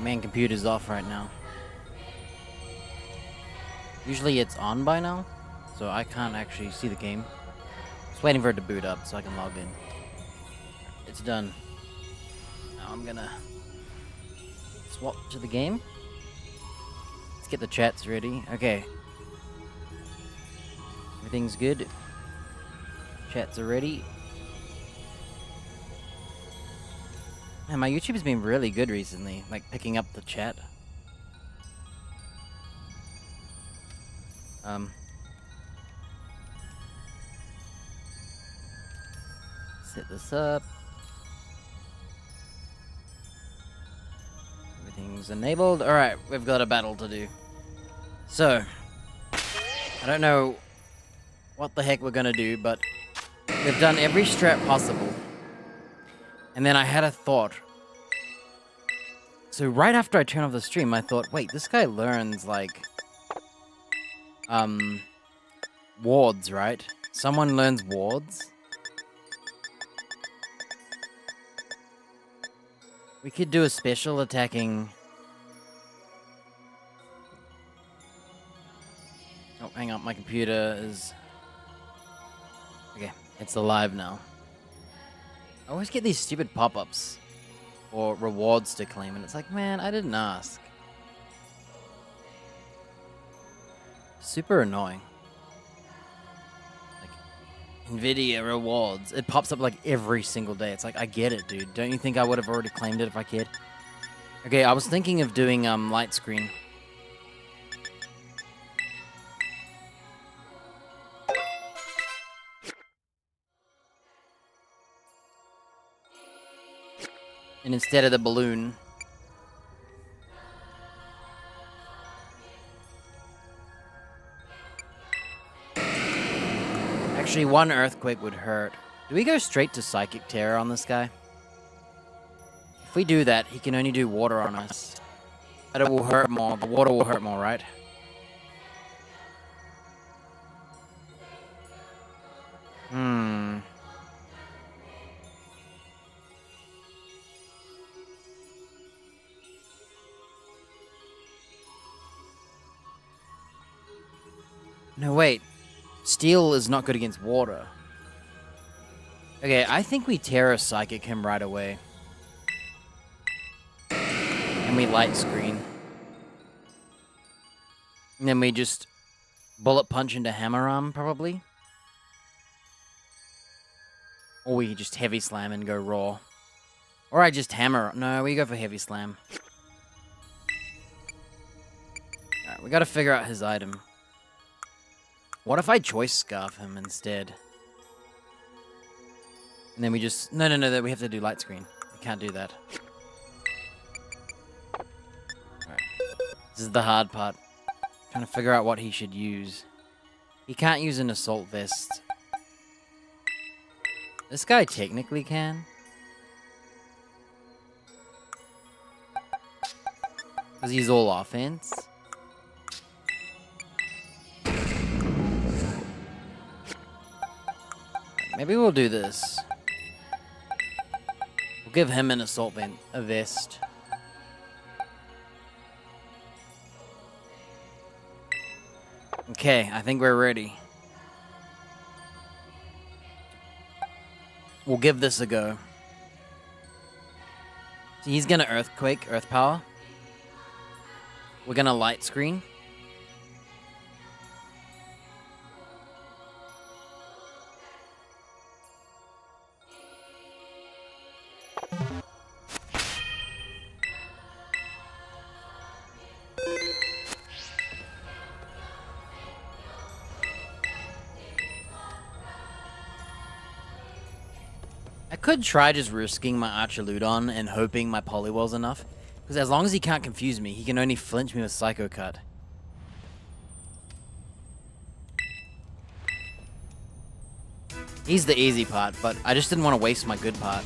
main computer's off right now. Usually it's on by now, so I can't actually see the game. Just waiting for it to boot up so I can log in. It's done. Now I'm gonna swap to the game. Let's get the chats ready. Okay. Everything's good. Chats are ready. Man, my YouTube has been really good recently, like picking up the chat. Set this up. Everything's enabled. Alright, we've got a battle to do. So, I don't know what the heck we're gonna do, but we've done every strat possible. And then I had a thought. So right after I turned off the stream, I thought, wait, this guy learns, like, wards, right? Someone learns wards. We could do a special attacking... Oh, hang on, my computer is... Okay, it's alive now. I always get these stupid pop-ups or rewards to claim, and it's like, man, I didn't ask. Super annoying. Like, NVIDIA rewards. It pops up like every single day. It's like, I get it, dude. Don't you think I would have already claimed it if I cared? Okay, I was thinking of doing light screen. And instead of the balloon, actually one earthquake would hurt. Do we go straight to Psychic Terror on this guy? If we do that, he can only do water on us. But it will hurt more. The water will hurt more, right? No, wait. Steel is not good against water. Okay, I think we Terra Psychic him right away. And we light screen. And then we just bullet punch into Hammer Arm, probably. Or we just Heavy Slam and go raw. Or I just Hammer... No, we go for Heavy Slam. Alright, we gotta figure out his item. What if I Choice Scarf him instead? And then we just... No, we have to do light screen. We can't do that. Alright. This is the hard part. Trying to figure out what he should use. He can't use an Assault Vest. This guy technically can. Because he's all offense. Maybe we'll do this. We'll give him an Assault Vest. Okay, I think we're ready. We'll give this a go. So he's gonna Earthquake, Earth Power. We're gonna Light Screen. I could try just risking my Archaludon and hoping my Poliwell's enough. Because as long as he can't confuse me, he can only flinch me with Psycho Cut. He's the easy part, but I just didn't want to waste my good part.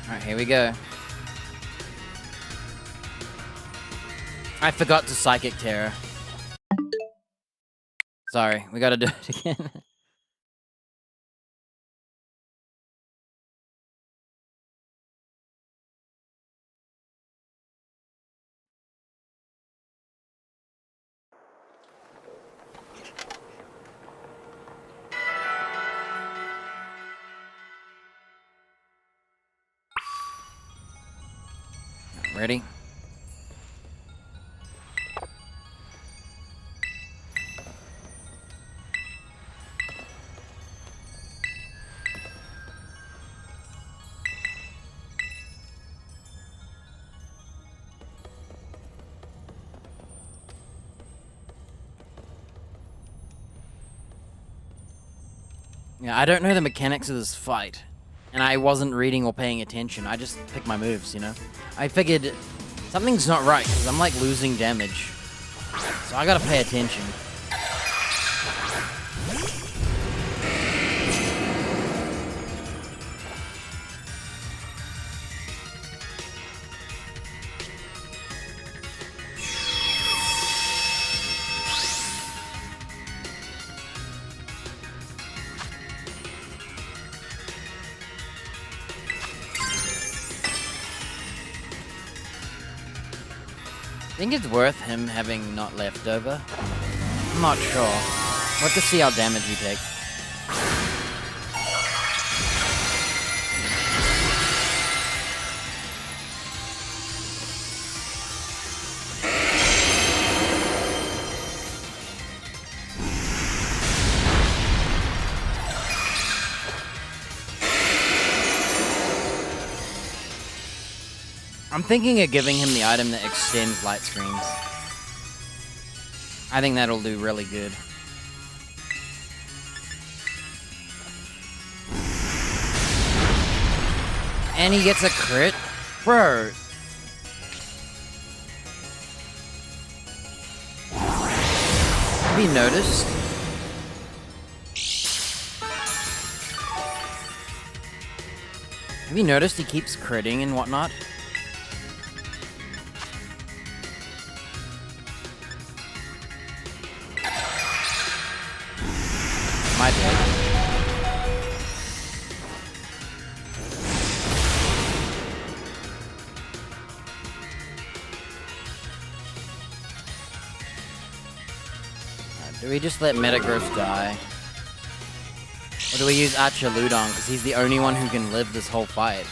Alright, here we go. I forgot to Psychic Terror. Sorry, we gotta do it again. Ready? Yeah, I don't know the mechanics of this fight. And I wasn't reading or paying attention. I just picked my moves, you know? I figured something's not right, because I'm like losing damage. So I gotta pay attention. I think it's worth him having not leftover. I'm not sure. We'll have to see how damage he takes. I'm thinking of giving him the item that extends light screens. I think that'll do really good. And he gets a crit? Bro. Have you noticed? Have you noticed he keeps critting and whatnot? My bad. Do we just let Metagross die? Or do we use AkruzhaelVODS because he's the only one who can live this whole fight?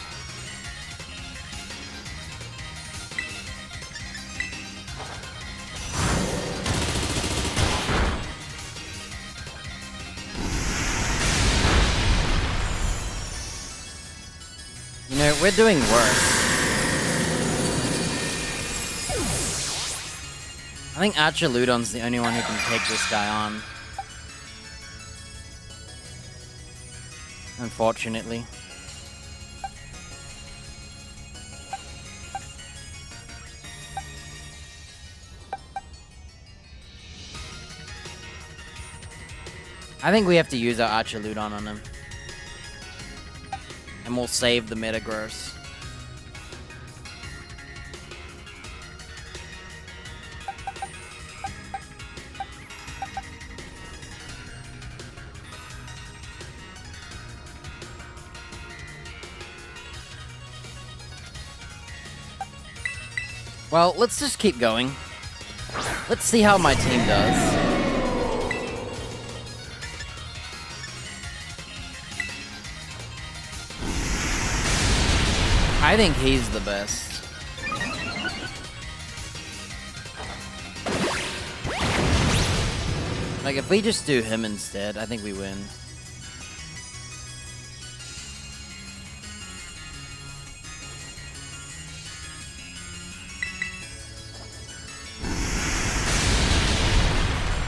You know, we're doing worse. I think AkruzhaelVODS's the only one who can take this guy on. Unfortunately. I think we have to use our AkruzhaelVODS on him. And we'll save the Metagross. Well, let's just keep going. Let's see how my team does. I think he's the best. Like, if we just do him instead, I think we win.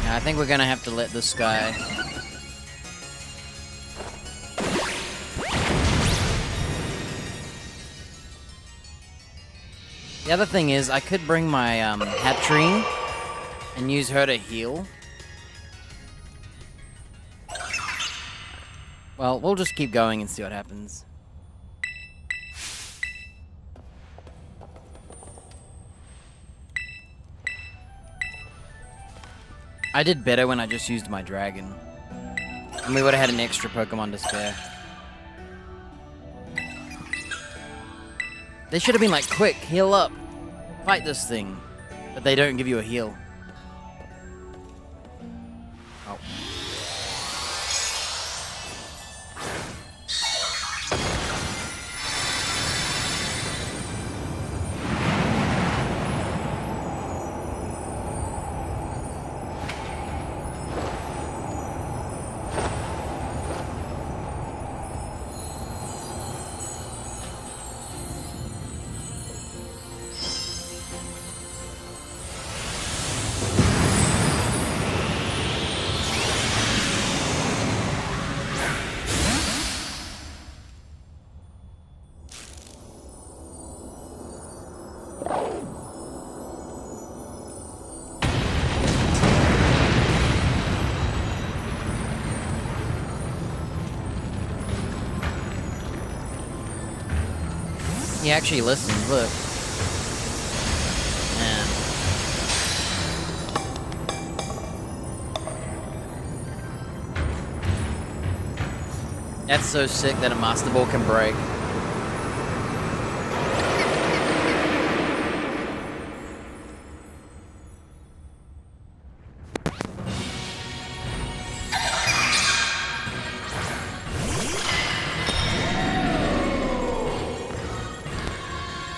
Yeah, I think we're gonna have to let this guy... The other thing is, I could bring my Hatterene and use her to heal. Well, we'll just keep going and see what happens. I did better when I just used my dragon. And we would have had an extra Pokemon to spare. They should have been like, quick, heal up. Fight this thing. But they don't give you a heal. Oh. He actually listens, look. Man. That's so sick that a Master Ball can break.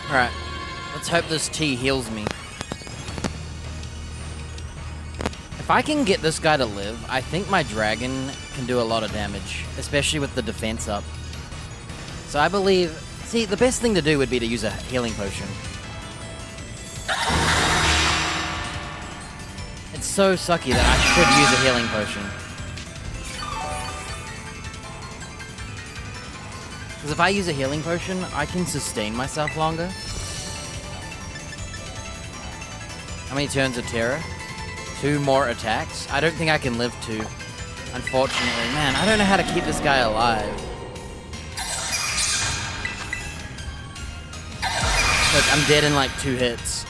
Alright, let's hope this tea heals me. If I can get this guy to live, I think my dragon can do a lot of damage, especially with the defense up. So I believe... See, the best thing to do would be to use a healing potion. It's so sucky that I should use a healing potion. Because if I use a healing potion, I can sustain myself longer. How many turns of terror? 2 more attacks? I don't think I can live 2. Unfortunately. Man, I don't know how to keep this guy alive. Look, I'm dead in like 2 hits.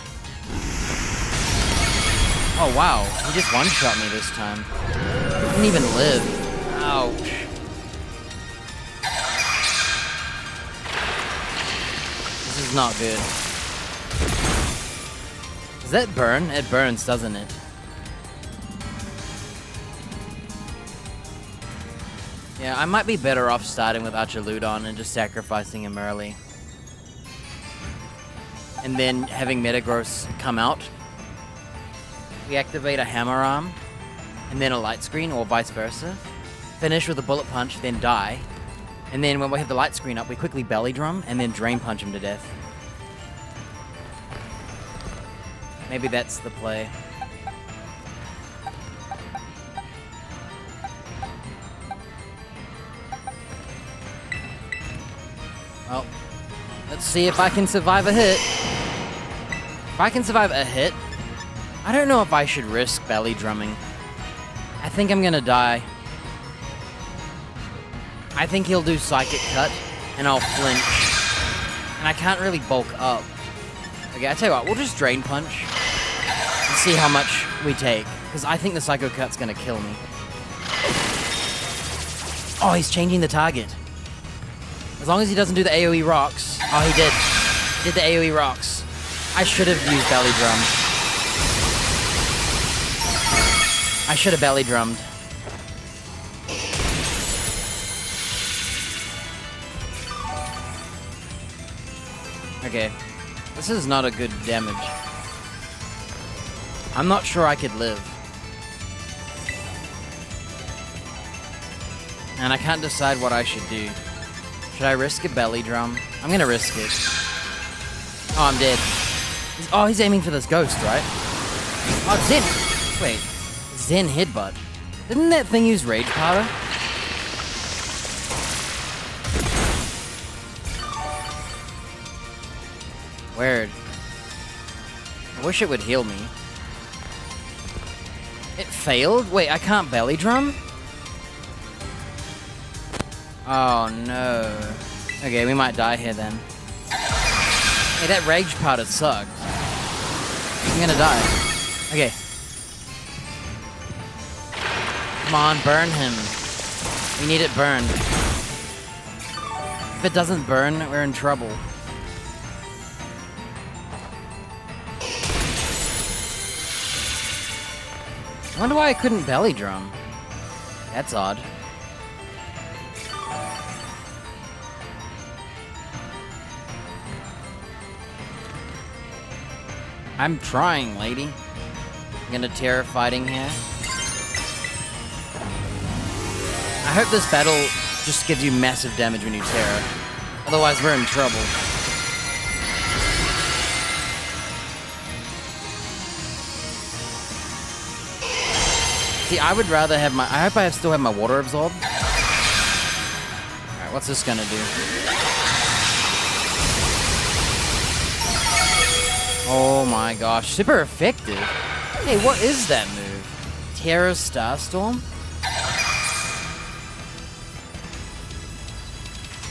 Oh wow, he just one-shot me this time. He didn't even live. Ouch. This is not good. Does that burn? It burns, doesn't it? Yeah, I might be better off starting with Archaludon and just sacrificing him early. And then having Metagross come out. We activate a Hammer Arm, and then a Light Screen, or vice versa. Finish with a Bullet Punch, then die. And then when we have the Light Screen up, we quickly Belly Drum, and then Drain Punch him to death. Maybe that's the play. Well, let's see if I can survive a hit. If I can survive a hit, I don't know if I should risk belly drumming. I think I'm gonna die. I think he'll do Psychic Cut, and I'll flinch. And I can't really bulk up. Okay, I tell you what, we'll just Drain Punch and see how much we take. Because I think the Psycho Cut's gonna kill me. Oh, he's changing the target. As long as he doesn't do the AoE rocks. Oh, he did. He did the AoE rocks. I should have used Belly Drum. I should have Belly Drummed. Okay. This is not a good damage. I'm not sure I could live. And I can't decide what I should do. Should I risk a Belly Drum? I'm gonna risk it. Oh, I'm dead. He's aiming for this ghost, right? Oh, Zen! Wait. Zen Headbutt. Didn't that thing use Rage Powder? Weird. I wish it would heal me. It failed? Wait, I can't Belly Drum? Oh no. Okay, we might die here then. Hey, that Rage Powder sucked. I'm gonna die. Okay. Come on, burn him. We need it burned. If it doesn't burn, we're in trouble. I wonder why I couldn't belly drum. That's odd. I'm trying, lady. I'm gonna Terra fighting here. I hope this battle just gives you massive damage when you Terra. Otherwise, we're in trouble. See, I would rather have my... I hope I still have my water absorb. Alright, what's this gonna do? Oh my gosh, super effective. Hey, what is that move? Terra Starstorm?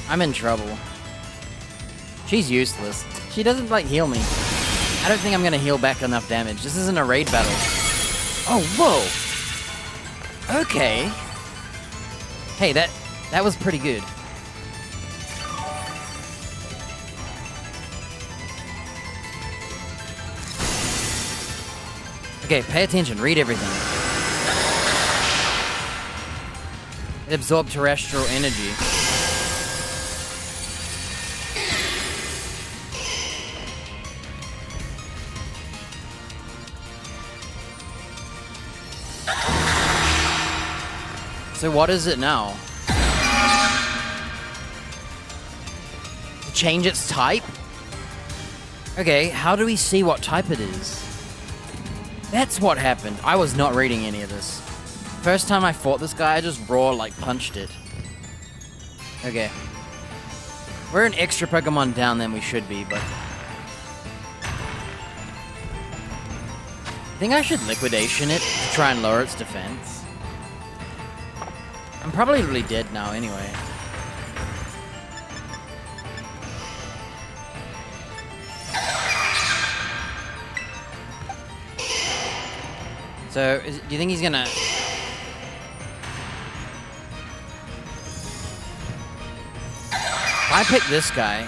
I'm in trouble. She's useless. She doesn't, like, heal me. I don't think I'm gonna heal back enough damage. This isn't a raid battle. Oh, whoa! Okay. Hey, that was pretty good. Okay, pay attention. Read everything. It absorbed terrestrial energy. So what is it now? To change its type? Okay, how do we see what type it is? That's what happened. I was not reading any of this. First time I fought this guy, I just raw, like, punched it. Okay. We're an extra Pokemon down than we should be, but... I think I should Liquidation it to try and lower its defense. I'm probably really dead now anyway. So, do you think he's gonna... If I pick this guy...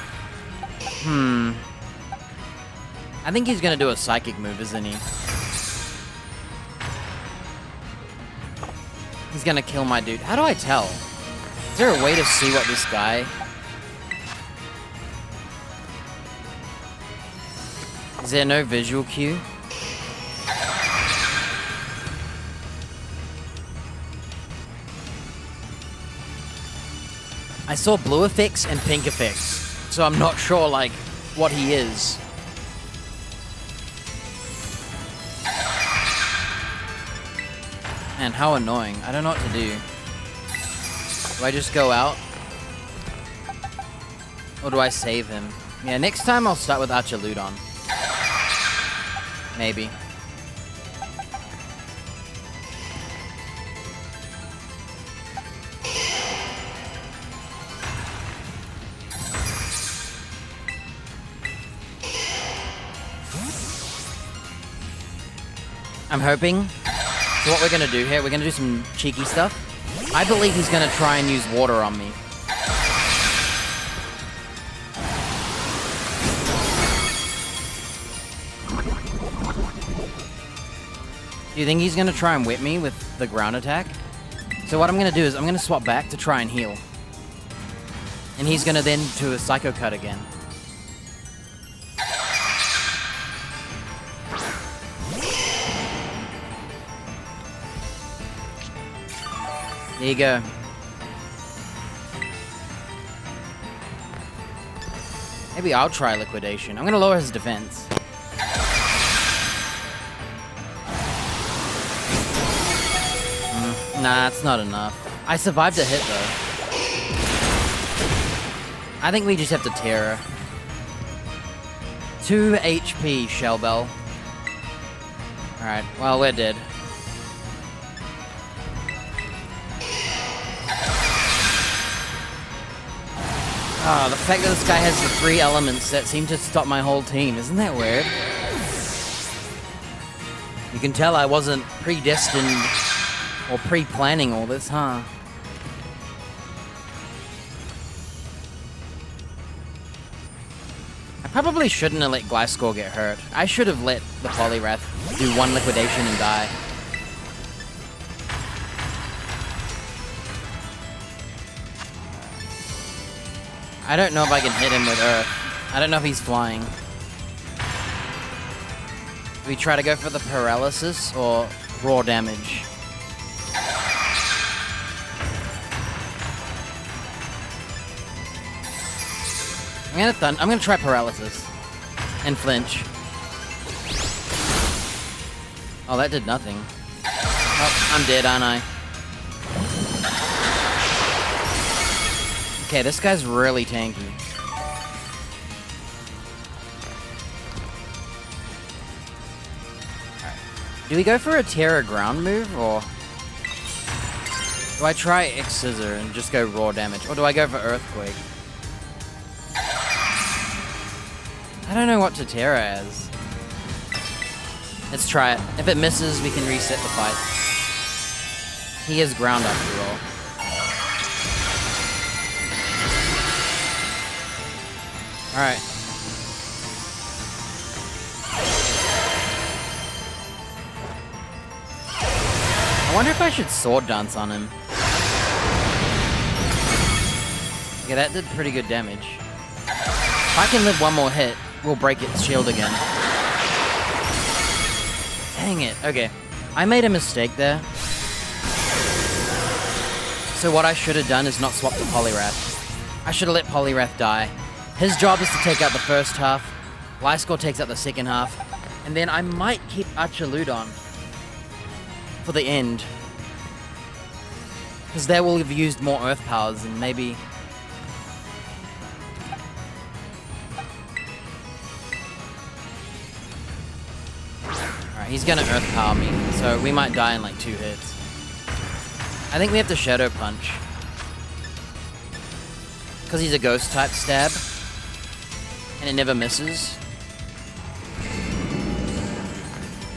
I think he's gonna do a Psychic move, isn't he? He's gonna kill my dude. How do I tell? Is there a way to see what this guy... Is there no visual cue? I saw blue effects and pink effects, so I'm not sure, like, what he is. Man, how annoying. I don't know what to do. Do I just go out? Or do I save him? Yeah, next time I'll start with Archaludon. Maybe. I'm hoping. So what we're gonna do here, we're gonna do some cheeky stuff. I believe he's gonna try and use water on me. Do you think he's gonna try and whip me with the ground attack? So what I'm gonna do is I'm gonna swap back to try and heal. And he's gonna then do a Psycho Cut again. There you go. Maybe I'll try Liquidation. I'm gonna lower his defense. Nah, it's not enough. I survived a hit, though. I think we just have to Terra. 2 HP, Shell Bell. Alright, well, we're dead. Oh, the fact that this guy has the 3 elements that seem to stop my whole team. Isn't that weird? You can tell I wasn't predestined Or pre-planning all this, huh? I probably shouldn't have let Gliscor get hurt. I should have let the Poliwrath do one liquidation and die. I don't know if I can hit him with Earth. I don't know if he's flying. Do we try to go for the paralysis or raw damage? I'm gonna try paralysis and flinch. Oh, that did nothing. Oh, I'm dead, aren't I? Okay, this guy's really tanky. Alright. Do we go for a Terra ground move, or do I try X-Scissor and just go raw damage? Or do I go for Earthquake? I don't know what to Terra as. Let's try it. If it misses, we can reset the fight. He is ground after all. Alright. I wonder if I should Sword Dance on him. Okay, that did pretty good damage. If I can live one more hit, we'll break its shield again. Dang it. Okay. I made a mistake there. So what I should have done is not swap the Poliwrath. I should have let Poliwrath die. His job is to take out the first half. Gliscor takes out the second half. And then I might keep AkruzhaelVODS for the end. Because they will have used more Earth powers and maybe... He's gonna Earth Power me, so we might die in like 2 hits. I think we have to Shadow Punch. Because he's a Ghost type stab. And it never misses.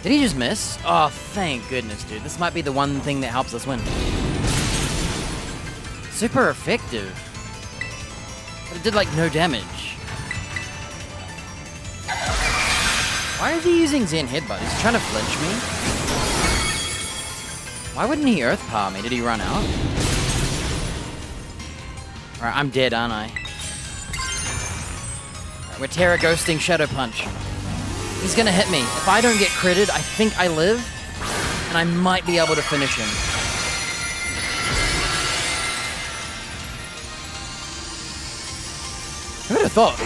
Did he just miss? Oh, thank goodness, dude. This might be the one thing that helps us win. Super effective. But it did like no damage. Why is he using Zen Headbutt? He's trying to flinch me. Why wouldn't he Earth Power me? Did he run out? Alright, I'm dead, aren't I? Right, we're Terra Ghosting Shadow Punch. He's gonna hit me. If I don't get critted, I think I live. And I might be able to finish him. Who would have thought?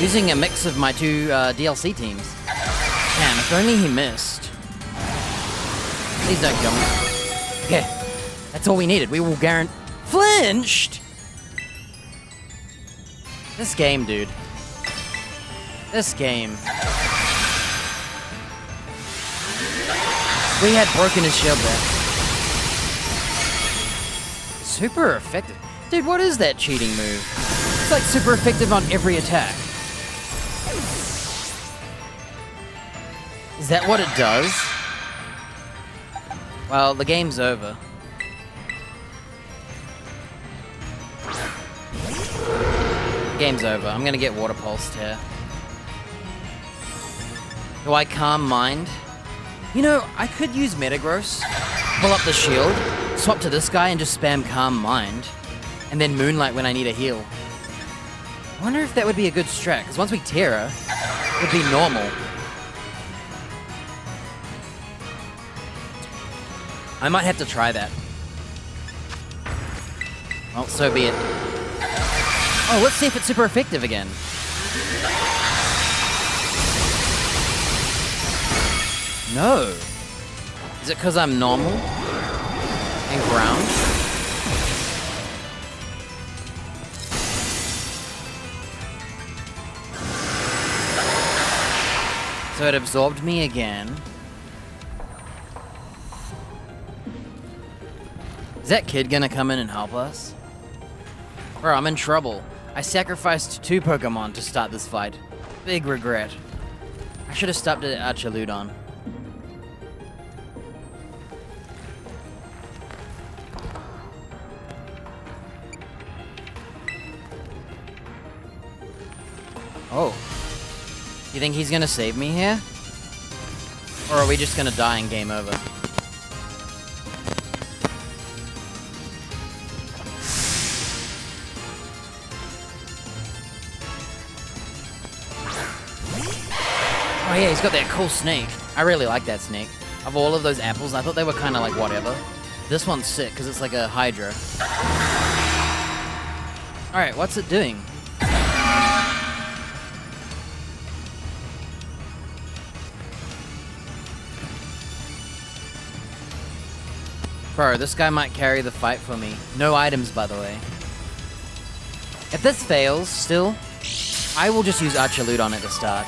Using a mix of my 2 DLC teams. Man, if only he missed. Please don't kill me. Okay, that's all we needed. We will guarantee... Flinched? This game, dude. This game. We had broken his shield there. Super effective. Dude, what is that cheating move? It's like super effective on every attack. Is that what it does? Well, the game's over. Game's over. I'm gonna get Water Pulsed here. Do I Calm Mind? You know, I could use Metagross, pull up the shield, swap to this guy and just spam Calm Mind, and then Moonlight when I need a heal. I wonder if that would be a good strat, because once we Terra, it would be normal. I might have to try that. Well, so be it. Oh, let's see if it's super effective again. No. Is it because I'm normal? And ground? So it absorbed me again. Is that kid gonna come in and help us? Bro, I'm in trouble. I sacrificed 2 Pokemon to start this fight. Big regret. I should have stopped at AkruzhaelVODS. Oh. You think he's gonna save me here? Or are we just gonna die and game over? Oh yeah, he's got that cool snake. I really like that snake. Of all of those apples, I thought they were kind of like whatever. This one's sick, because it's like a Hydra. Alright, what's it doing? Bro, this guy might carry the fight for me. No items, by the way. If this fails, still, I will just use Archer on at the start.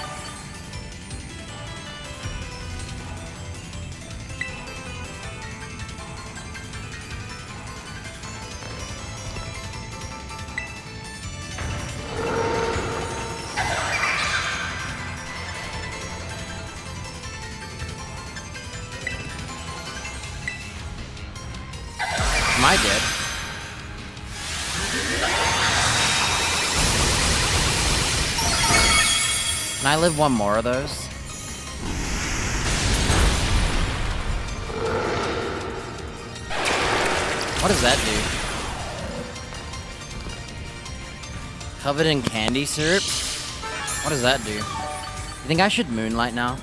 Am I dead? Can I live one more of those? What does that do? Covered in candy syrup? What does that do? You think I should moonlight now?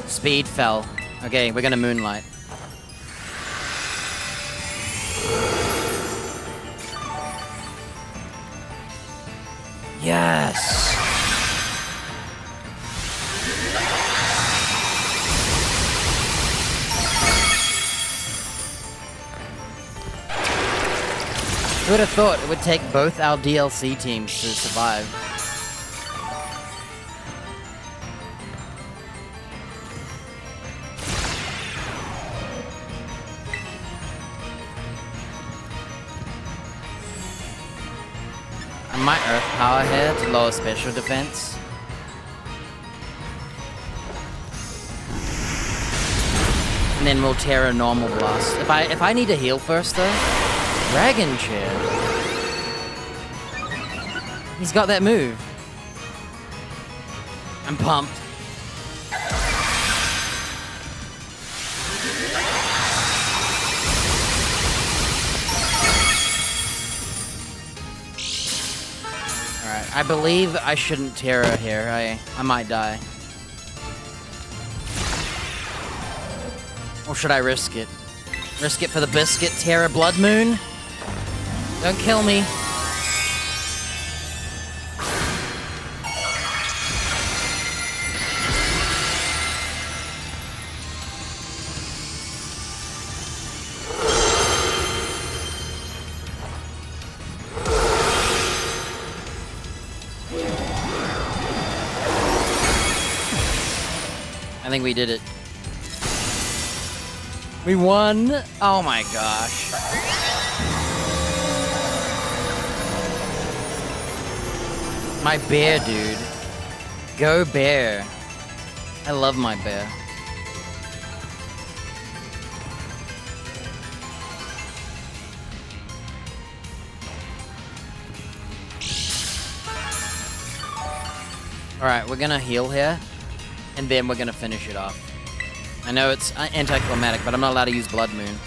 Speed fell. Okay, we're gonna moonlight. Yes! Who would have thought it would take both our DLC teams to survive? I might Earth Power here to lower special defense. And then we'll tear a normal blast. If I need to heal first though, Dragon Chair. He's got that move. I'm pumped. Alright, I believe I shouldn't Terra here. I might die. Or should I risk it? Risk it for the biscuit, Terra Blood Moon? Don't kill me. I think we did it. We won! Oh my gosh. My bear, dude. Go bear. I love my bear. Alright, we're gonna heal here, and then we're gonna finish it off. I know it's anticlimactic, but I'm not allowed to use Blood Moon.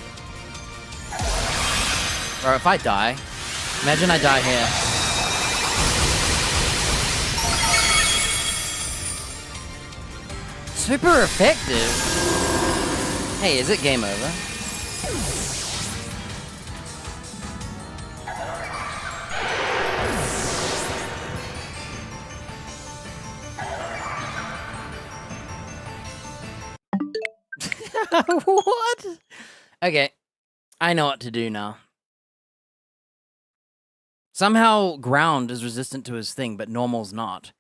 Bro, if I die, imagine I die here. Super effective. Hey, is it game over? What? Okay, I know what to do now. Somehow ground is resistant to his thing, but normal's not.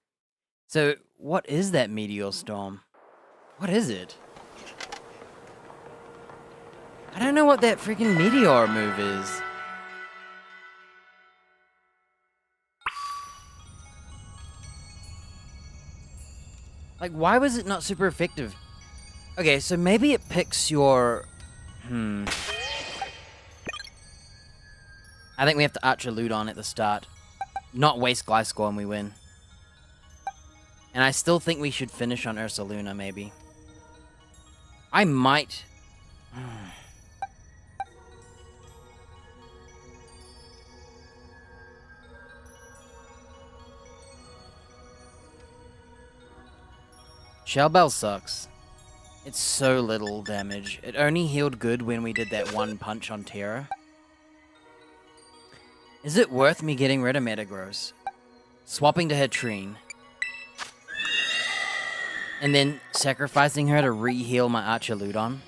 So, what is that meteor storm? What is it? I don't know what that freaking meteor move is. Like, why was it not super effective? Okay, so maybe it picks your... I think we have to AkruzhaelVODs at the start. Not waste Gliscor and we win. And I still think we should finish on Ursaluna, maybe. I might... Shell Bell sucks. It's so little damage. It only healed good when we did that one punch on Terra. Is it worth me getting rid of Metagross? Swapping to Hetrine? And then sacrificing her to re-heal my AkruzhaelVODs?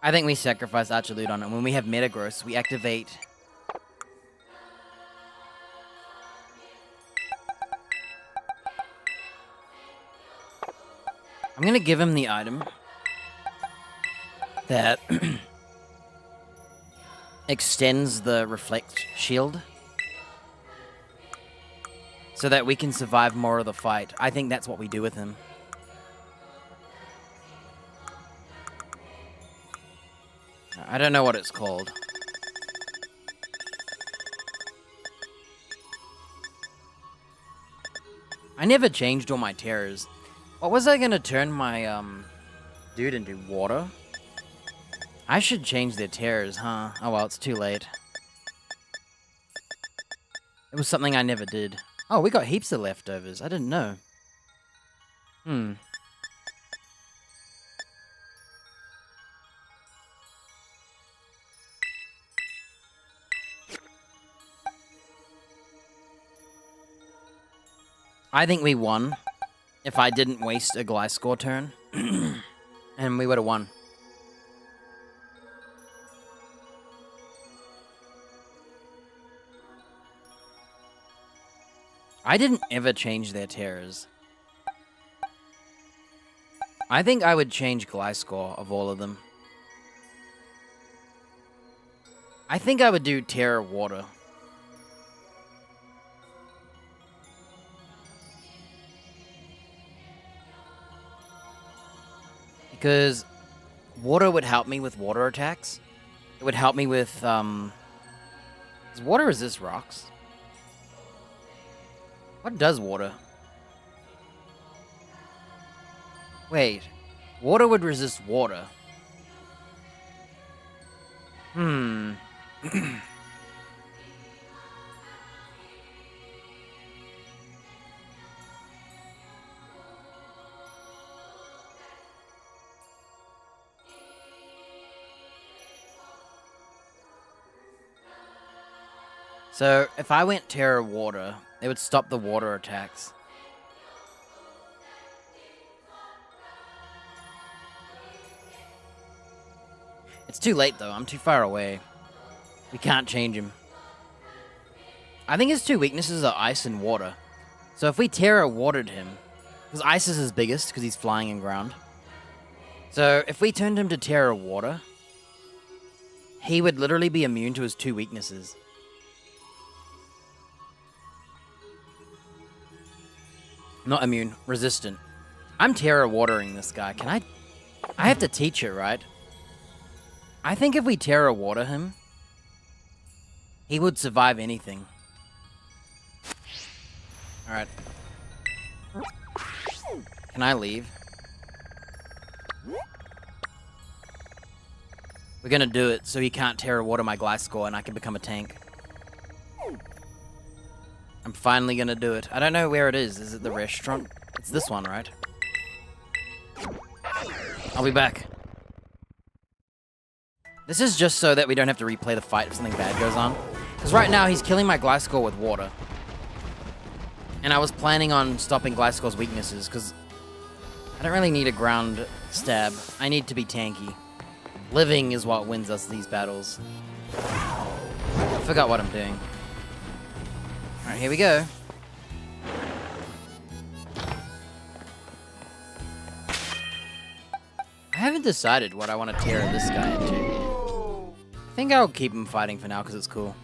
I think we sacrifice AkruzhaelVODs, and when we have Metagross, we activate... I'm gonna give him the item that extends the Reflect Shield so that we can survive more of the fight. I think that's what we do with him. I don't know what it's called. I never changed all my terrors. What was I gonna turn my, dude into? Water? I should change their terrors, huh? Oh well, it's too late. It was something I never did. Oh, we got heaps of leftovers. I didn't know. I think we won if I didn't waste a Gliscor turn. And we would have won. I didn't ever change their terrors. I think I would change Gliscor of all of them. I think I would do Terra Water. Because water would help me with water attacks. It would help me with, does water resist rocks? What does water? Wait. Water would resist water. So, if I went Terra Water, it would stop the water attacks. It's too late, though. I'm too far away. We can't change him. I think his two weaknesses are ice and water. So if we Terra Watered him... Because ice is his biggest, because he's flying and ground. So if we turned him to Terra Water... he would literally be immune to his two weaknesses. Not immune, resistant. I'm Terra Watering this guy. Can I... I have to teach it, right? I think if we Terra Water him, he would survive anything. Alright. Can I leave? We're gonna do it so he can't Terra Water my Gliscor and I can become a tank. I'm finally gonna do it. I don't know where it is. Is it the restaurant? It's this one, right? I'll be back. This is just so that we don't have to replay the fight if something bad goes on. Because right now, he's killing my Gliscor with water. And I was planning on stopping Gliscor's weaknesses, because I don't really need a ground stab. I need to be tanky. Living is what wins us these battles. I forgot what I'm doing. Alright, here we go. I haven't decided what I want to tear this guy into. I think I'll keep him fighting for now because it's cool.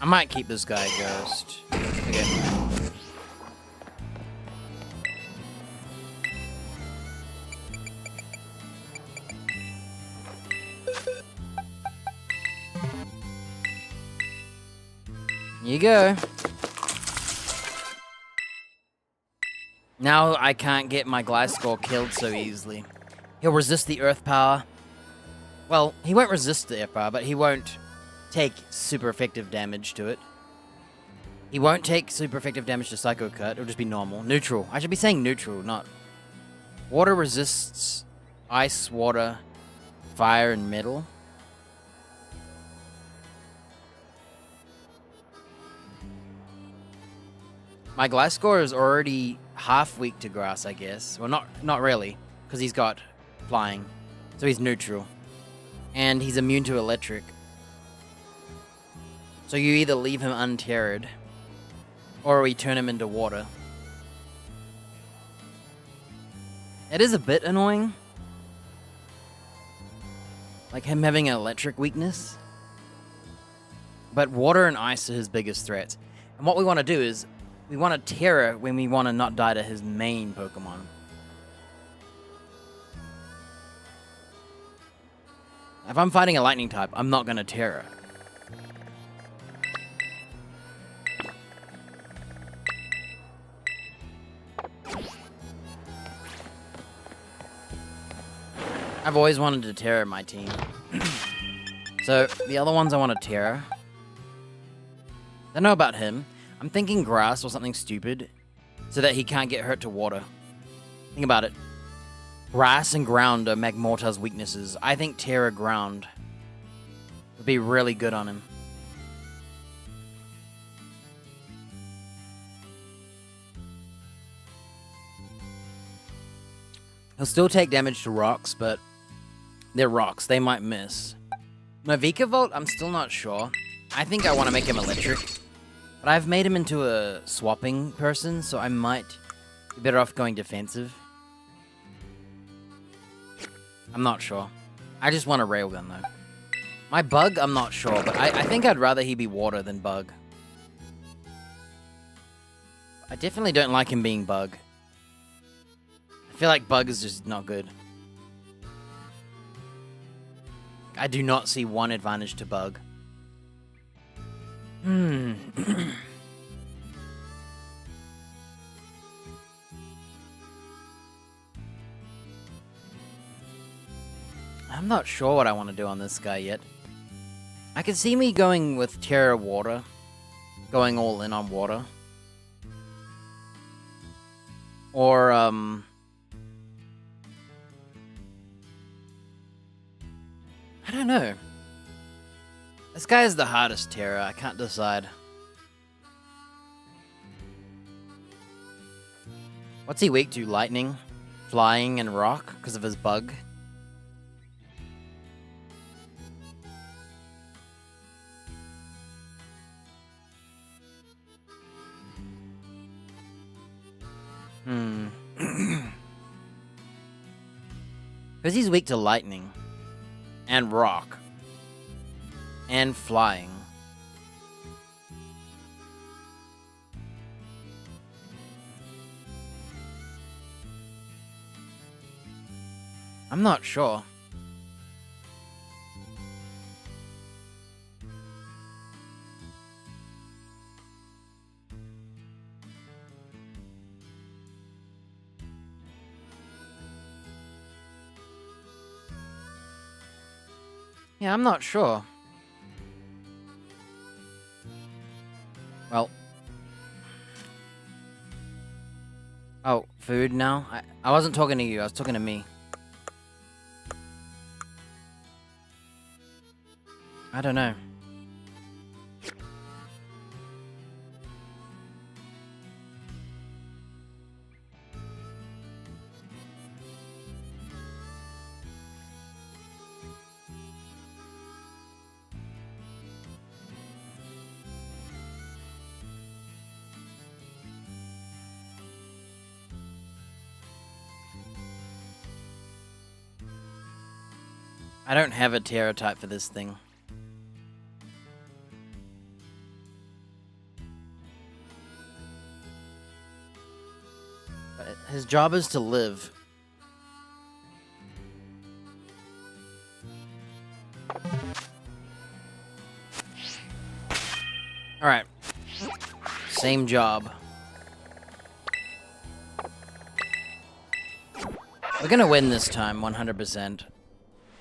I might keep this guy Ghost. Okay. Here you go. Now I can't get my Gliscor killed so easily. He'll resist the Earth Power. Well, he won't resist the Earth Power, but he won't take super effective damage to it. He won't take super effective damage to Psycho Cut. It'll just be normal. Neutral. I should be saying neutral, not... Water resists ice, water, fire, and metal. My Gliscor is already half weak to grass, I guess. Well, not really, because he's got flying. So he's neutral. And he's immune to electric. So you either leave him unterred, or we turn him into water. It is a bit annoying. Like him having an electric weakness. But water and ice are his biggest threats. And what we want to do is, we want to Terra when we want to not die to his main Pokemon. If I'm fighting a lightning type, I'm not going to Terra. I've always wanted to Terra my team. So, the other ones I want to Terra. I know about him. I'm thinking grass or something stupid so that he can't get hurt to water. Think about it. Grass and ground are Magmortar's weaknesses. I think Terra ground would be really good on him. He'll still take damage to rocks, but they're rocks. They might miss. My Vikavolt, I'm still not sure. I think I want to make him electric. But I've made him into a swapping person, so I might be better off going defensive. I'm not sure. I just want a railgun, though. My Bug, I'm not sure, but I think I'd rather he be water than Bug. I definitely don't like him being Bug. I feel like Bug is just not good. I do not see one advantage to Bug. I'm not sure what I want to do on this guy yet. I can see me going with Terra Water. Going all in on water. Or, I don't know. This guy is the hardest Terra. I can't decide. What's he weak to? Lightning, flying, and rock because of his Bug. Because he's weak to lightning, and rock, and flying. I'm not sure. Yeah, I'm not sure. Well. Oh, food now? I wasn't talking to you, I was talking to me. I don't know. I don't have a Terror type for this thing. But his job is to live. Alright. Same job. We're gonna win this time, 100%.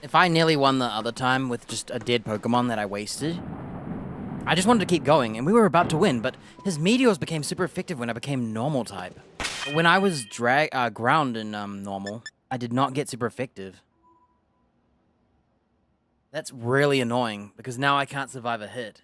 If I nearly won the other time with just a dead Pokemon that I wasted, I just wanted to keep going, and we were about to win, but his Meteors became super effective when I became Normal type. But when I was Ground in Normal, I did not get super effective. That's really annoying, because now I can't survive a hit.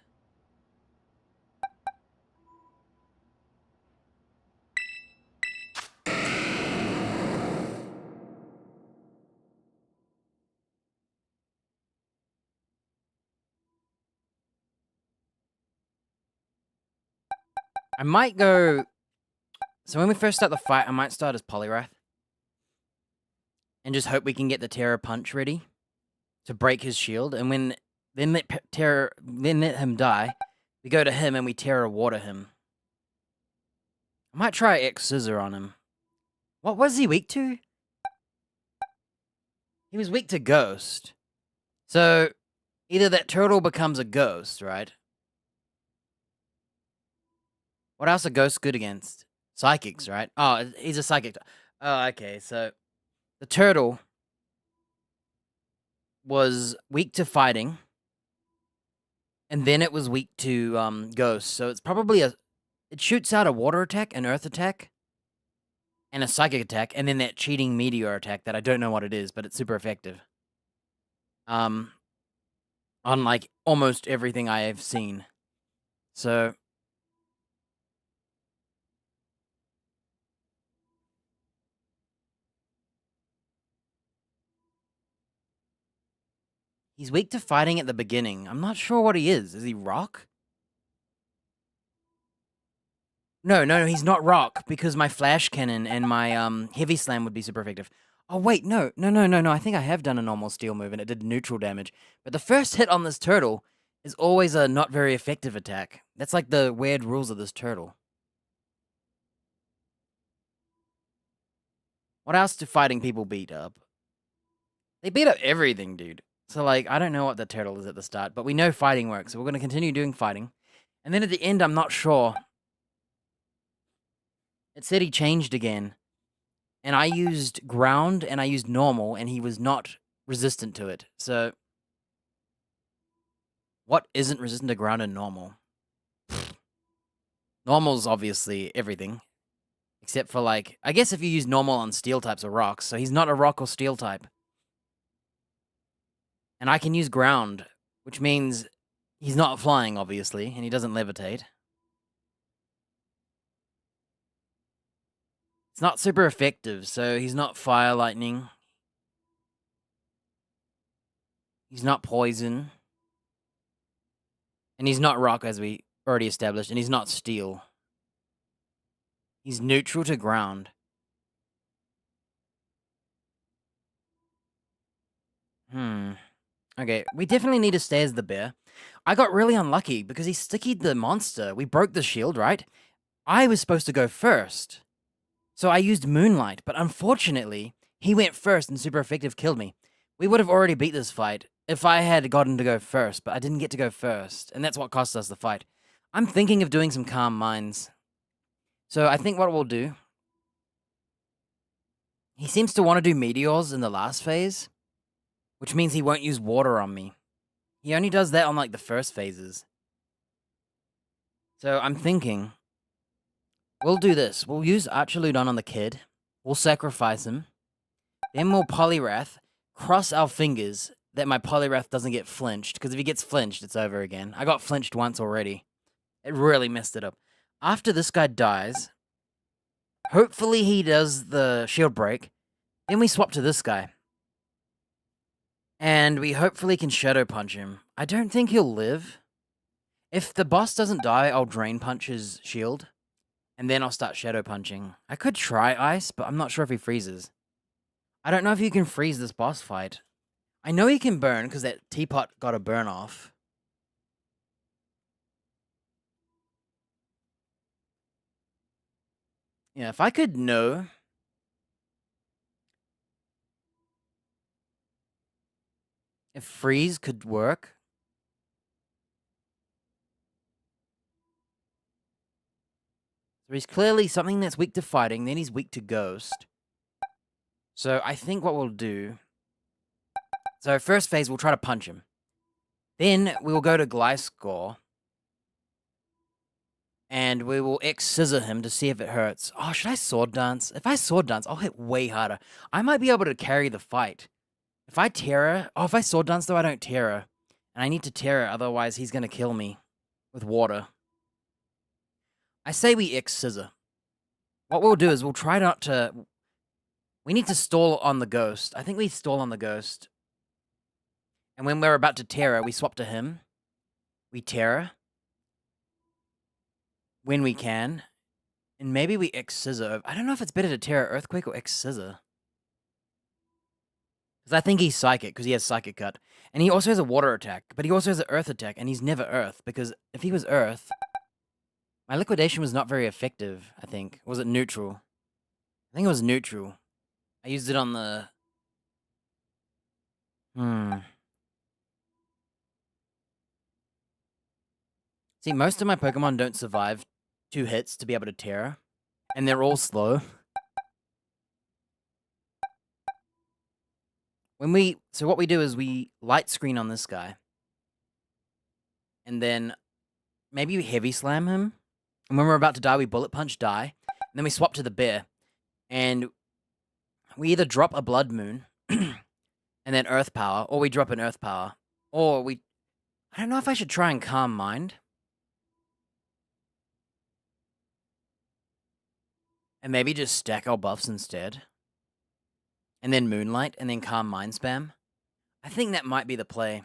I might go... So when we first start the fight, I might start as Poliwrath. And just hope we can get the Terror Punch ready to break his shield. And when then let him die, we go to him and we Terror Water him. I might try X Scissor on him. What was he weak to? He was weak to Ghost. So either that turtle becomes a ghost, right? What else are ghosts good against? Psychics, right? Oh, he's a psychic. Oh, okay. So the turtle was weak to fighting, and then it was weak to ghosts. So it's probably it shoots out a water attack, an earth attack, and a psychic attack, and then that cheating meteor attack that I don't know what it is, but it's super effective. On like almost everything I have seen. So he's weak to fighting at the beginning. I'm not sure what he is. Is he rock? No, he's not rock, because my flash cannon and my heavy slam would be super effective. Oh wait, no. I think I have done a normal steel move and it did neutral damage. But the first hit on this turtle is always a not very effective attack. That's like the weird rules of this turtle. What else do fighting people beat up? They beat up everything, dude. So like, I don't know what the turtle is at the start, but we know fighting works, so we're going to continue doing fighting. And then at the end, I'm not sure. It said he changed again. And I used ground and I used normal, and he was not resistant to it. So what isn't resistant to ground and normal? Normal's obviously everything. Except for like, I guess if you use normal on steel types or rocks, so he's not a rock or steel type. And I can use ground, which means he's not flying, obviously, and he doesn't levitate. It's not super effective, so he's not fire lightning. He's not poison. And he's not rock, as we already established, and he's not steel. He's neutral to ground. Okay, we definitely need to stay as the bear. I got really unlucky because he stickied the monster. We broke the shield, right? I was supposed to go first. So I used Moonlight, but unfortunately, he went first and super effective killed me. We would have already beat this fight if I had gotten to go first, but I didn't get to go first, and that's what cost us the fight. I'm thinking of doing some Calm Minds. So I think what we'll do... He seems to want to do Meteors in the last phase, which means he won't use water on me. He only does that on, like, the first phases. So I'm thinking... We'll do this. We'll use Archaludon on the kid. We'll sacrifice him. Then we'll Poliwrath. Cross our fingers that my Poliwrath doesn't get flinched, because if he gets flinched, it's over again. I got flinched once already. It really messed it up. After this guy dies, hopefully he does the shield break. Then we swap to this guy. And we hopefully can Shadow Punch him. I don't think he'll live. If the boss doesn't die, I'll Drain Punch his shield. And then I'll start Shadow Punching. I could try Ice, but I'm not sure if he freezes. I don't know if you can freeze this boss fight. I know he can burn because that teapot got a burn off. Yeah, if I could know. If freeze could work. So he's clearly something that's weak to fighting, then he's weak to ghost. So I think what we'll do... So first phase, we'll try to punch him. Then we will go to Gliscor. And we will X-Scissor him to see if it hurts. Oh, should I Sword Dance? If I Sword Dance, I'll hit way harder. I might be able to carry the fight. If I Terror... Oh, if I Sword Dance, though, I don't Terror. And I need to Terror, otherwise he's going to kill me with water. I say we X-Scissor. What we'll do is we'll try not to... We need to stall on the ghost. I think we stall on the ghost. And when we're about to Terror, we swap to him. We Terror. When we can. And maybe we X-Scissor. I don't know if it's better to Terror Earthquake or X-Scissor. Because I think he's Psychic, because he has Psychic Cut. And he also has a Water attack, but he also has an Earth attack, and he's never Earth, because if he was Earth... My Liquidation was not very effective, I think. Was it neutral? I think it was neutral. I used it on the... See, most of my Pokemon don't survive 2 hits to be able to Terror. And they're all slow. So what we do is we Light Screen on this guy. And then maybe we Heavy Slam him. And when we're about to die, we Bullet Punch, die. And then we swap to the bear. And we either drop a Blood Moon and then Earth Power, or we drop an Earth Power. Or we... I don't know if I should try and Calm Mind. And maybe just stack our buffs instead. And then Moonlight, and then Calm Mind spam. I think that might be the play.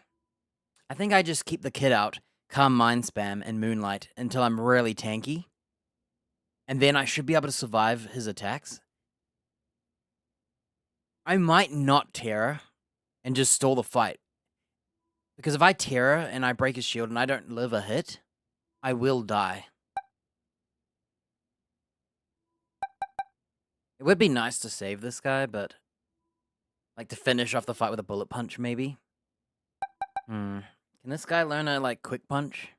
I think I just keep the kid out, Calm Mind spam, and Moonlight until I'm really tanky. And then I should be able to survive his attacks. I might not Terror and just stall the fight. Because if I Terror and I break his shield and I don't live a hit, I will die. It would be nice to save this guy, but... Like, to finish off the fight with a Bullet Punch, maybe? Can this guy learn a, like, Quick Punch?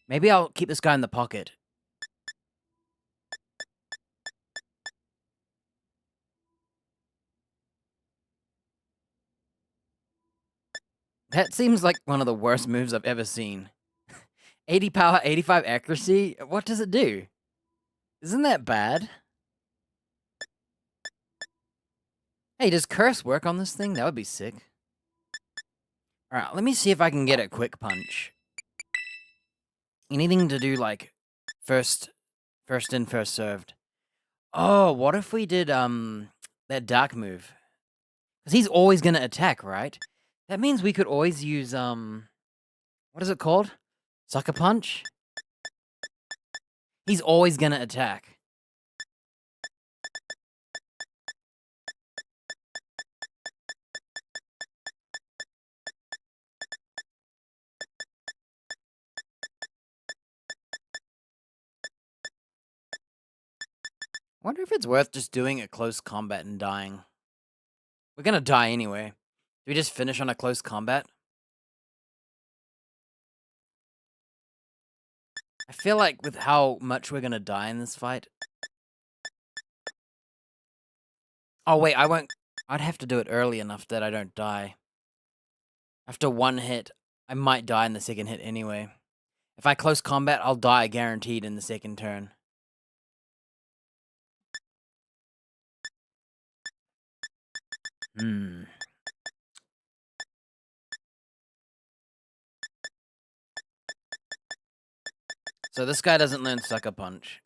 Maybe I'll keep this guy in the pocket. That seems like one of the worst moves I've ever seen. 80 power, 85 accuracy? What does it do? Isn't that bad? Hey, does Curse work on this thing? That would be sick. Alright, let me see if I can get a Quick Punch. Anything to do, like, first in, first served. Oh, what if we did, that Dark move? Because he's always gonna attack, right? That means we could always use, what is it called? Sucker Punch? He's always gonna attack. Wonder if it's worth just doing a close combat and dying. We're gonna die anyway. Do we just finish on a close combat? I feel like with how much we're gonna die in this fight... Oh wait, I won't... I'd have to do it early enough that I don't die. After one hit, I might die in the second hit anyway. If I close combat, I'll die guaranteed in the second turn. So this guy doesn't learn Sucker Punch.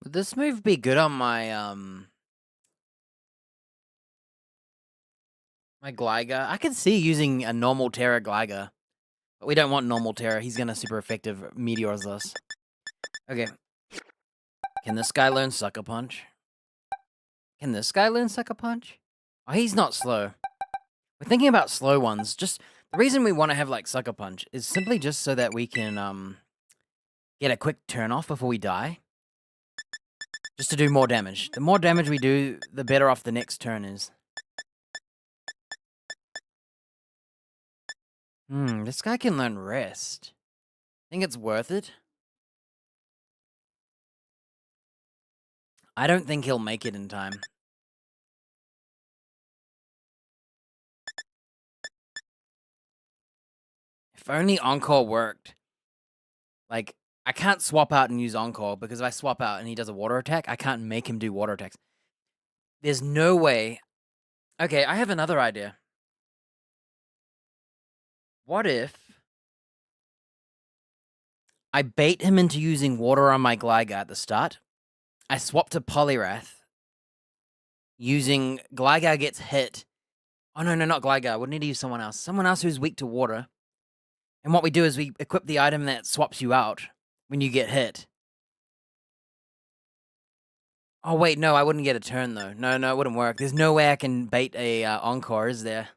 Would this move be good on my, my Gligar? I could see using a normal Terra Gligar. But we don't want normal Terra. He's gonna super effective Meteors us. Okay. Can this guy learn Sucker Punch? Can this guy learn Sucker Punch? Oh, he's not slow. We're thinking about slow ones. Just the reason we want to have like Sucker Punch is simply just so that we can get a quick turn off before we die. Just to do more damage. The more damage we do, the better off the next turn is. This guy can learn Rest. Think it's worth it? I don't think he'll make it in time. If only Encore worked. Like, I can't swap out and use Encore, because if I swap out and he does a water attack, I can't make him do water attacks. There's no way. Okay, I have another idea. What if I bait him into using water on my Gligar at the start? I swap to Poliwrath. Using Gligar gets hit. Oh, no, not Gligar. We'll need to use someone else. Someone else who's weak to water. And what we do is we equip the item that swaps you out when you get hit. Oh, wait, no, I wouldn't get a turn, though. No, it wouldn't work. There's no way I can bait a Encore, is there?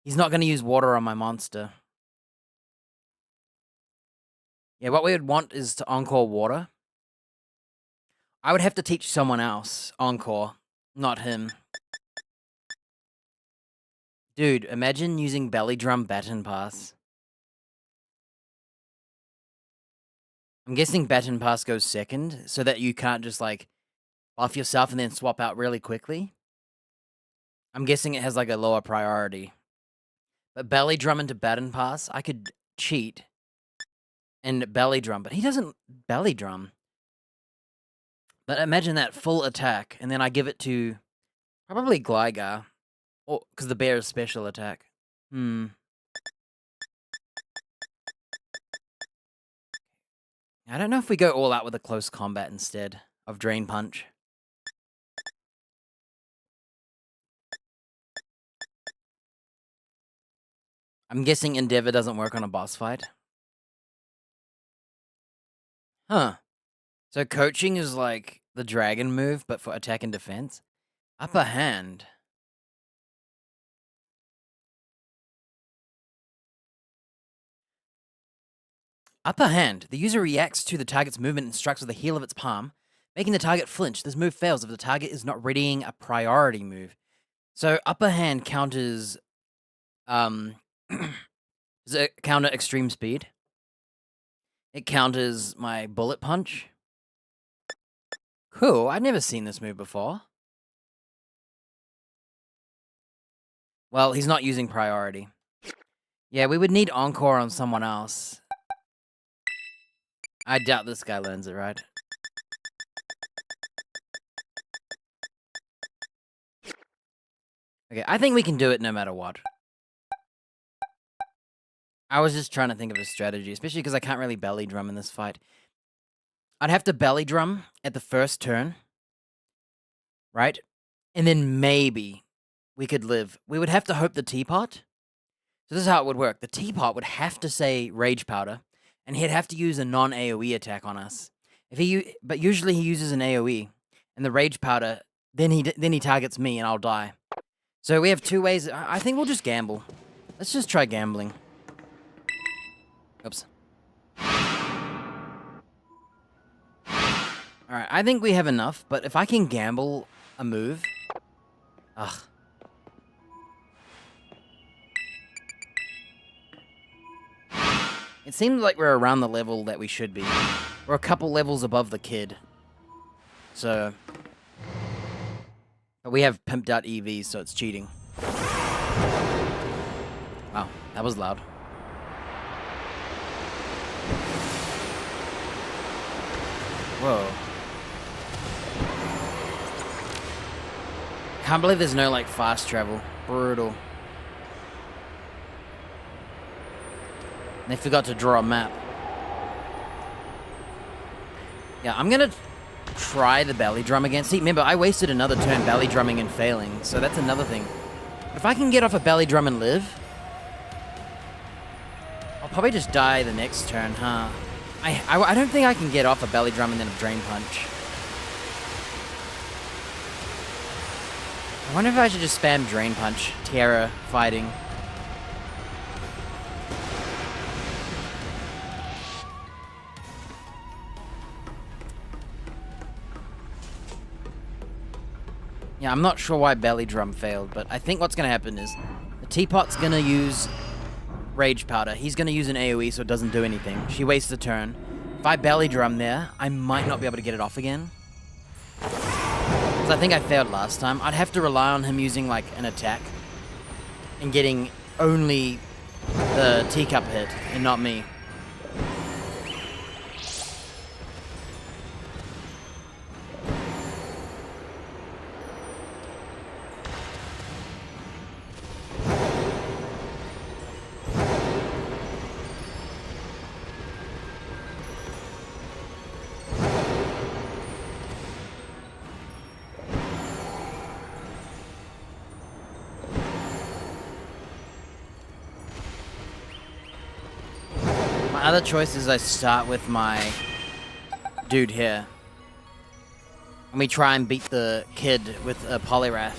He's not going to use water on my monster. Yeah, what we would want is to Encore water. I would have to teach someone else Encore, not him. Dude, imagine using Belly Drum Baton Pass. I'm guessing Baton Pass goes second, so that you can't just, like, buff yourself and then swap out really quickly. I'm guessing it has, like, a lower priority. But Belly Drum into Baton Pass, I could cheat and Belly Drum, but he doesn't Belly Drum. But imagine that full attack, and then I give it to probably Gligar, or because the bear is special attack. I don't know if we go all out with a close combat instead of Drain Punch. I'm guessing Endeavor doesn't work on a boss fight. Huh. So coaching is like the dragon move, but for attack and defense? Upper hand. Upper hand. The user reacts to the target's movement and strikes with the heel of its palm, making the target flinch. This move fails if the target is not readying a priority move. So upper hand counters does it counter extreme speed? It counters my bullet punch. Cool, I've never seen this move before. Well, he's not using priority. Yeah, we would need Encore on someone else. I doubt this guy learns it, right? Okay, I think we can do it no matter what. I was just trying to think of a strategy, especially because I can't really belly drum in this fight. I'd have to belly drum at the first turn, right? And then maybe we could live. We would have to hope the teapot. So this is how it would work. The teapot would have to say Rage Powder, and he'd have to use a non-AoE attack on us. But usually he uses an AoE, and the Rage Powder, then he targets me, and I'll die. So we have two ways. I think we'll just gamble. Let's just try gambling. Oops. Alright, I think we have enough, but if I can gamble a move... Ugh. It seems like we're around the level that we should be. We're a couple levels above the kid. So... But we have pimped out EVs, so it's cheating. Wow, that was loud. Whoa. Can't believe there's no, like, fast travel. Brutal. They forgot to draw a map. Yeah, I'm gonna try the belly drum again. See, remember, I wasted another turn belly drumming and failing, so that's another thing. If I can get off a belly drum and live, I'll probably just die the next turn, huh? I don't think I can get off a belly drum and then a drain punch. I wonder if I should just spam drain punch, Terra fighting. Yeah, I'm not sure why belly drum failed, but I think what's gonna happen is the teapot's gonna use rage powder. He's gonna use an AoE so it doesn't do anything. She wastes a turn. If I belly drum there, I might not be able to get it off again. Because I think I failed last time. I'd have to rely on him using like an attack and getting only the teacup hit and not me. My other choice is I start with my dude here. And we try and beat the kid with a Poliwrath.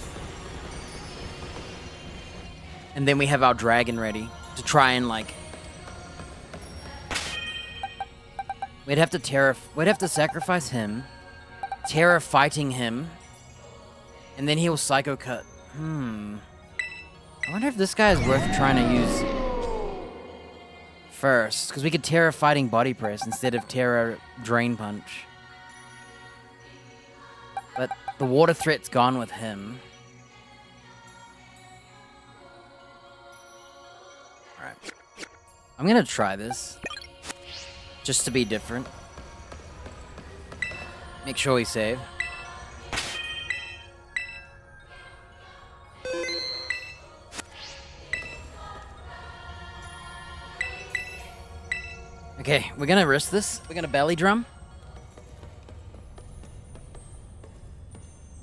And then we have our dragon ready to try and like... We'd have to sacrifice him. Terra fighting him. And then he'll Psycho Cut. I wonder if this guy is worth trying to use first, because we could Terra fighting body press instead of Terra drain punch. But the water threat's gone with him. Alright. I'm gonna try this. Just to be different. Make sure we save. Okay, we're gonna risk this. We're gonna belly drum.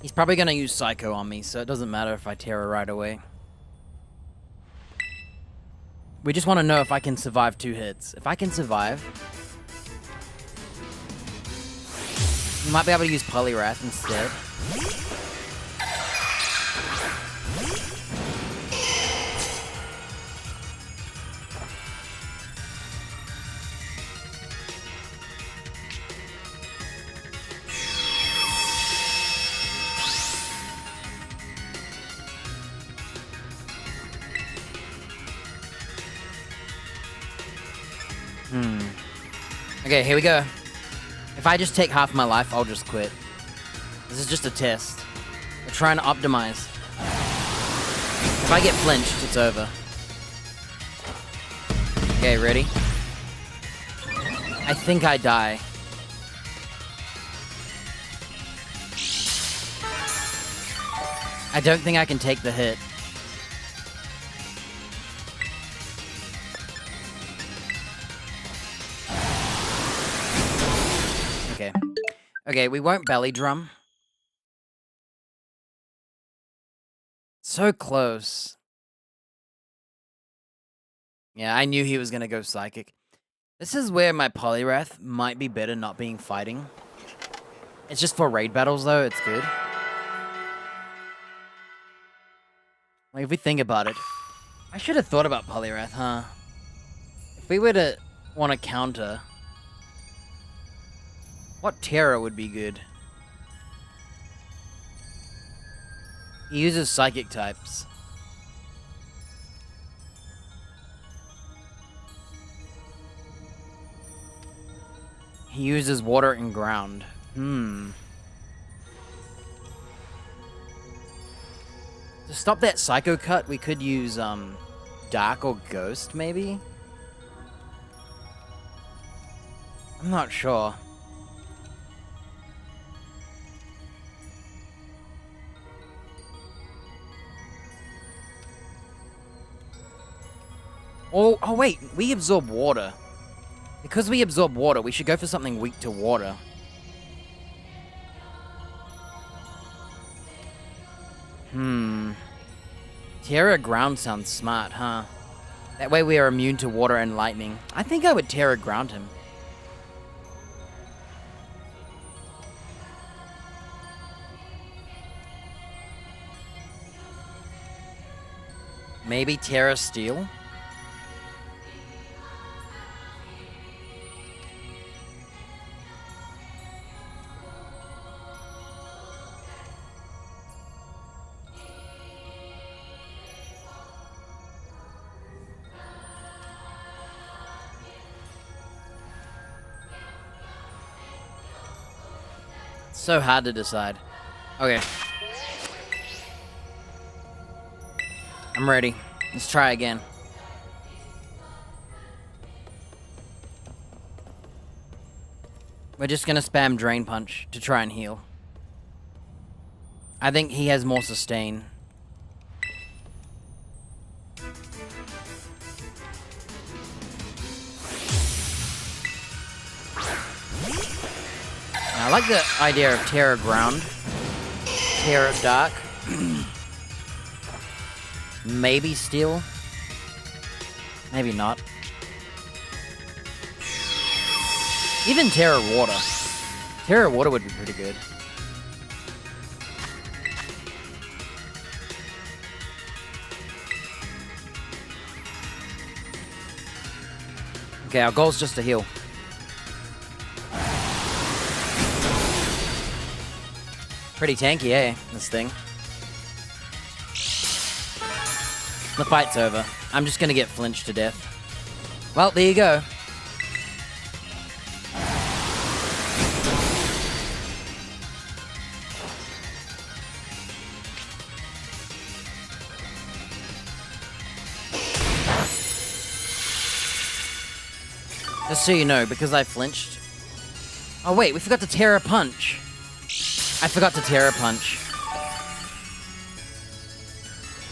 He's probably gonna use Psycho on me, so it doesn't matter if I Terra right away. We just want to know if I can survive 2 hits. If I can survive, we might be able to use Poliwrath instead. Okay, here we go. If I just take half my life, I'll just quit. This is just a test. We're trying to optimize. If I get flinched, it's over. Okay, ready? I think I die. I don't think I can take the hit. Okay, we won't belly drum. So close. Yeah, I knew he was gonna go psychic. This is where my Poliwrath might be better not being fighting. It's just for raid battles though, it's good. Like if we think about it, I should have thought about Poliwrath, huh? If we were to want to counter, what Terra would be good? He uses psychic types. He uses water and ground. To stop that Psycho Cut, we could use Dark or Ghost, maybe? I'm not sure. Oh wait, we absorb water. Because we absorb water, we should go for something weak to water. Terra Ground sounds smart, huh? That way we are immune to water and lightning. I think I would Terra Ground him. Maybe Terra Steel? So hard to decide. Okay. I'm ready. Let's try again. We're just gonna spam Drain Punch to try and heal. I think he has more sustain. I like the idea of Terra Ground. Terra Dark. Maybe Steel. Maybe not. Even Terra Water. Terra Water would be pretty good. Okay, our goal is just to heal. Pretty tanky, eh? This thing. The fight's over. I'm just gonna get flinched to death. Well, there you go. Just so you know, because I flinched... Oh wait, we forgot to Terra Punch. I forgot to Terra Punch.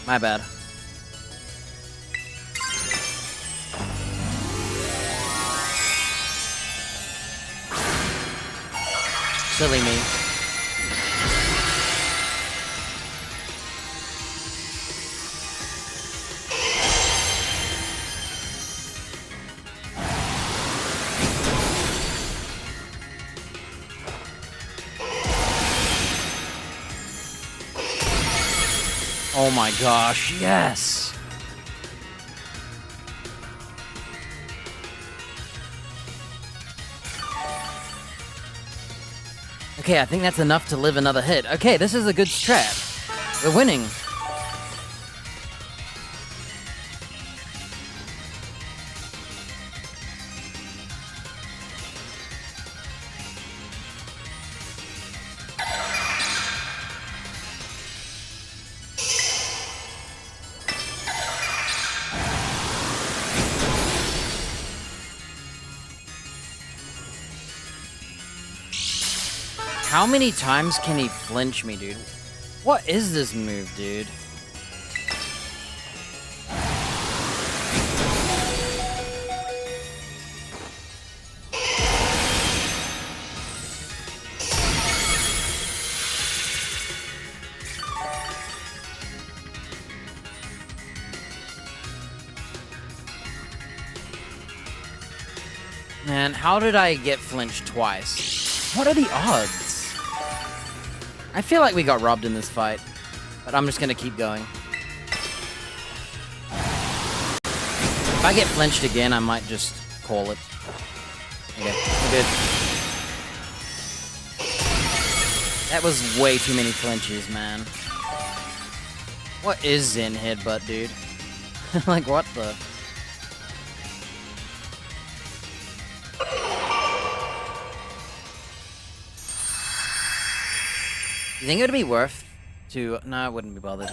My bad. Silly me. Oh my gosh, yes! Okay, I think that's enough to live another hit. Okay, this is a good strat. We're winning. How many times can he flinch me, dude? What is this move, dude? Man, how did I get flinched twice? What are the odds? I feel like we got robbed in this fight, but I'm just gonna keep going. If I get flinched again, I might just call it. Okay, we're good. That was way too many flinches, man. What is Zen Headbutt, dude? Like, what the... You think it would be worth to... No, I wouldn't be bothered.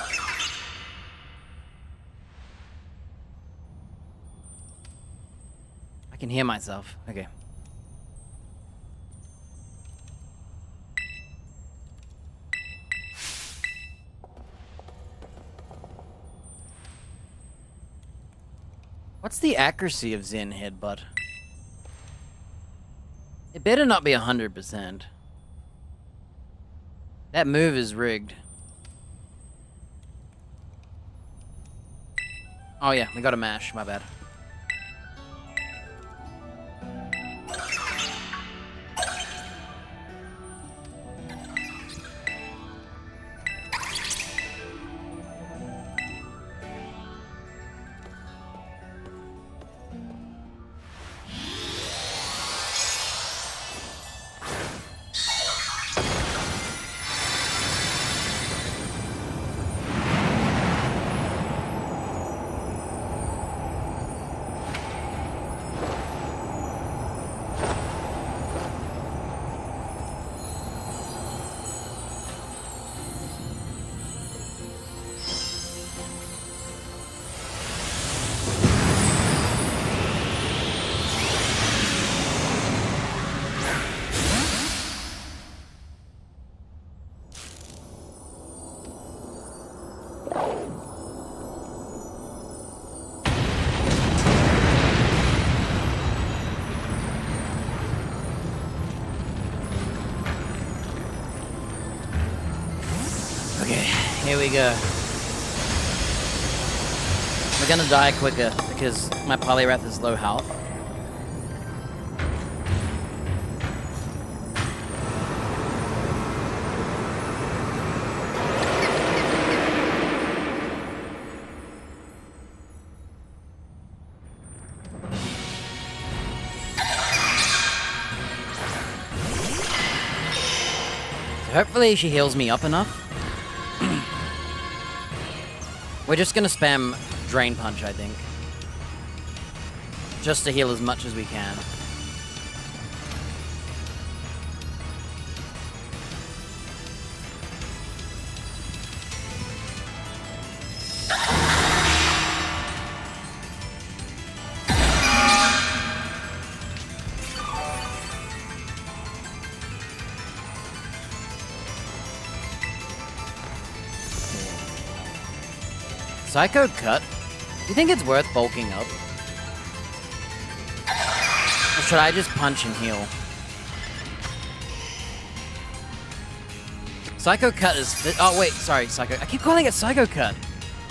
I can hear myself. Okay. What's the accuracy of Zen Headbutt? It better not be 100%. That move is rigged. Oh yeah, we got a mash, my bad. Okay, here we go. We're gonna die quicker because my Poliwrath is low health. So hopefully she heals me up enough. We're just gonna spam Drain Punch, I think. Just to heal as much as we can. Psycho Cut? Do you think it's worth bulking up? Or should I just punch and heal? Psycho Cut is... Oh wait, sorry, Psycho... I keep calling it Psycho Cut.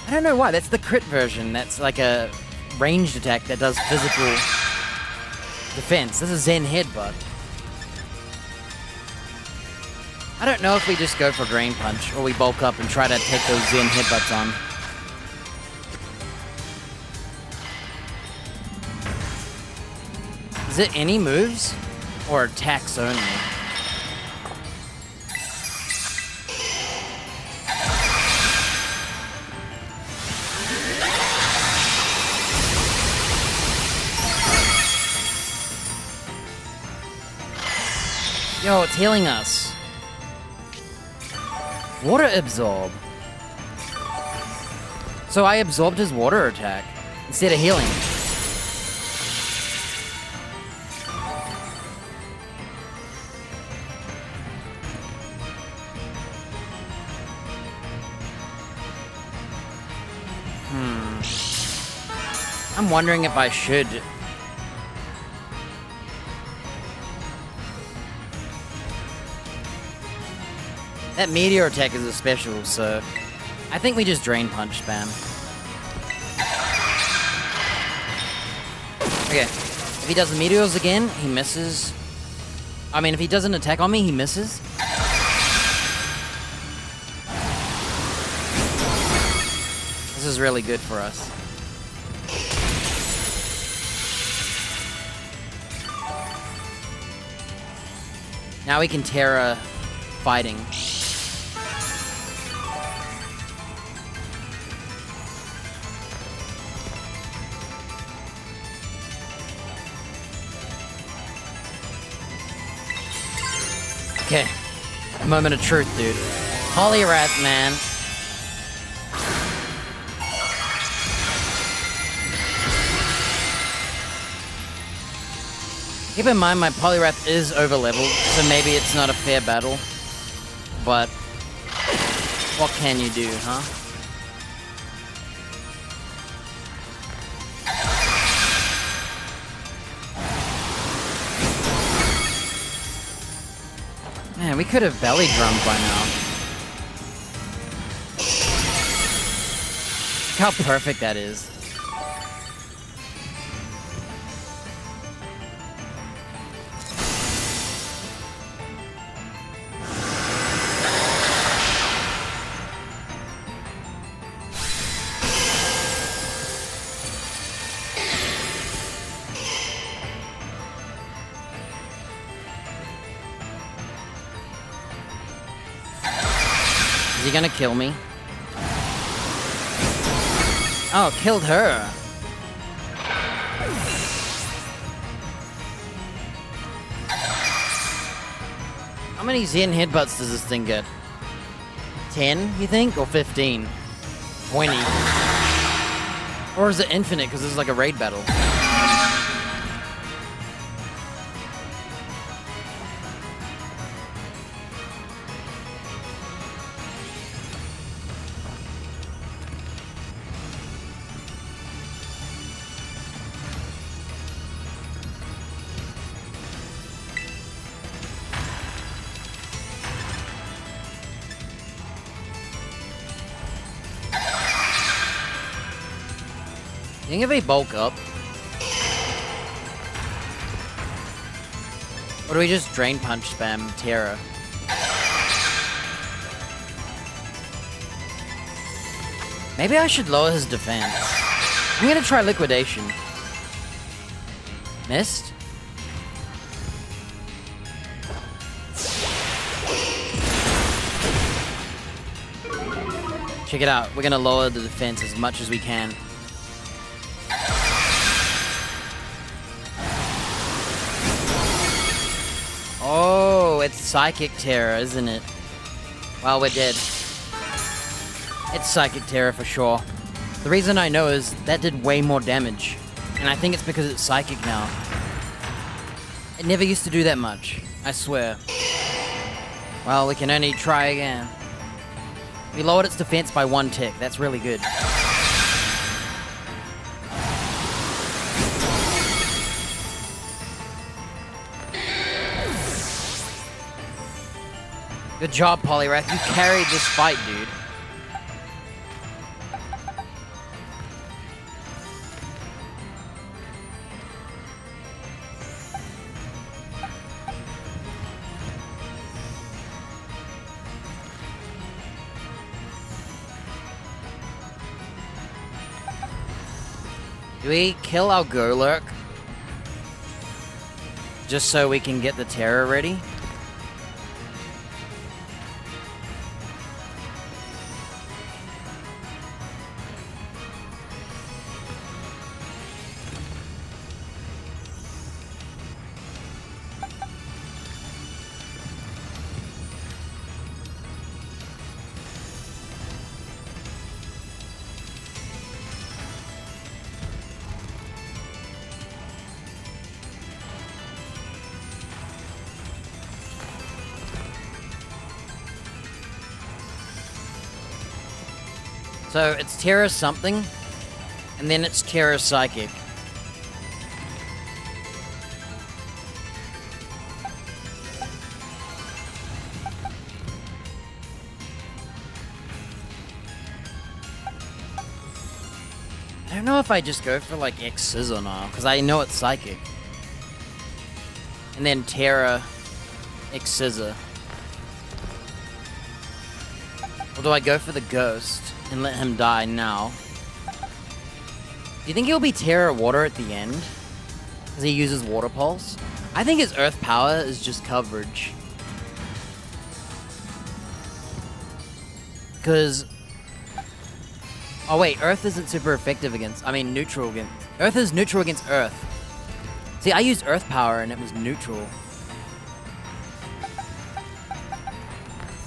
I don't know why, that's the crit version. That's like a ranged attack that does physical defense. This is Zen Headbutt. I don't know if we just go for Drain Punch, or we bulk up and try to take those Zen Headbutts on. Is it any moves? Or attacks only? Yo, it's healing us. Water Absorb. So I absorbed his water attack instead of healing. I'm wondering if I should. That meteor attack is a special, so I think we just Drain Punch spam. Okay, if he does the meteors again, he misses. I mean, if he does an attack on me, he misses. This is really good for us. Now we can Terra fighting. Okay. Moment of truth, dude. Poliwrath, man. Keep in mind, my Poliwrath is over-leveled, so maybe it's not a fair battle. But what can you do, huh? Man, we could have belly drummed by now. Look how perfect that is. Is he gonna kill me? Oh, killed her. How many Zen headbutts does this thing get? 10, you think? Or 15? 20? Or is it infinite because this is like a raid battle? Think if we bulk up? Or do we just Drain Punch spam Terra? Maybe I should lower his defense. I'm gonna try Liquidation. Missed? Check it out. We're gonna lower the defense as much as we can. Oh, it's Psychic Terror, isn't it? Well, we're dead. It's Psychic Terror for sure. The reason I know is that did way more damage. And I think it's because it's Psychic now. It never used to do that much, I swear. Well, we can only try again. We lowered its defense by 1 tick. That's really good. Good job, Poliwrath. You carried this fight, dude. Do we kill our Golurk? Just so we can get the Terror ready? So it's Terra something, and then it's Terra Psychic. I don't know if I just go for like X Scissor now, because I know it's Psychic. And then Terra X Scissor. Or do I go for the Ghost and let him die now? Do you think he'll be Terra Water at the end? Because he uses Water Pulse? I think his Earth Power is just coverage. Because... oh wait, Earth isn't super effective against... I mean, neutral against... Earth is neutral against Earth. See, I used Earth Power and it was neutral.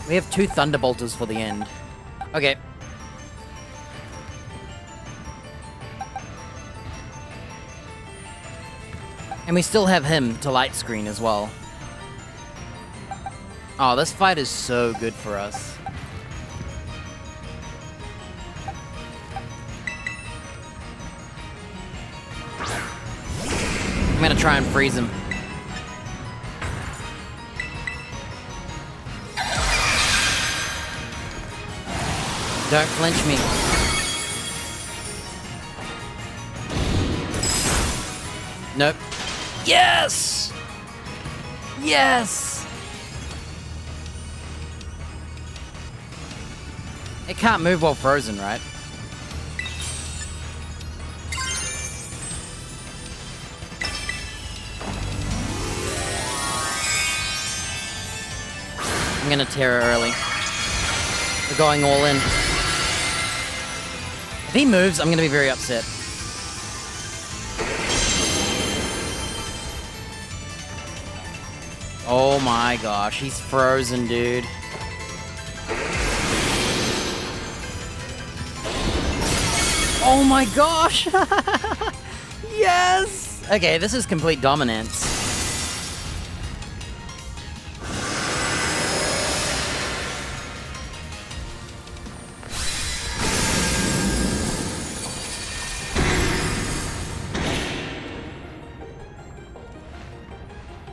We have 2 Thunderbolters for the end. Okay. And we still have him to light screen as well. Oh, this fight is so good for us. I'm gonna try and freeze him. Don't flinch me. Nope. Yes! Yes! It can't move while frozen, right? I'm gonna Terra early. We're going all in. If he moves, I'm gonna be very upset. Oh my gosh, he's frozen, dude. Oh my gosh! Yes! Okay, this is complete dominance.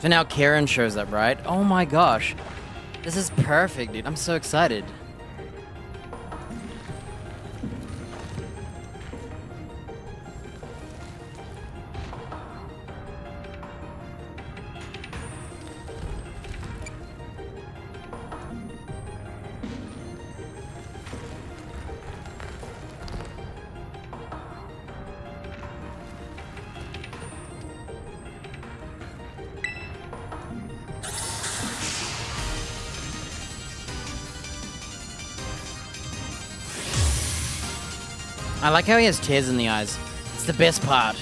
So now Karen shows up, right? Oh my gosh. This is perfect, dude. I'm so excited. I like how he has tears in the eyes. It's the best part.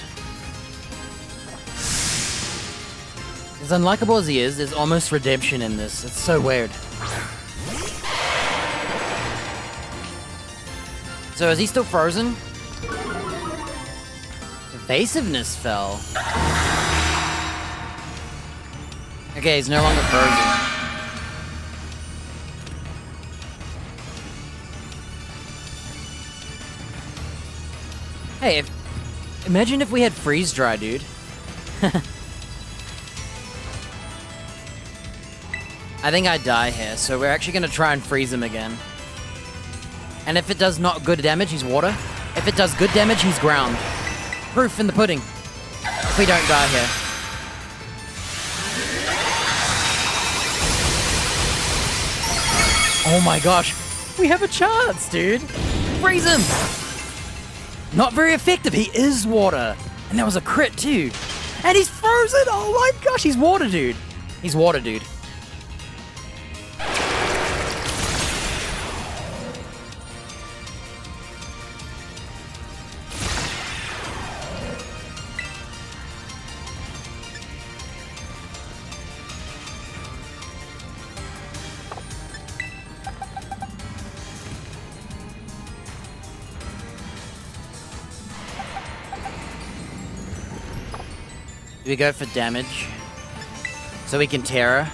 As unlikable as he is, there's almost redemption in this. It's so weird. So is he still frozen? Evasiveness fell. Okay, he's no longer frozen. Hey, imagine if we had freeze dry, dude. I think I die here, so we're actually gonna try and freeze him again. And if it does not good damage, he's water. If it does good damage, he's ground. Proof in the pudding. If we don't die here. Oh my gosh, we have a chance, dude. Freeze him! Not very effective, he is water. And that was a crit too. And he's frozen, oh my gosh, he's water, dude. He's water, dude. Do we go for damage? So we can Terra?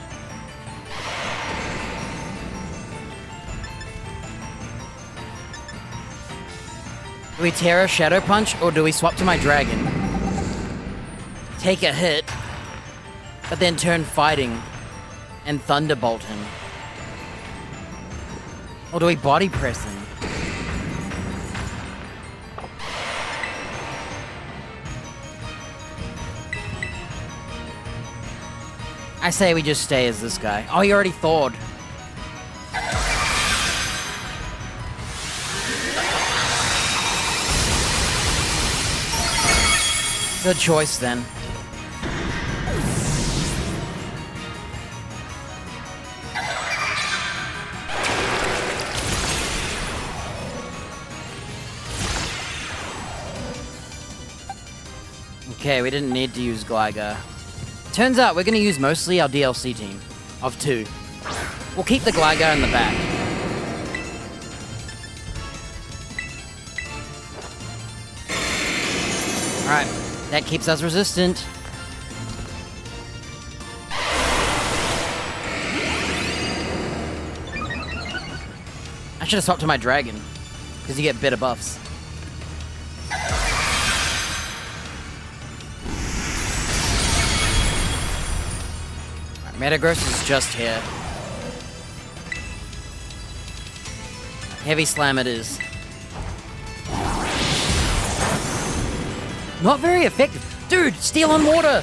Do we Terra Shadow Punch, or do we swap to my dragon? Take a hit, but then turn fighting and Thunderbolt him? Or do we body press him? I say we just stay as this guy. Oh, he already thawed. Good choice then. Okay, we didn't need to use Gligar. Turns out we're going to use mostly our DLC team of 2. We'll keep the Gligar in the back. Alright, that keeps us resistant. I should have swapped to my dragon, because you get better buffs. Metagross is just here. Heavy Slam it is. Not very effective. Dude, Steel on Water!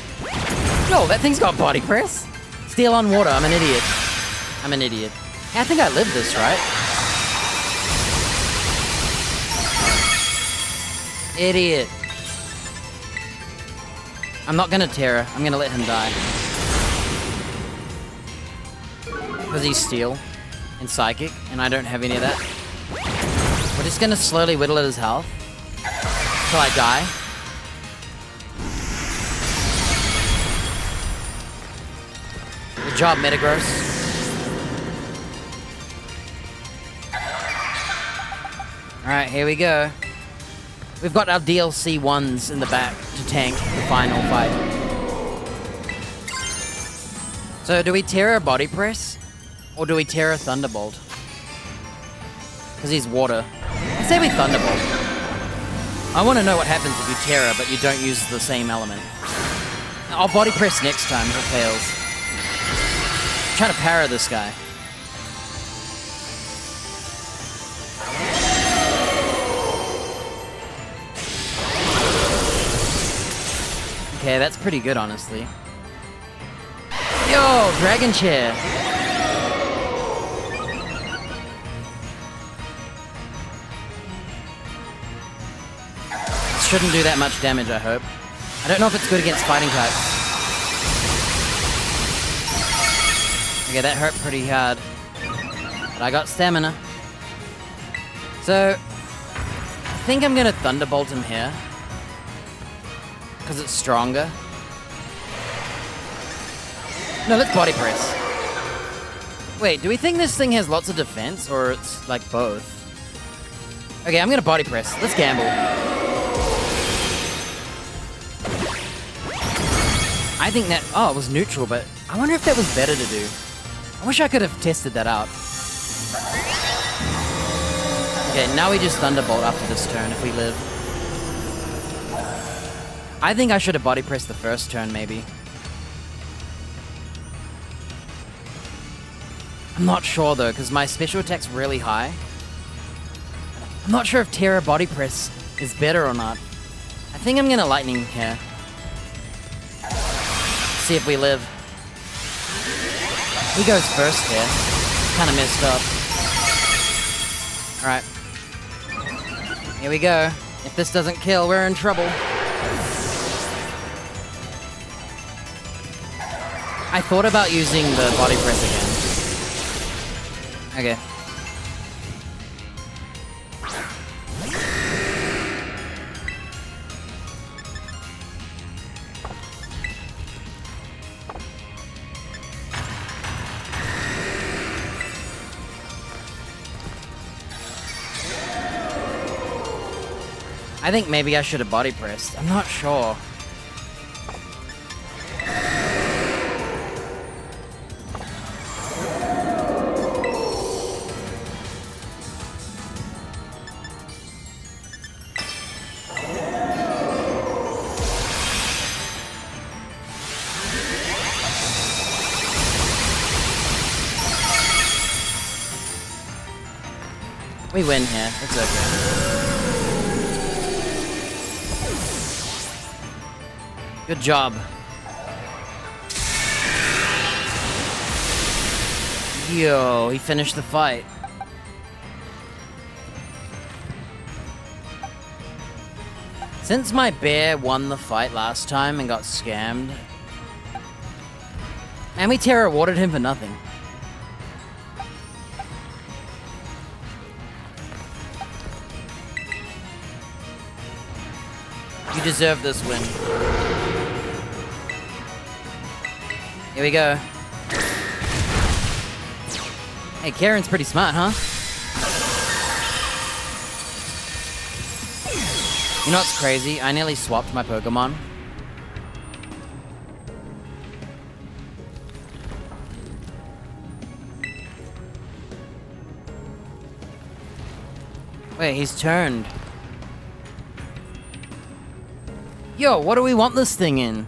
Yo, that thing's got body press. Steel on Water, I'm an idiot. I'm an idiot. I think I lived this, right? Idiot. I'm not gonna Terra. I'm gonna let him die. Because he's Steel. in Psychic, and I don't have any of that. We're just gonna slowly whittle at his health till I die. Good job, Metagross. Alright, here we go. We've got our DLC 1s in the back to tank the final fight. So do we tear a Body Press? Or do we tear a Thunderbolt? Because he's water. I say we Thunderbolt. I want to know what happens if you Terra, but you don't use the same element. I'll Body Press next time if it fails. I'm trying to para this guy. Okay, that's pretty good, honestly. Yo, Dragon Chair! Shouldn't do that much damage, I hope. I don't know if it's good against fighting types. Okay, that hurt pretty hard. But I got stamina. So, I think I'm gonna Thunderbolt him here. Because it's stronger. No, let's Body Press. Wait, do we think this thing has lots of defense, or it's like both? Okay, I'm gonna Body Press. Let's gamble. I think that... Oh, it was neutral, but I wonder if that was better to do. I wish I could have tested that out. Okay, now we just Thunderbolt after this turn if we live. I think I should have Body Pressed the first turn, maybe. I'm not sure, though, because my special attack's really high. I'm not sure if Terra Body Press is better or not. I think I'm gonna Lightning here. See if we live. He goes first here. Kind of messed up. Alright. Here we go. If this doesn't kill, we're in trouble. I thought about using the Body Press again. Okay. I think maybe I should have Body Pressed. I'm not sure. We win here. It's okay. Good job. Yo, he finished the fight. Since my bear won the fight last time and got scammed, and we Terra rewarded him for nothing. You deserve this win. Here we go. Hey, Karen's pretty smart, huh? You know what's crazy? I nearly swapped my Pokemon. Wait, he's turned. Yo, what do we want this thing in?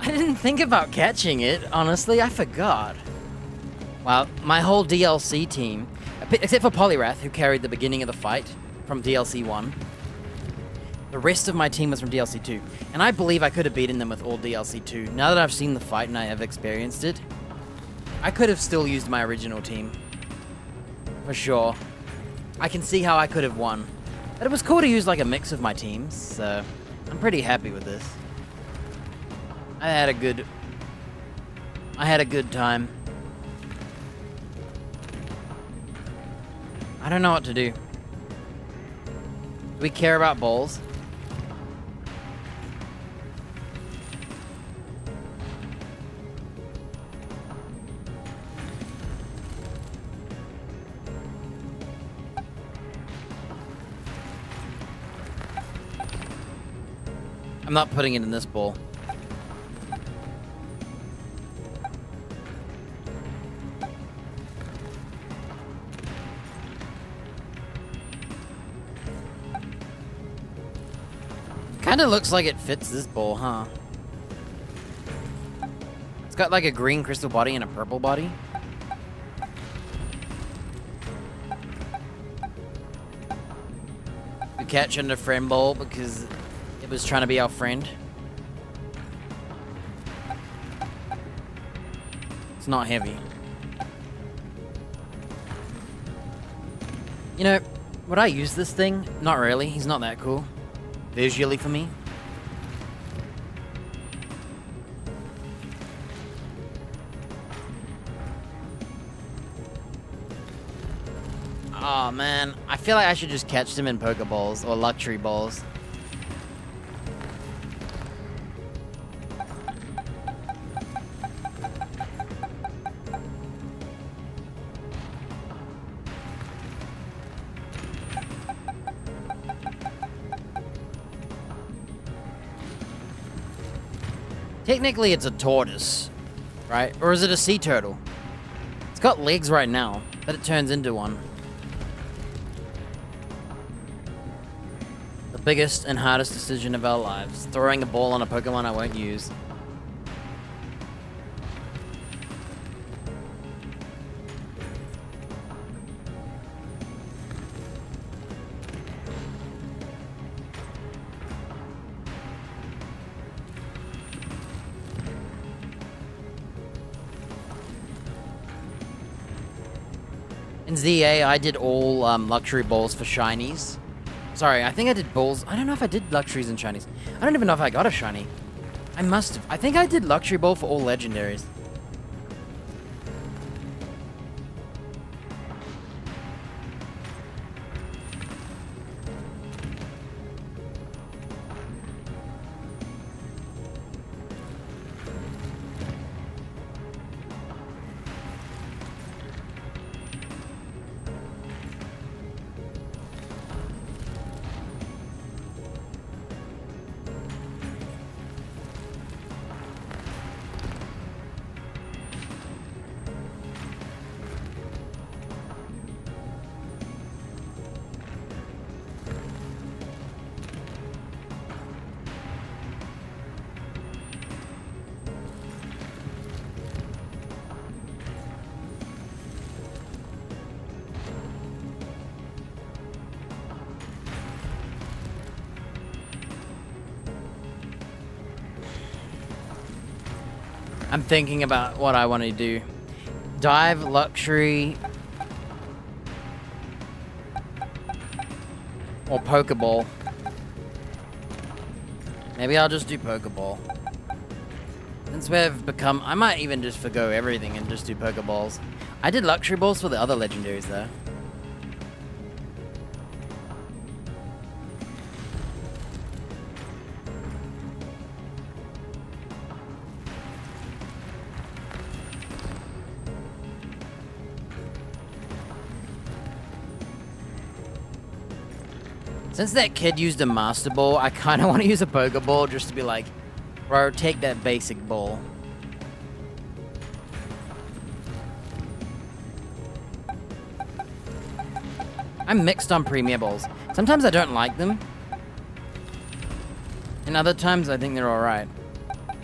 I didn't think about catching it, honestly, I forgot. Wow, my whole DLC team, except for Poliwrath, who carried the beginning of the fight from DLC 1. The rest of my team was from DLC 2, and I believe I could have beaten them with all DLC 2. Now that I've seen the fight and I have experienced it, I could have still used my original team. For sure. I can see how I could have won. But it was cool to use like a mix of my teams, so I'm pretty happy with this. I had a good time. I don't know what to do. Do we care about balls? I'm not putting it in this bowl. Kinda looks like it fits this bowl, huh? It's got like a green crystal body and a purple body. We catch in a friend bowl because it was trying to be our friend. It's not heavy. You know, would I use this thing? Not really. He's not that cool. Visually for me. Oh man, I feel like I should just catch them in Pokeballs or luxury balls. Technically, it's a tortoise, right? Or is it a sea turtle? It's got legs right now, but it turns into one. The biggest and hardest decision of our lives. Throwing a ball on a Pokemon I won't use. In ZA, I did all luxury balls for shinies. Sorry, I think I did balls. I don't know if I did luxuries and shinies. I don't even know if I got a shiny. I must have. I think I did luxury ball for all legendaries. I'm thinking about what I want to do. Dive, luxury, or Pokeball. Maybe I'll just do Pokeball. Since we've become... I might even just forgo everything and just do Pokeballs. I did luxury balls for the other legendaries though. Since that kid used a Master Ball, I kind of want to use a Pokeball just to be like, bro, take that basic ball. I'm mixed on Premier Balls. Sometimes I don't like them. And other times I think they're alright.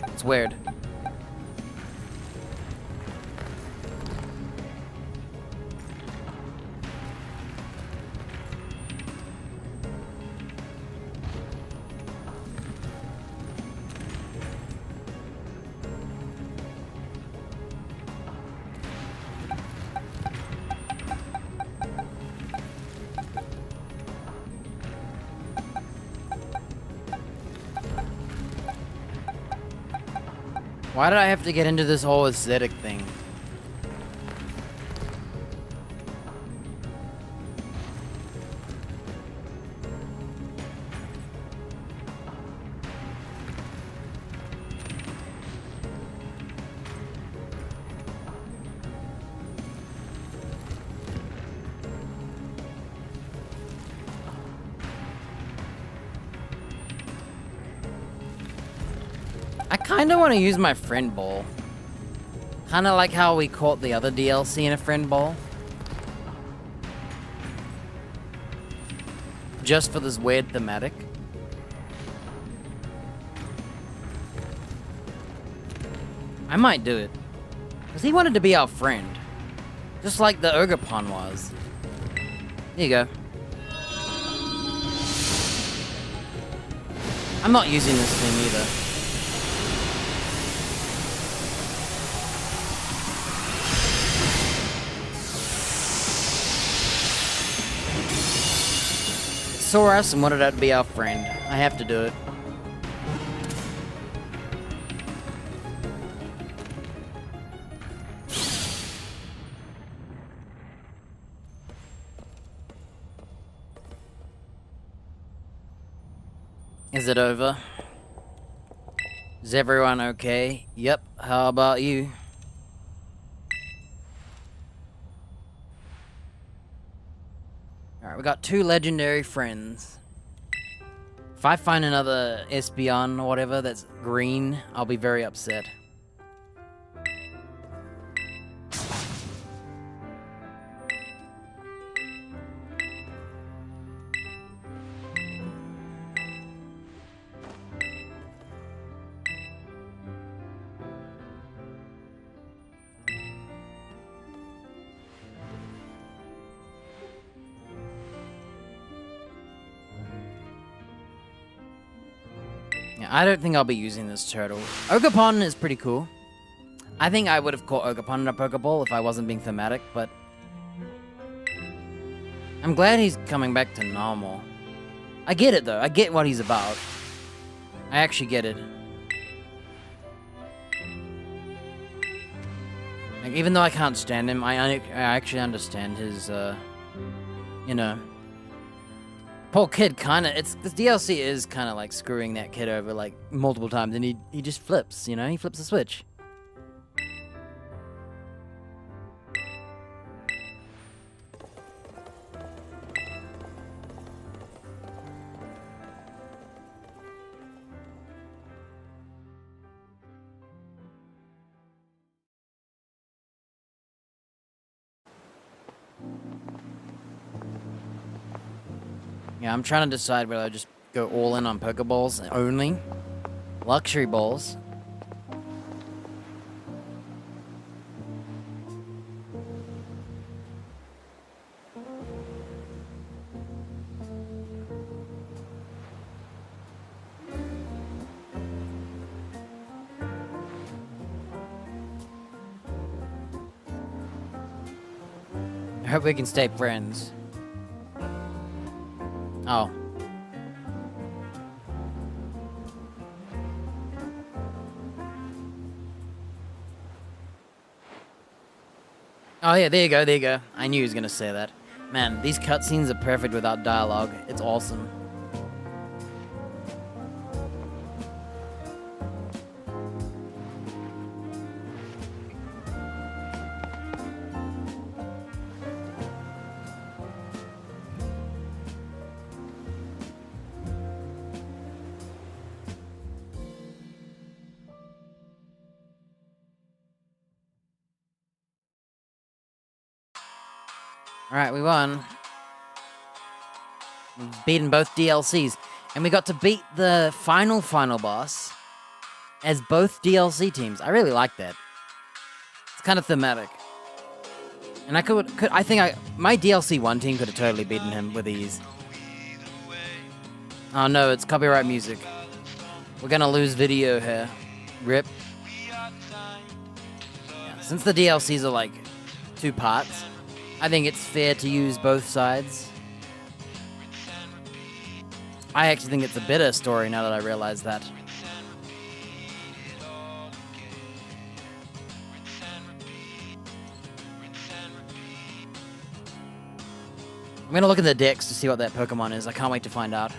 It's weird. Why did I have to get into this whole aesthetic thing? kind of want to use my friend ball. Kind of like how we caught the other DLC in a friend ball. Just for this weird thematic. I might do it. Because he wanted to be our friend. Just like the Ogapon was. There you go. I'm not using this thing either. It saw us and wanted to be our friend. I have to do it. Is it over? Is everyone okay? Yep, how about you? Alright, we got 2 legendary friends. If I find another Espeon or whatever that's green, I'll be very upset. I don't think I'll be using this turtle. Ogapon is pretty cool. I think I would have caught Ogapon in a Pokeball if I wasn't being thematic, but... I'm glad he's coming back to normal. I get it, though. I get what he's about. I actually get it. Like, even though I can't stand him, I actually understand his, you know... Poor kid, kinda, this DLC is kinda like screwing that kid over like multiple times, and he just flips, you know, he flips the switch. Yeah, I'm trying to decide whether I just go all in on Pokeballs only. Luxury balls. I hope we can stay friends. Oh. Oh yeah, there you go, there you go. I knew he was gonna say that. Man, these cutscenes are perfect without dialogue. It's awesome. Alright, we won. We've beaten both DLCs. And we got to beat the final boss as both DLC teams. I really like that. It's kind of thematic. And I think my DLC 1 team could have totally beaten him with ease. Oh no, it's copyright music. We're gonna lose video here. Rip. Yeah, since the DLCs are like 2 parts, I think it's fair to use both sides. I actually think it's a better story now that I realize that. I'm gonna look at the decks to see what that Pokemon is. I can't wait to find out.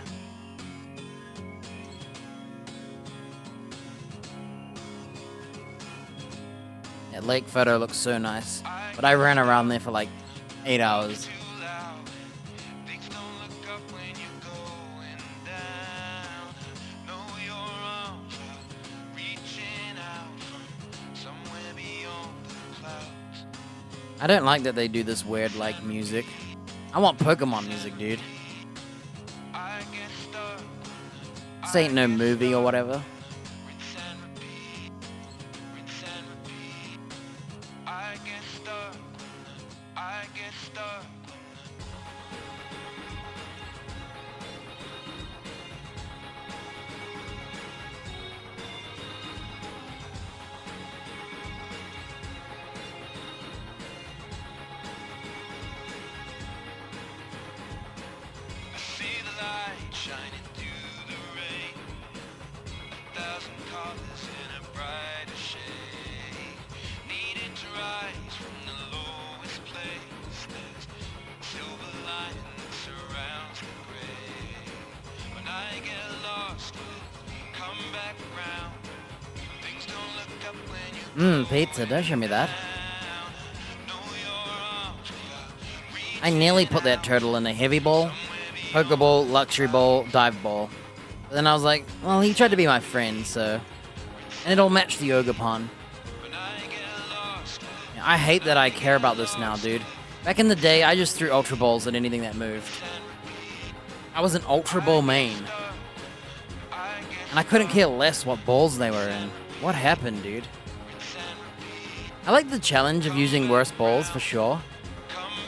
That lake photo looks so nice. But I ran around there for like 8 hours. I don't like that they do this weird, like, music. I want Pokemon music, dude. This ain't no movie or whatever. Pizza, don't show me that. I nearly put that turtle in a heavy ball, Pokeball, luxury ball, dive ball. But then I was like, well, he tried to be my friend, so... And it'll match the Ogerpon. Yeah, I hate that I care about this now, dude. Back in the day, I just threw Ultra Balls at anything that moved. I was an Ultra Ball main. And I couldn't care less what balls they were in. What happened, dude? I like the challenge of using worse balls, for sure.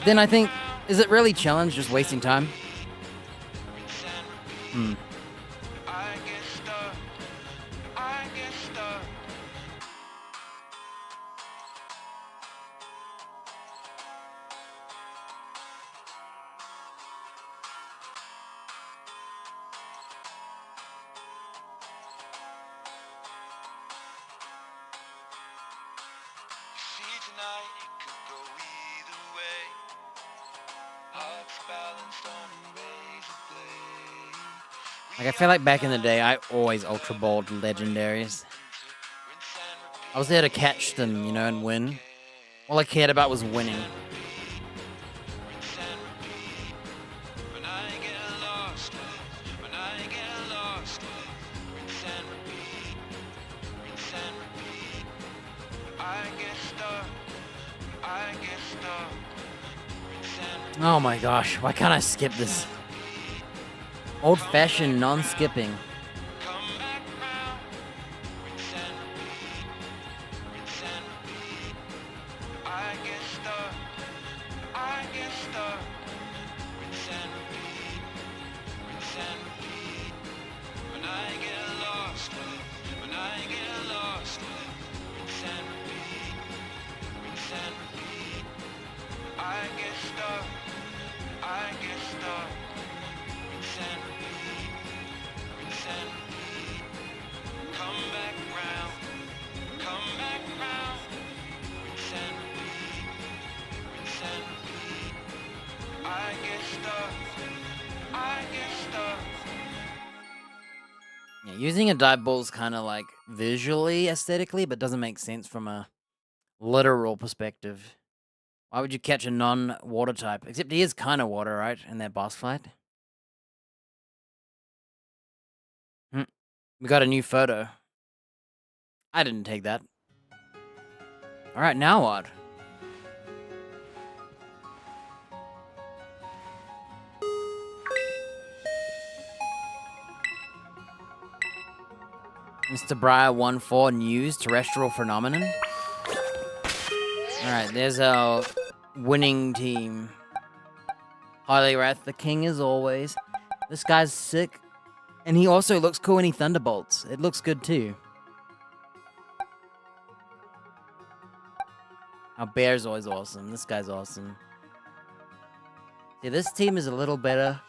Then I think, is it really challenge, just wasting time? Like, I feel like back in the day, I always Ultra Balled legendaries. I was there to catch them, you know, and win. All I cared about was winning. Oh my gosh, why can't I skip this? Old-fashioned non-skipping. Yeah, using a dive ball is kind of like visually, aesthetically, but doesn't make sense from a literal perspective. Why would you catch a non-water type? Except he is kind of water, right? In that boss fight. We got a new photo. I didn't take that. Alright, now what? Mr. Briar 1-4 news terrestrial phenomenon. Alright, there's our winning team. Highly Wrath the King as always. This guy's sick. And he also looks cool when he thunderbolts. It looks good too. Our Bear's always awesome. This guy's awesome. See, this team is a little better.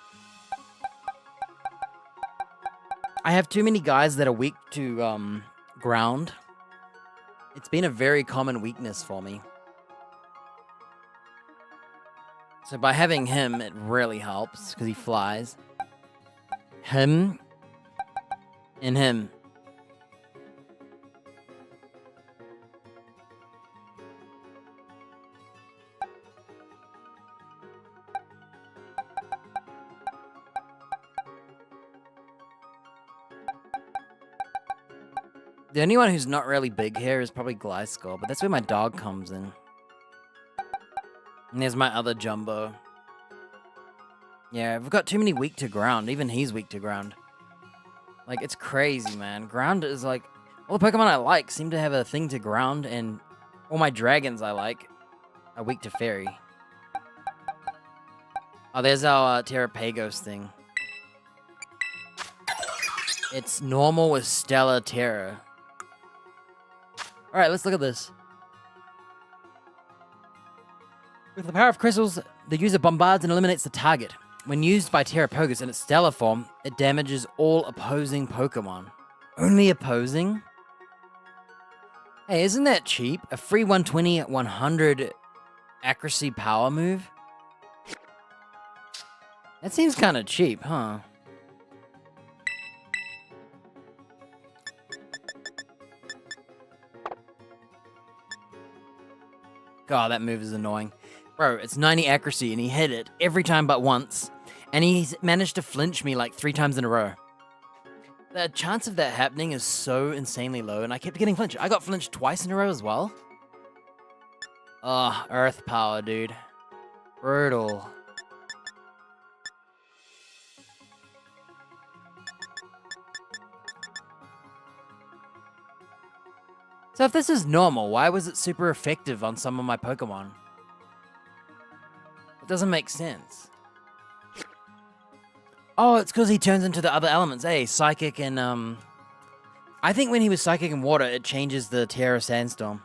I have too many guys that are weak to ground. It's been a very common weakness for me. So by having him, it really helps, because he flies. Him. And him. The only one who's not really big here is probably Gliscor, but that's where my dog comes in. And there's my other Jumbo. Yeah, we've got too many weak to ground. Even he's weak to ground. Like, it's crazy, man. Ground is like... All the Pokemon I like seem to have a thing to ground, and all my dragons I like are weak to fairy. Oh, there's our Terrapagos thing. It's normal with Stellar Terra. Alright, let's look at this. With the power of crystals, the user bombards and eliminates the target. When used by Terrapagos in its stellar form, it damages all opposing Pokemon. Only opposing? Hey, isn't that cheap? A free 120 at 100 accuracy power move? That seems kind of cheap, huh? God, that move is annoying. Bro, it's 90 accuracy and he hit it every time but once. And he's managed to flinch me like 3 times in a row. The chance of that happening is so insanely low, and I kept getting flinched. I got flinched twice in a row as well. Ugh, Earth power, dude. Brutal. So if this is normal, why was it super effective on some of my Pokemon? It doesn't make sense. Oh, it's because he turns into the other elements, Psychic and, I think when he was Psychic and Water, it changes the Terra Sandstorm.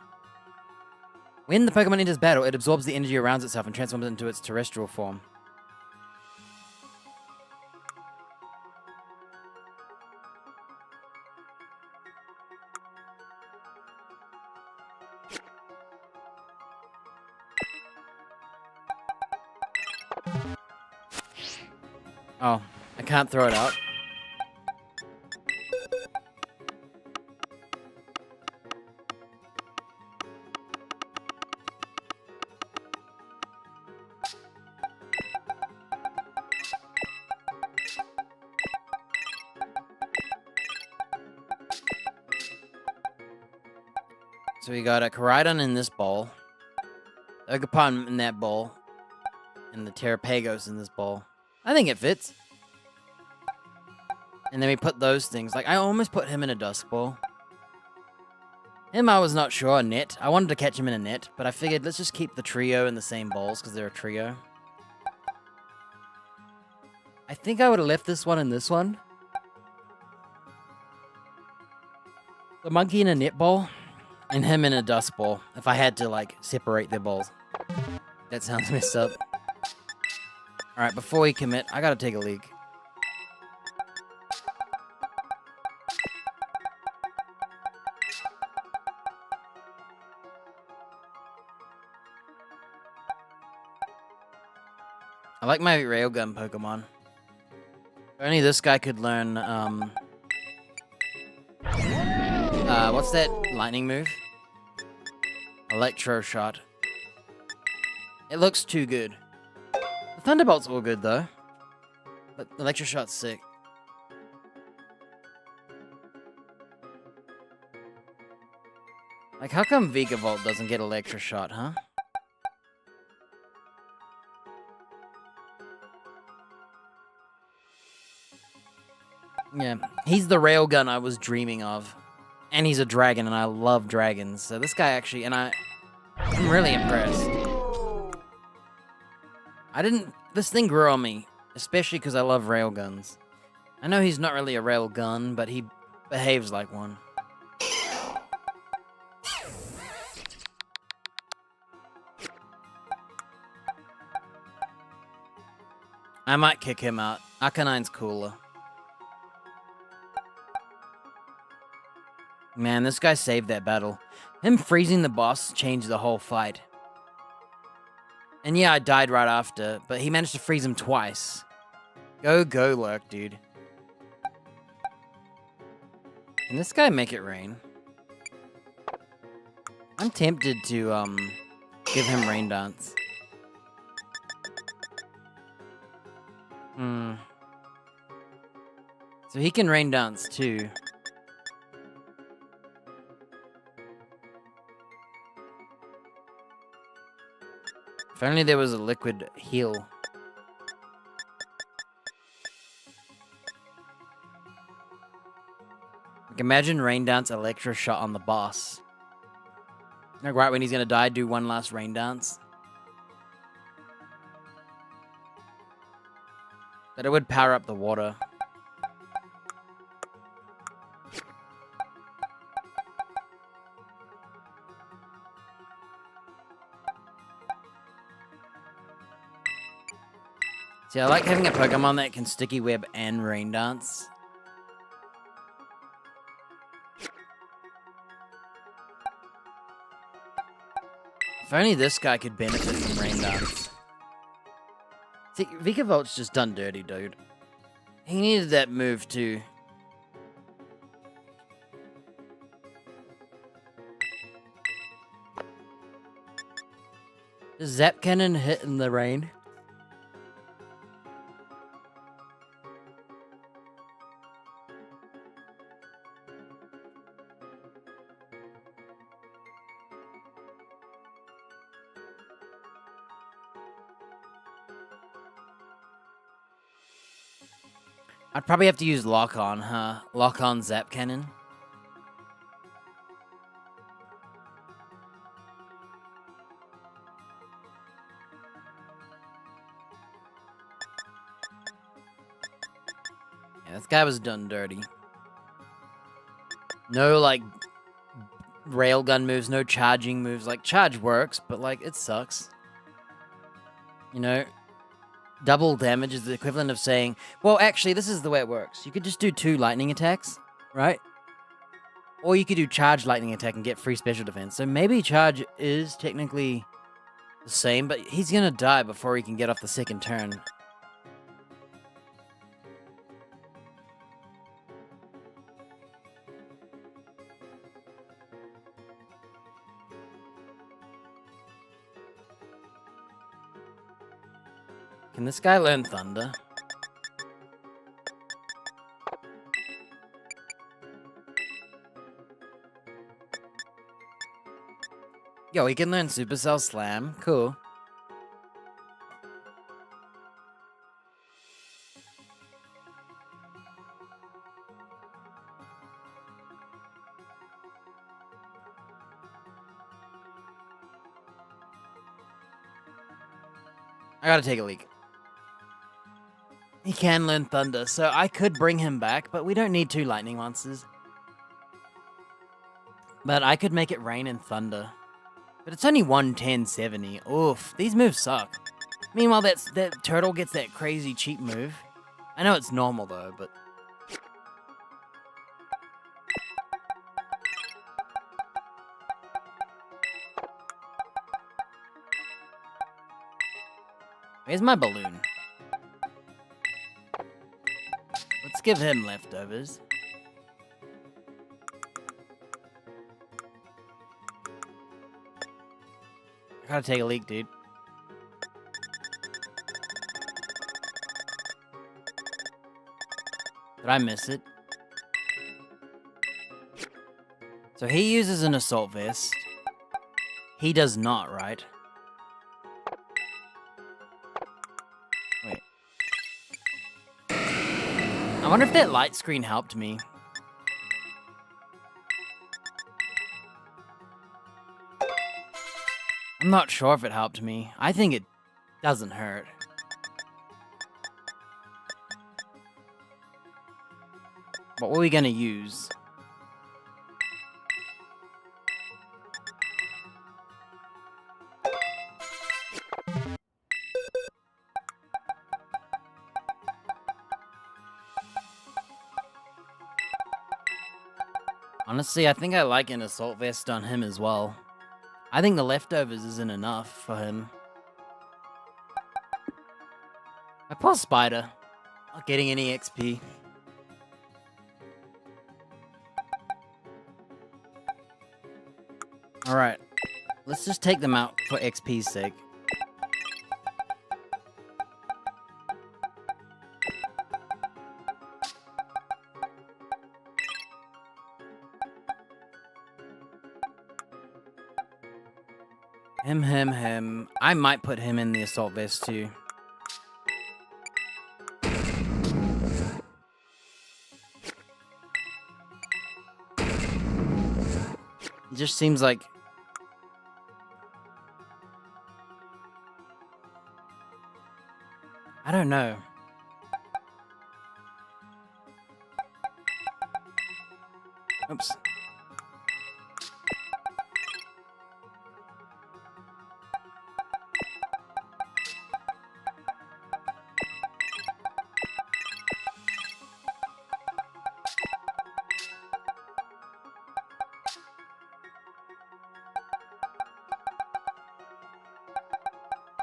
When the Pokemon enters battle, it absorbs the energy around itself and transforms it into its terrestrial form. Oh, I can't throw it out. So we got a Koraidon in this bowl, Ogerpon in that bowl, and the Terrapagos in this bowl. I think it fits. And then we put those things. Like, I almost put him in a Dusk Bowl. Him, I was not sure. Net. I wanted to catch him in a net, but I figured let's just keep the trio in the same bowls because they're a trio. I think I would have left this one and this one. The monkey in a net bowl, and him in a Dusk Bowl, if I had to, like, separate their bowls. That sounds messed up. Alright, before we commit, I gotta take a leak. I like my Railgun Pokemon. Only this guy could learn, what's that lightning move? Electro Shot. It looks too good. The Thunderbolt's all good, though. But Electro Shot's sick. Like, how come Vigavolt doesn't get Electro Shot, huh? Yeah, he's the railgun I was dreaming of. And he's a dragon, and I love dragons. So this guy actually, and I'm really impressed. This thing grew on me, especially because I love railguns. I know he's not really a railgun, but he behaves like one. I might kick him out. Arcanine's cooler. Man, this guy saved that battle. Him freezing the boss changed the whole fight. And yeah, I died right after, but he managed to freeze him twice. Go Lurk, dude. Can this guy make it rain? I'm tempted to, give him Rain Dance. So he can Rain Dance, too. If only there was a liquid heal. Like, imagine Rain Dance Electro Shot on the boss. Like, right when he's gonna die, do one last Rain Dance. But it would power up the water. See, I like having a Pokemon that can Sticky Web and Rain Dance. If only this guy could benefit from Rain Dance. See, Vikavolt's just done dirty, dude. He needed that move too. Does Zap Cannon hit in the rain? I'd probably have to use Lock On, huh? Lock On Zap Cannon. Yeah, this guy was done dirty. No, like, railgun moves, no charging moves. Like, charge works, but, like, it sucks. You know? Double damage is the equivalent of saying, well, actually, this is the way it works. You could just do 2 lightning attacks, right? Or you could do charge lightning attack and get free special defense. So maybe charge is technically the same, but he's gonna die before he can get off the second turn. Can this guy learn Thunder? Yo, he can learn Supercell Slam. Cool. I gotta take a leak. He can learn Thunder, so I could bring him back, but we don't need 2 lightning monsters. But I could make it rain and thunder. But it's only 11070. Oof, these moves suck. Meanwhile, that turtle gets that crazy cheap move. I know it's normal though, but... Where's my balloon? Let's give him leftovers. I gotta take a leak, dude. Did I miss it? So he uses an assault vest. He does not, right? Wait. I wonder if that light screen helped me. I'm not sure if it helped me. I think it doesn't hurt. What were we gonna use? Honestly, I think I like an assault vest on him as well. I think the leftovers isn't enough for him. My poor spider. Not getting any XP. Alright. Let's just take them out for XP's sake. Him. I might put him in the assault vest too. It just seems like... I don't know. Oops.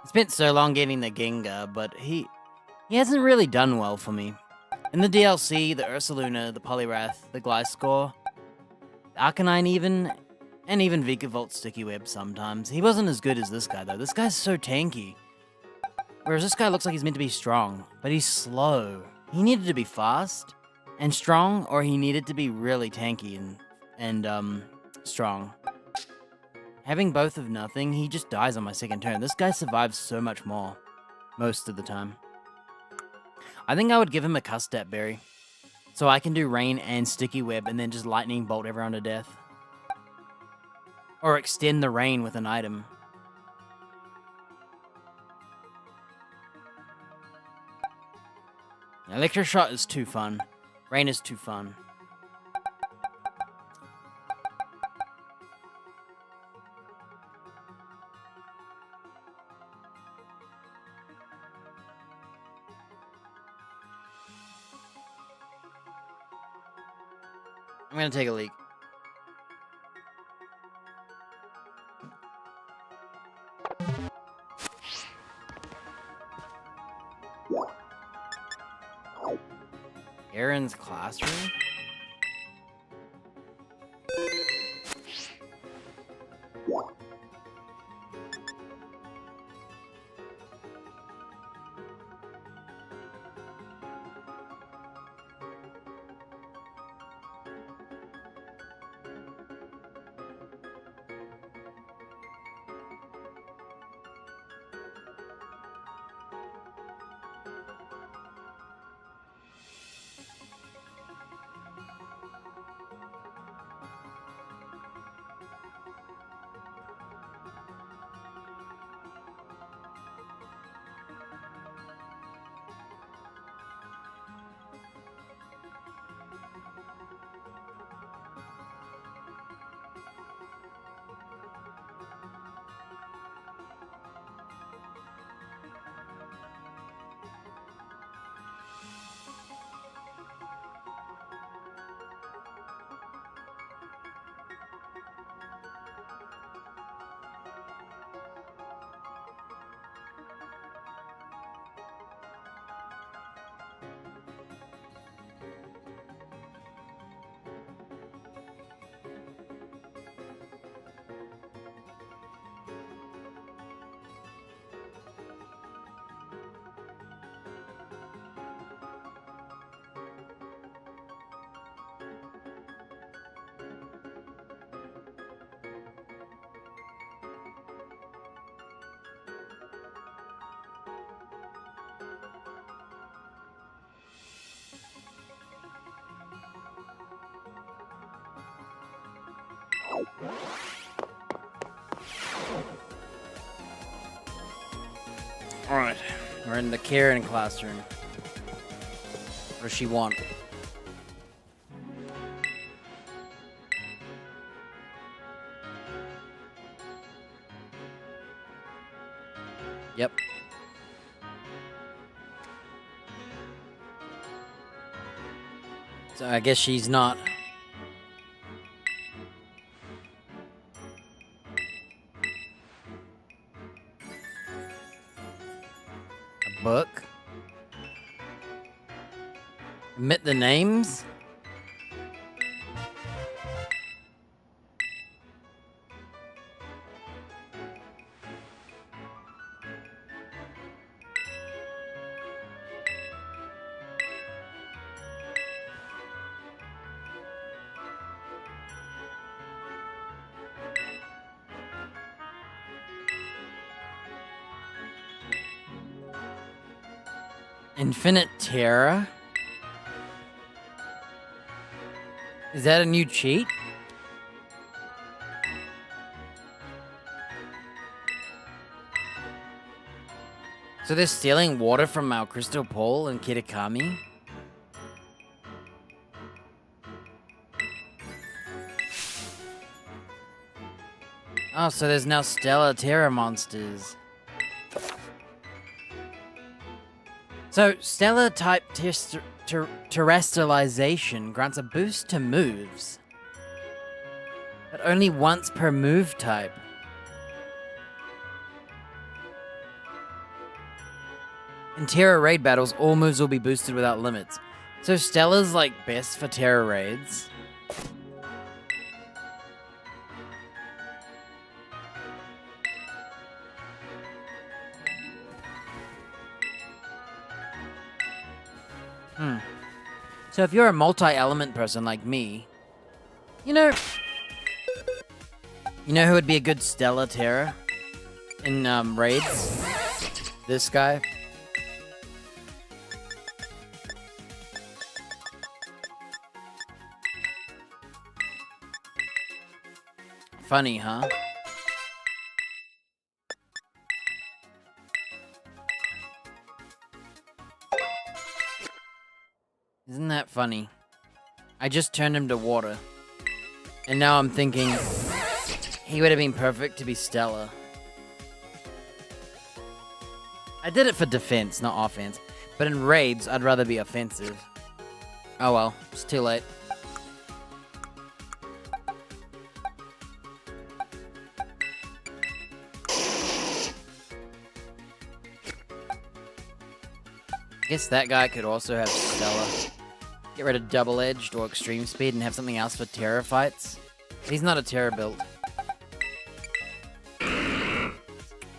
It's been so long getting the Gengar, but he hasn't really done well for me. In the DLC, the Ursaluna, the Poliwrath, the Gliscor, the Arcanine even, and even Vikavolt Sticky Web sometimes. He wasn't as good as this guy, though. This guy's so tanky. Whereas this guy looks like he's meant to be strong, but he's slow. He needed to be fast and strong, or he needed to be really tanky and strong. Having both of nothing, he just dies on my second turn. This guy survives so much more, most of the time. I think I would give him a Custap Berry, so I can do Rain and Sticky Web and then just Lightning Bolt everyone to death. Or extend the Rain with an item. Electroshot is too fun. Rain is too fun. I'm gonna take a leak. Aaron's classroom? Alright, we're in the Karen classroom. What does she want? Yep. So I guess she's not. A book? Admit the names? Infinite Terror? Is that a new cheat? So they're stealing water from our Crystal Pole and Kitakami? Oh, so there's now Stellar Terra monsters. So, Stellar type terrestrialization grants a boost to moves, but only once per move type. In Terra raid battles, all moves will be boosted without limits. So Stellar's like best for Terra raids. So if you're a multi-element person like me, you know who would be a good Stellar Terra in raids? This guy. Funny, huh? Isn't that funny? I just turned him to water. And now I'm thinking he would have been perfect to be Stellar. I did it for defense, not offense. But in raids, I'd rather be offensive. Oh well, it's too late. Guess that guy could also have Stellar. Get rid of double-edged or extreme speed and have something else for Terra fights. He's not a Terra build.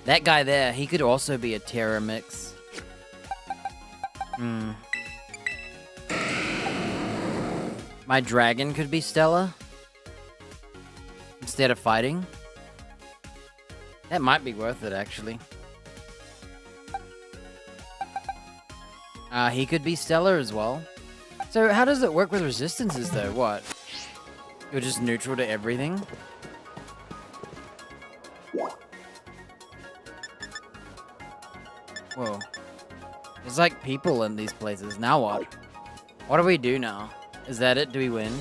That guy there, he could also be a Terra mix. My dragon could be Stellar instead of fighting. That might be worth it, actually. He could be Stellar as well. So how does it work with resistances, though? What? You're just neutral to everything? Whoa. There's like people in these places. Now what? What do we do now? Is that it? Do we win?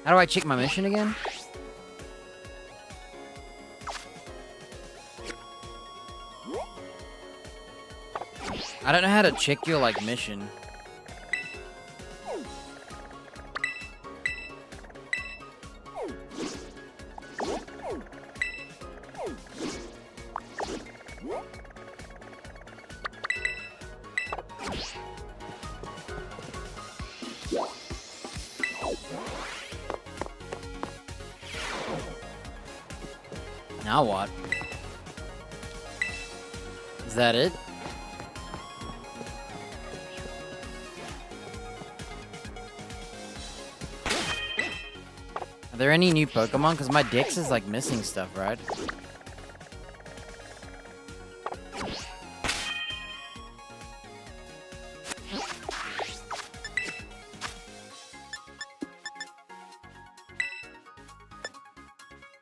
How do I check my mission again? I don't know how to check your, like, mission. Now what? Is that it? Are there any new Pokemon? Because my Dex is, like, missing stuff, right?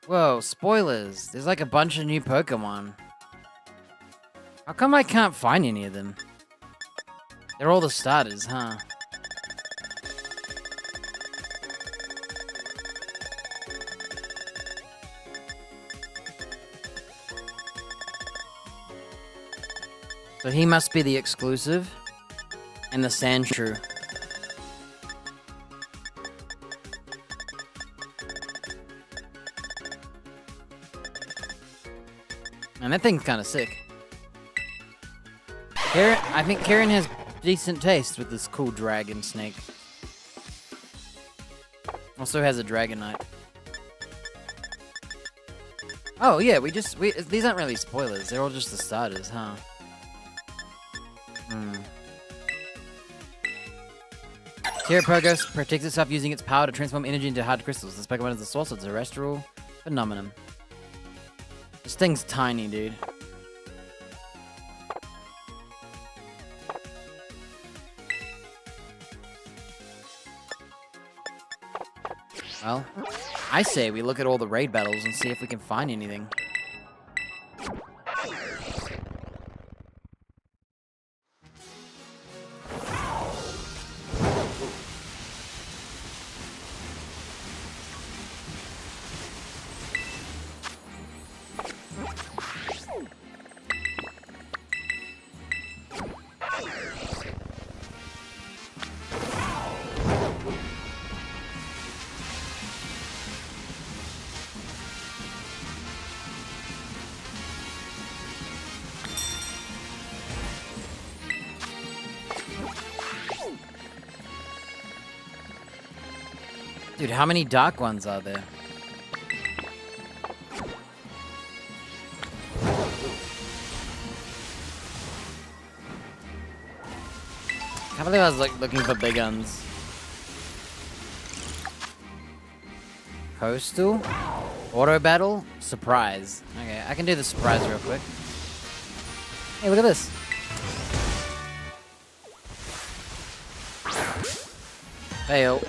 Whoa, spoilers. There's, like, a bunch of new Pokemon. How come I can't find any of them? They're all the starters, huh? So he must be the exclusive, and the Sandshrew. Man, that thing's kind of sick. I think Karen has decent taste with this cool dragon snake. Also has a Dragonite. Oh yeah, these aren't really spoilers. They're all just the starters, huh? Terra Pogos protects itself using its power to transform energy into hard crystals. This Pokemon is the source of the terrestrial phenomenon. This thing's tiny, dude. Well, I say we look at all the raid battles and see if we can find anything. Dude, how many dark ones are there? I can't believe I was like looking for big guns. Coastal? Auto battle? Surprise. Okay, I can do the surprise real quick. Hey, look at this. Fail.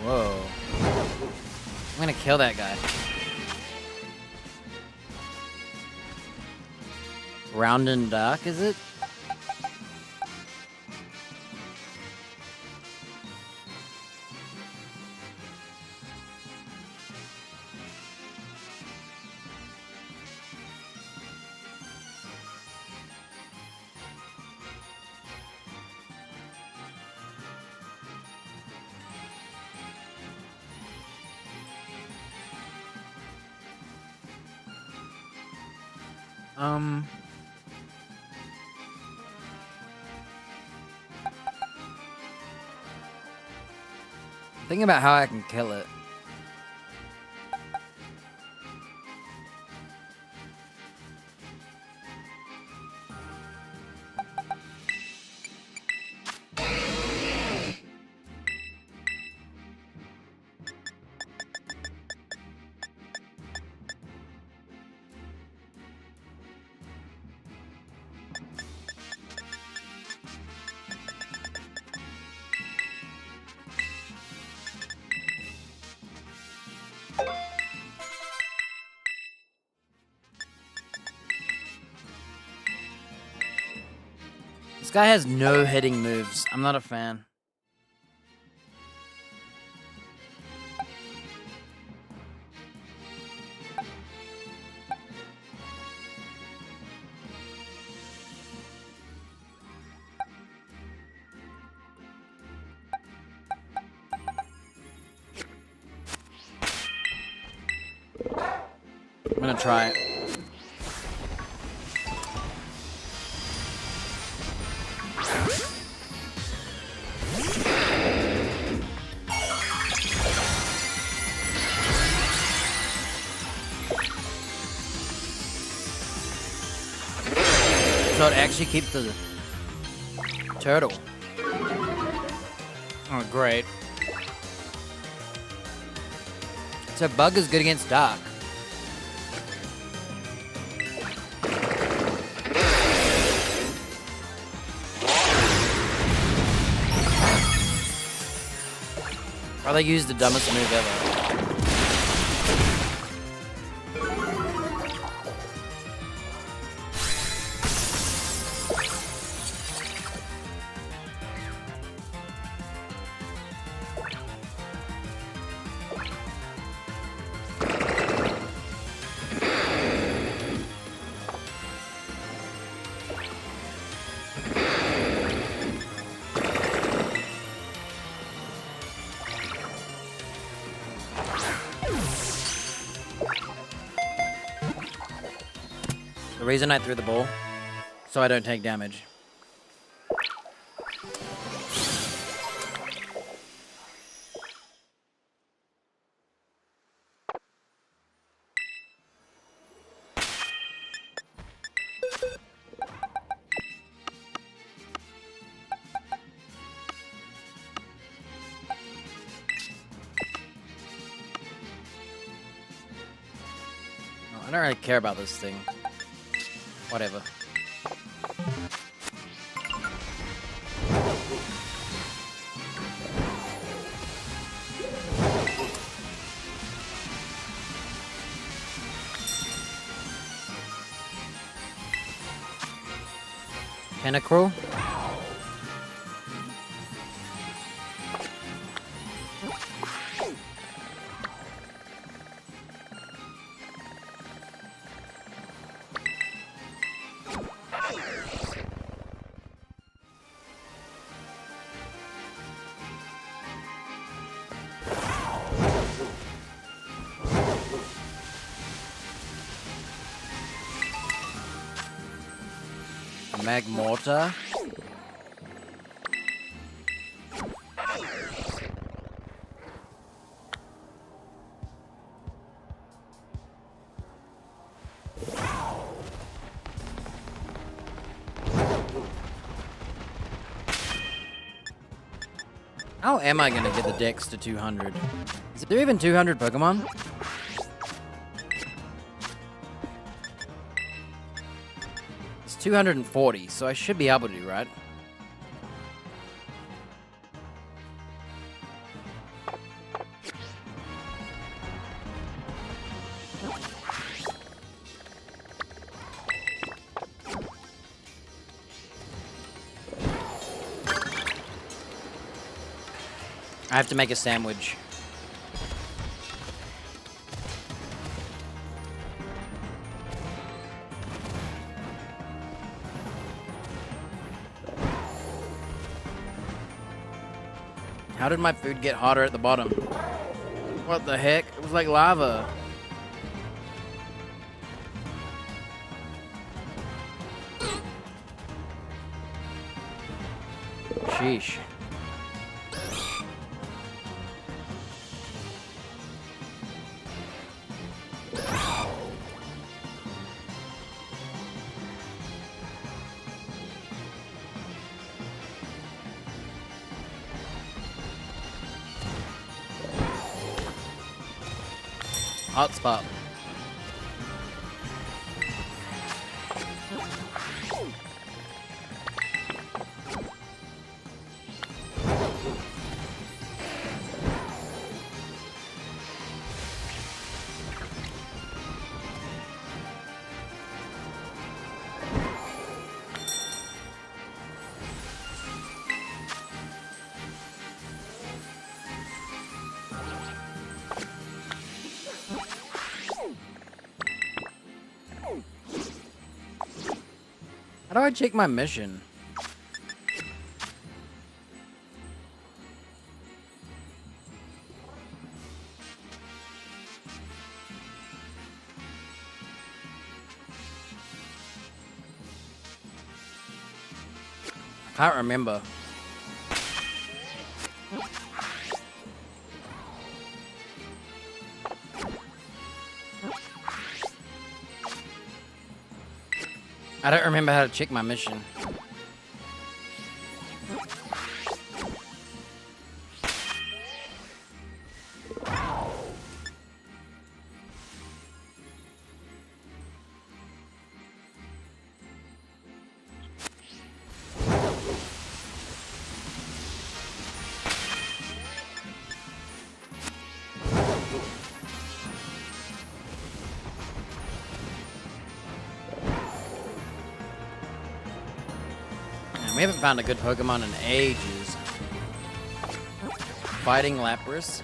Whoa. I'm gonna kill that guy. Round and dark, is it? Thinking about how I can kill it. This guy has no hitting moves. I'm not a fan. I'm gonna try it. So it actually keeps the turtle. Oh, great. So bug is good against dark. Probably used the dumbest move ever. The reason I threw the ball, so I don't take damage. don't really care about this thing. Whatever. Pinnacle. Magmortar. How am I gonna get the dex to 200? Is there even 200 Pokemon? It's 240, so I should be able to, right? I have to make a sandwich. How did my food get hotter at the bottom? What the heck? It was like lava. Sheesh. Hotspot. How do I check my mission? I can't remember. I don't remember how to check my mission. We haven't found a good Pokemon in ages. Fighting Lapras.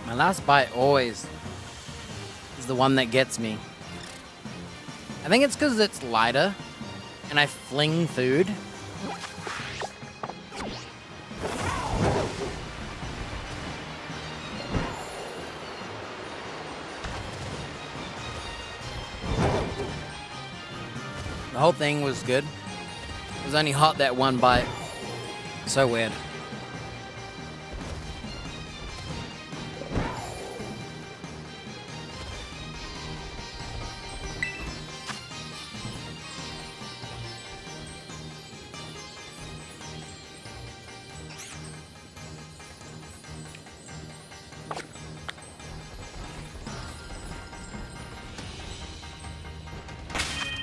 My last bite always is the one that gets me. I think it's because it's lighter and I fling food. The whole thing was good. It was only hot that one bite. So weird.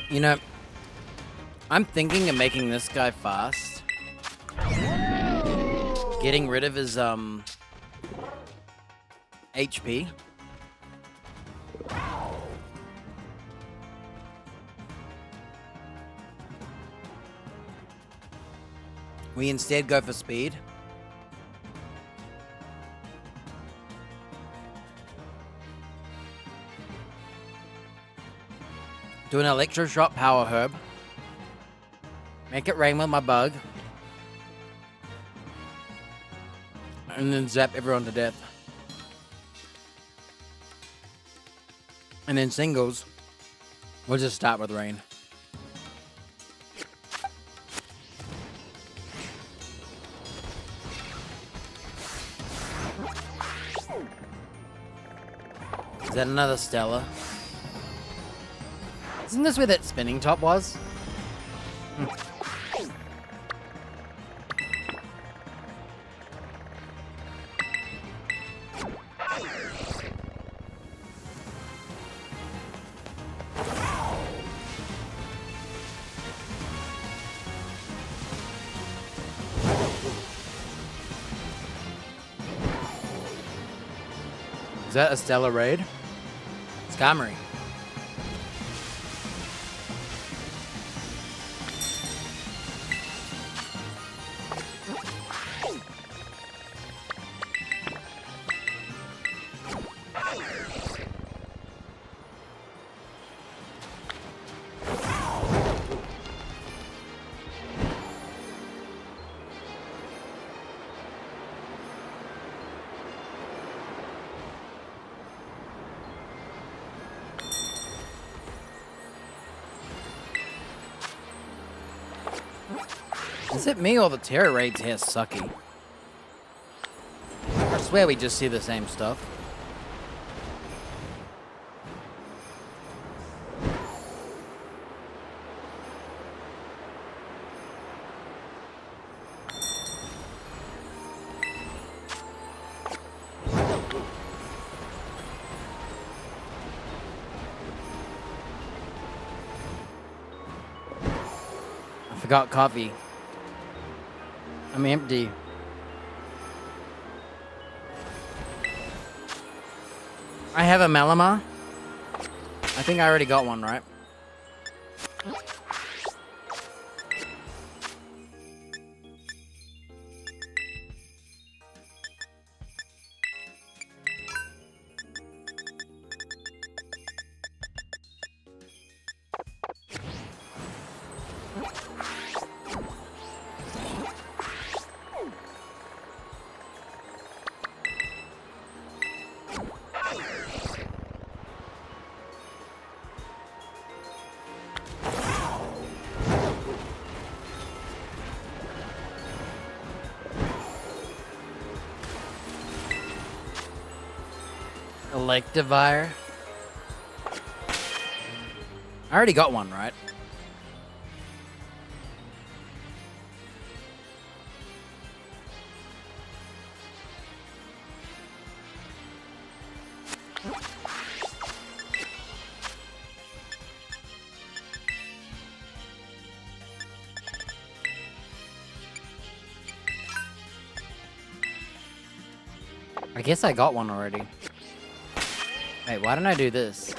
You know, I'm thinking of making this guy fast. Getting rid of his, HP. We instead go for speed. Do an electroshock power herb. Make it rain with my bug. And then zap everyone to death. And then singles, we'll just start with rain. Is that another Stella? Isn't this where that spinning top was? Is that a Stella raid? Skarmory. Is it me or the Terra raids here sucky? I swear we just see the same stuff. I forgot coffee. I'm empty. I have a Malamar. I think I already got one, right? Electivire. I already got one, right? I guess I got one already. Wait, why didn't I do this?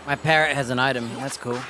My parrot has an item. That's cool.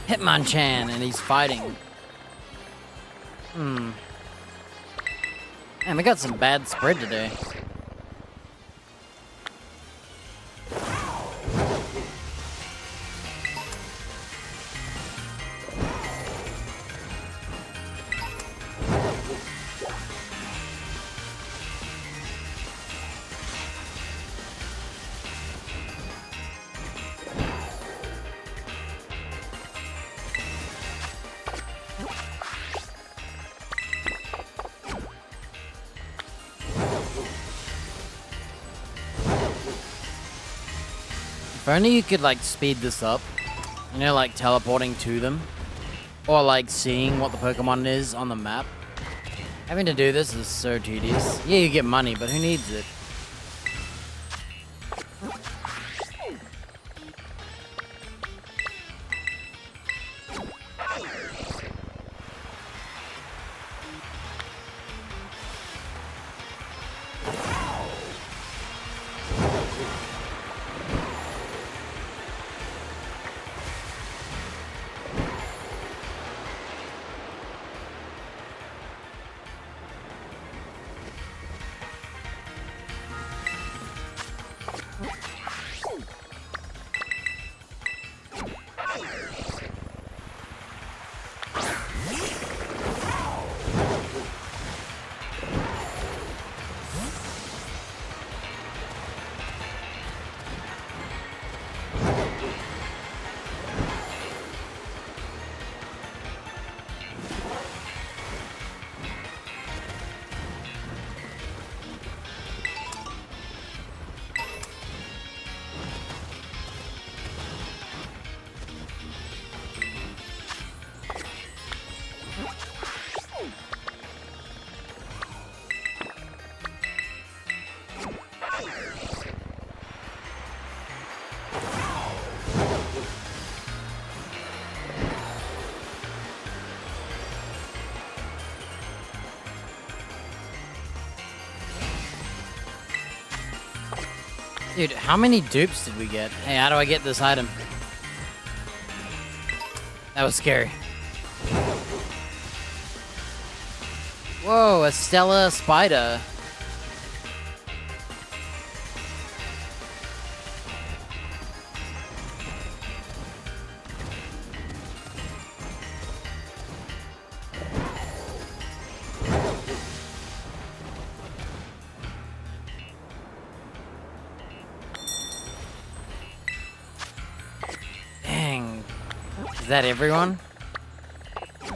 Hitmonchan, and he's fighting. Man, we got some bad spread today. If only you could, like, speed this up. You know, like, teleporting to them. Or, like, seeing what the Pokemon is on the map. Having to do this is so tedious. Yeah, you get money, but who needs it? Dude, how many dupes did we get? Hey, how do I get this item? That was scary. Whoa, a Stella Spider. Dang. Is that everyone?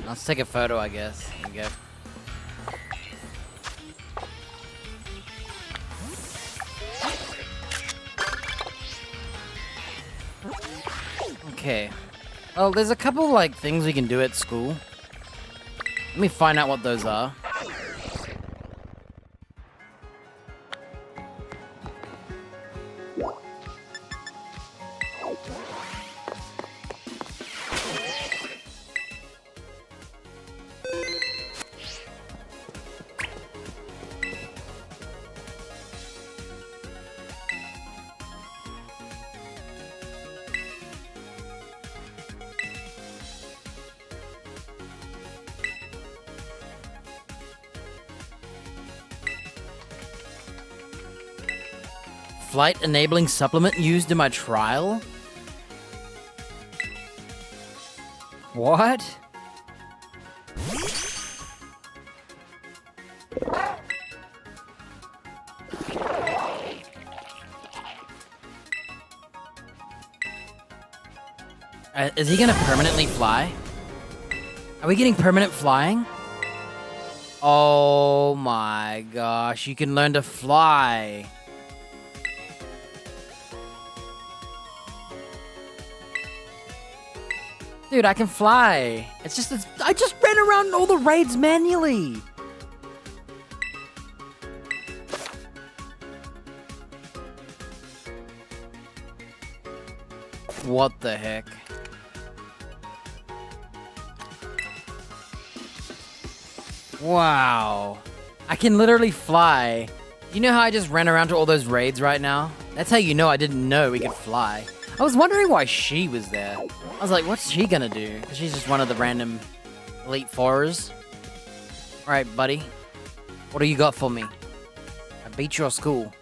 Let's take a photo, I guess. There you go. Okay. Well, there's a couple, like, things we can do at school. Let me find out what those are. flight enabling supplement used in my trial? What? Is he gonna permanently fly? Are we getting permanent flying? Oh my gosh, you can learn to fly. Dude, I can fly. It's just, I just ran around all the raids manually. What the heck? Wow. I can literally fly. You know how I just ran around to all those raids right now? That's how you know I didn't know we could fly. I was wondering why she was there. I was like, what's she gonna do? Because she's just one of the random Elite Fourers. Alright, buddy. What do you got for me? I beat your school.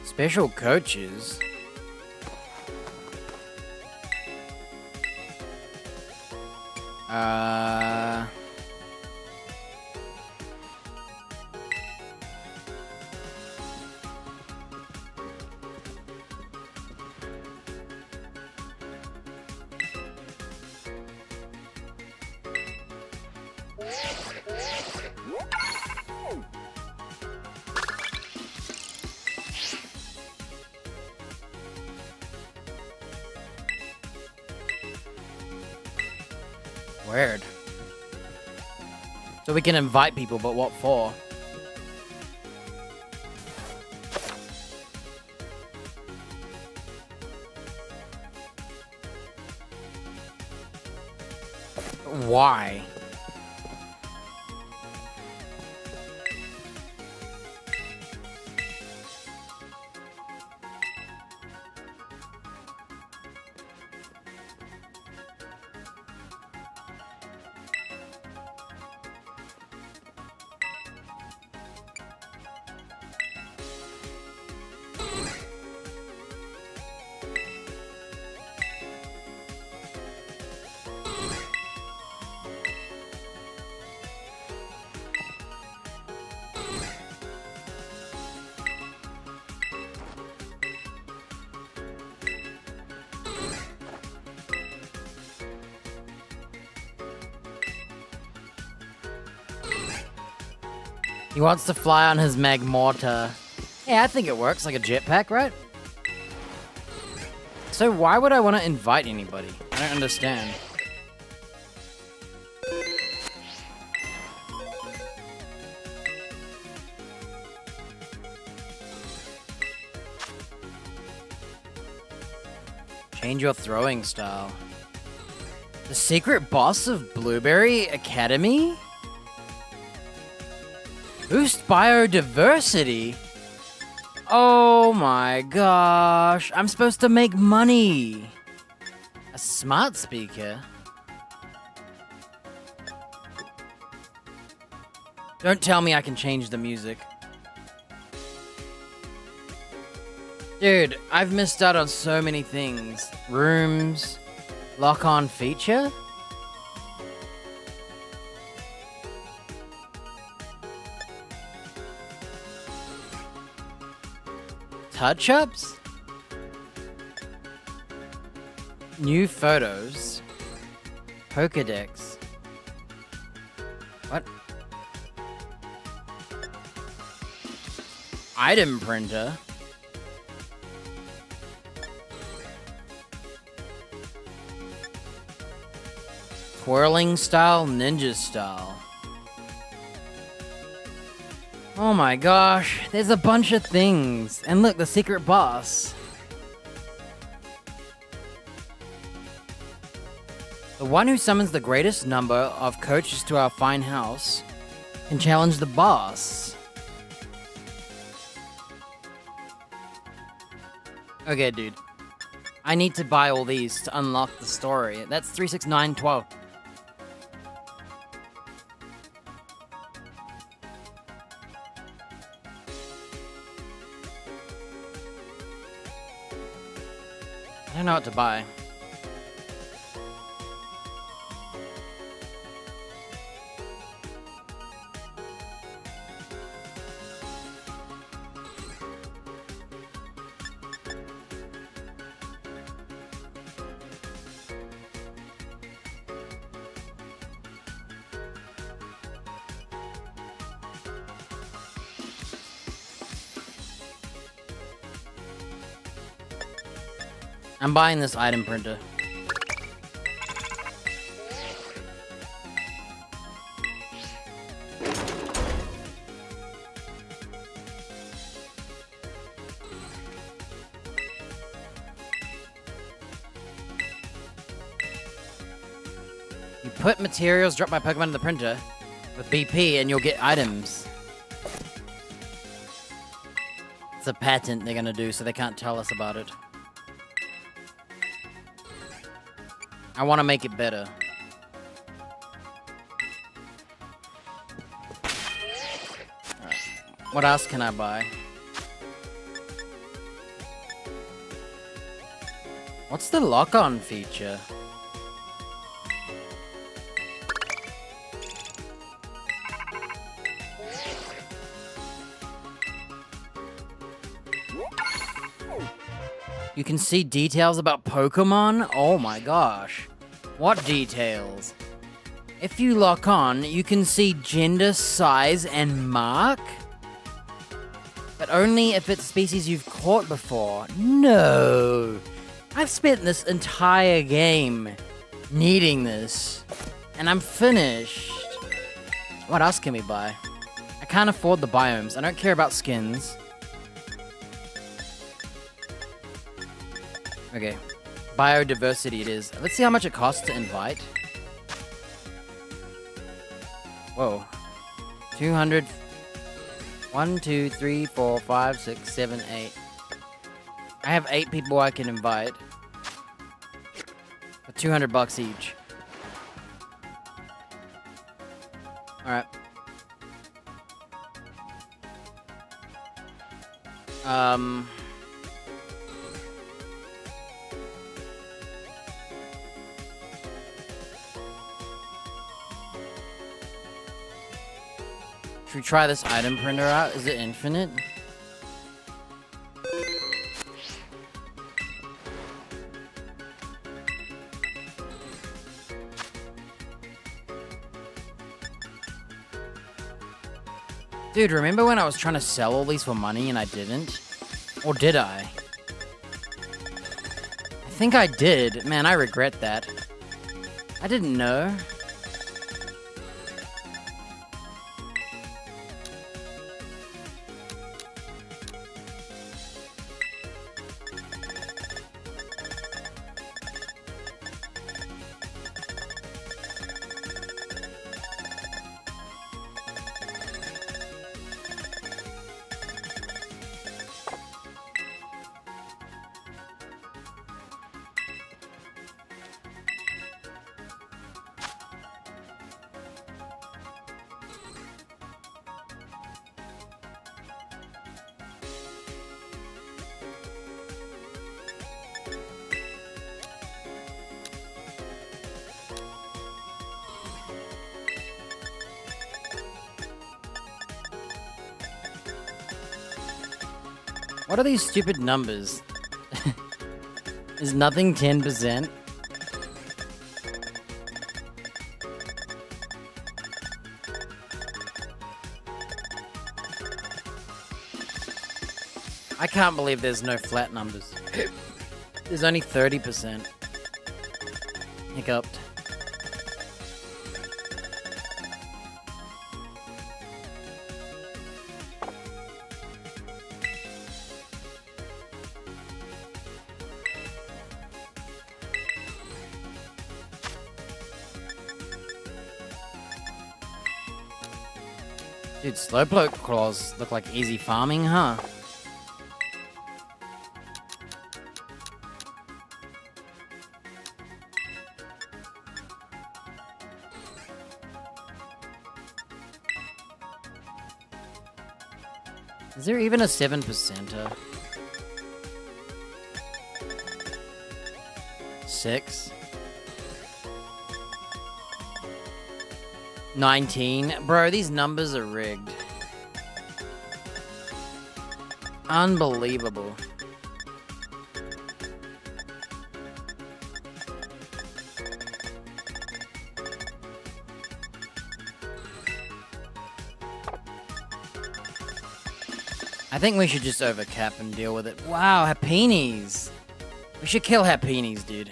Special coaches? Weird. So we can invite people, but what for? Why? He wants to fly on his Magmortar. Yeah, I think it works like a jetpack, right? So why would I want to invite anybody? I don't understand. Change your throwing style. The secret boss of Blueberry Academy? Boost biodiversity? Oh my gosh. I'm supposed to make money. A smart speaker? Don't tell me I can change the music. Dude, I've missed out on so many things. Rooms, lock-on feature? Touch-ups? New photos. Pokédex. What? Item printer? Twirling style, ninja style. Oh my gosh, there's a bunch of things. And look, the secret boss. The one who summons the greatest number of coaches to our fine house can challenge the boss. Okay, dude. I need to buy all these to unlock the story. That's 3, 6, 9, 12. I don't know what to buy. I'm buying this item printer. You put materials dropped by Pokemon in the printer with BP and you'll get items. It's a patent they're gonna do, so they can't tell us about it. I want to make it better. Right. What else can I buy? What's the lock-on feature? You can see details about Pokemon? Oh my gosh. What details? If you lock on, you can see gender, size, and mark? But only if it's species you've caught before. No! I've spent this entire game needing this, and I'm finished. What else can we buy? I can't afford the biomes. I don't care about skins. Okay, biodiversity it is. Let's see how much it costs to invite. Whoa. 200. 1, 2, 3, 4, 5, 6, 7, 8. I have 8 people I can invite. For $200 each. Alright. Should we try this item printer out? Is it infinite? Dude, remember when I was trying to sell all these for money and I didn't? Or did I? I think I did. Man, I regret that. I didn't know. What are these stupid numbers? Is nothing 10%? I can't believe there's no flat numbers. There's only 30%. Hiccuped. Dude, Slowpoke claws look like easy farming, huh? Is there even a 7%er? 6? 19? Bro, these numbers are rigged. Unbelievable. I think we should just overcap and deal with it. Wow, Hapinis! We should kill Hapinis, dude.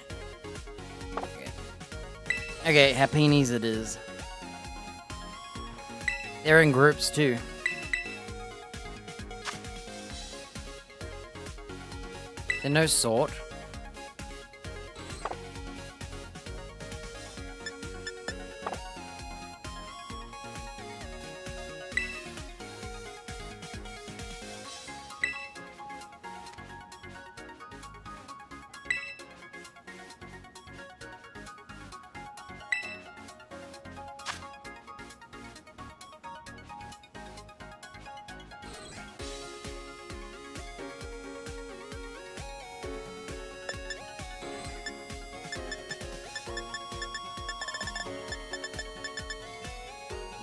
Okay, Hapinis it is. They're in groups too. They're no sort.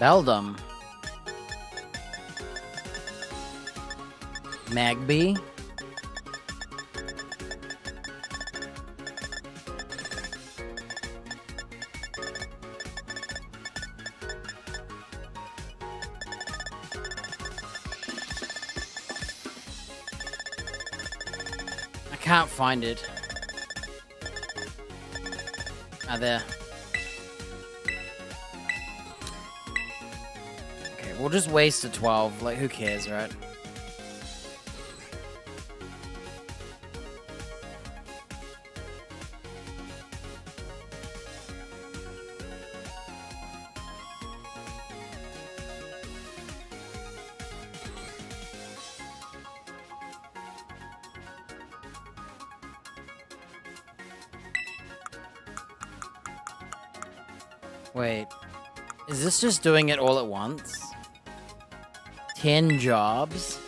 Beldum. Magby. I can't find it. Ah, there. We'll just waste a 12. Like, who cares, right? Wait. Is this just doing it all at once? 10 jobs?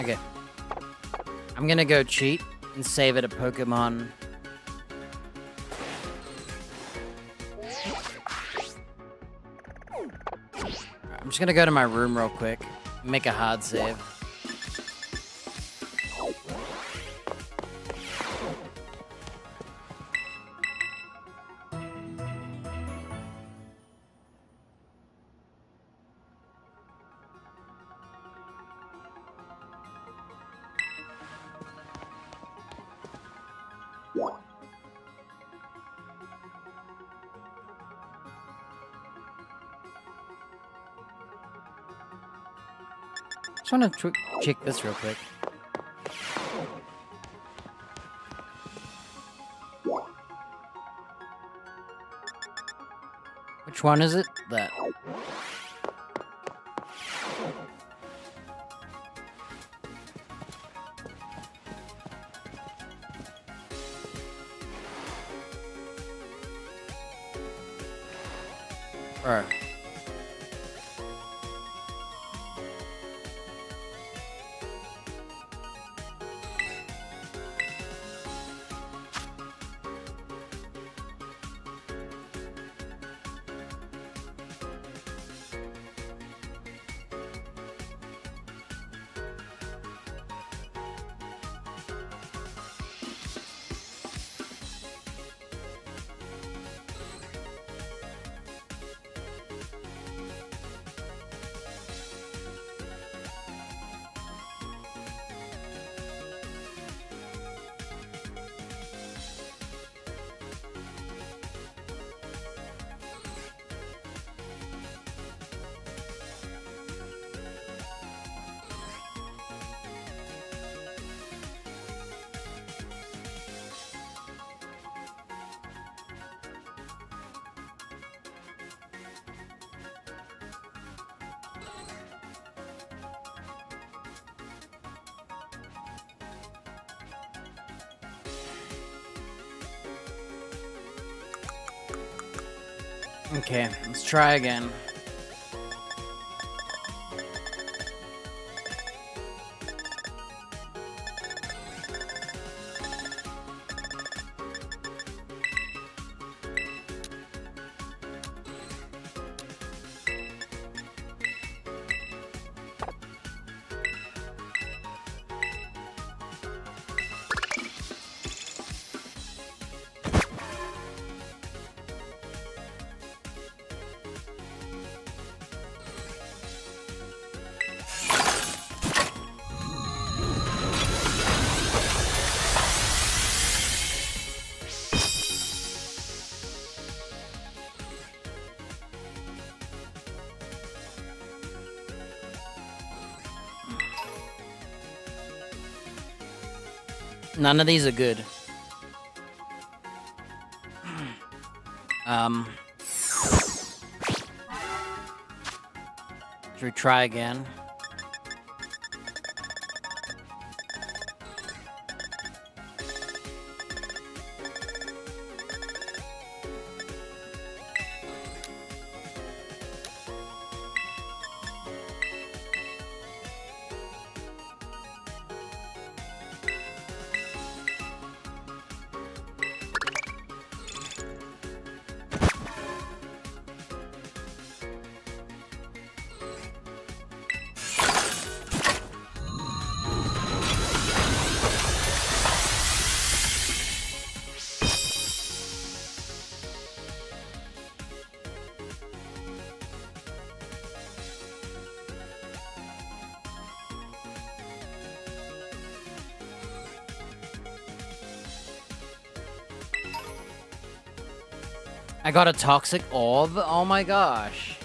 Okay. I'm gonna go cheat and save it a Pokemon. I'm just gonna go to my room real quick. Make a hard save. Just want to check this real quick. Which one is it? That. Alright. Okay, let's try again. None of these are good. Should we try again? I got a toxic orb? Oh my gosh.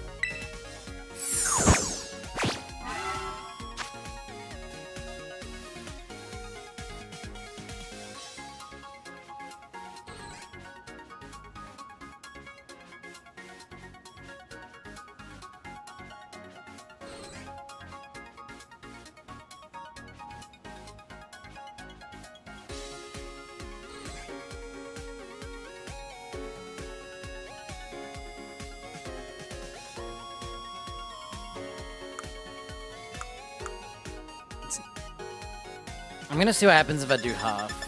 I'm gonna see what happens if I do half.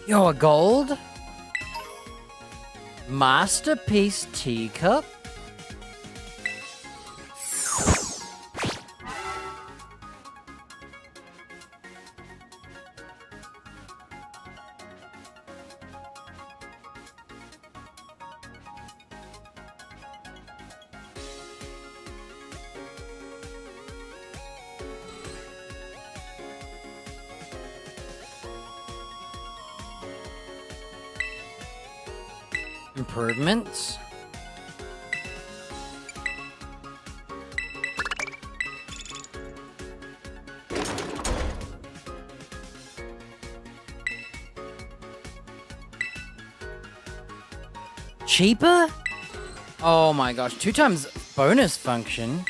Yo, a gold? Masterpiece teacup? Improvements? Cheaper? Oh my gosh, 2 times bonus function.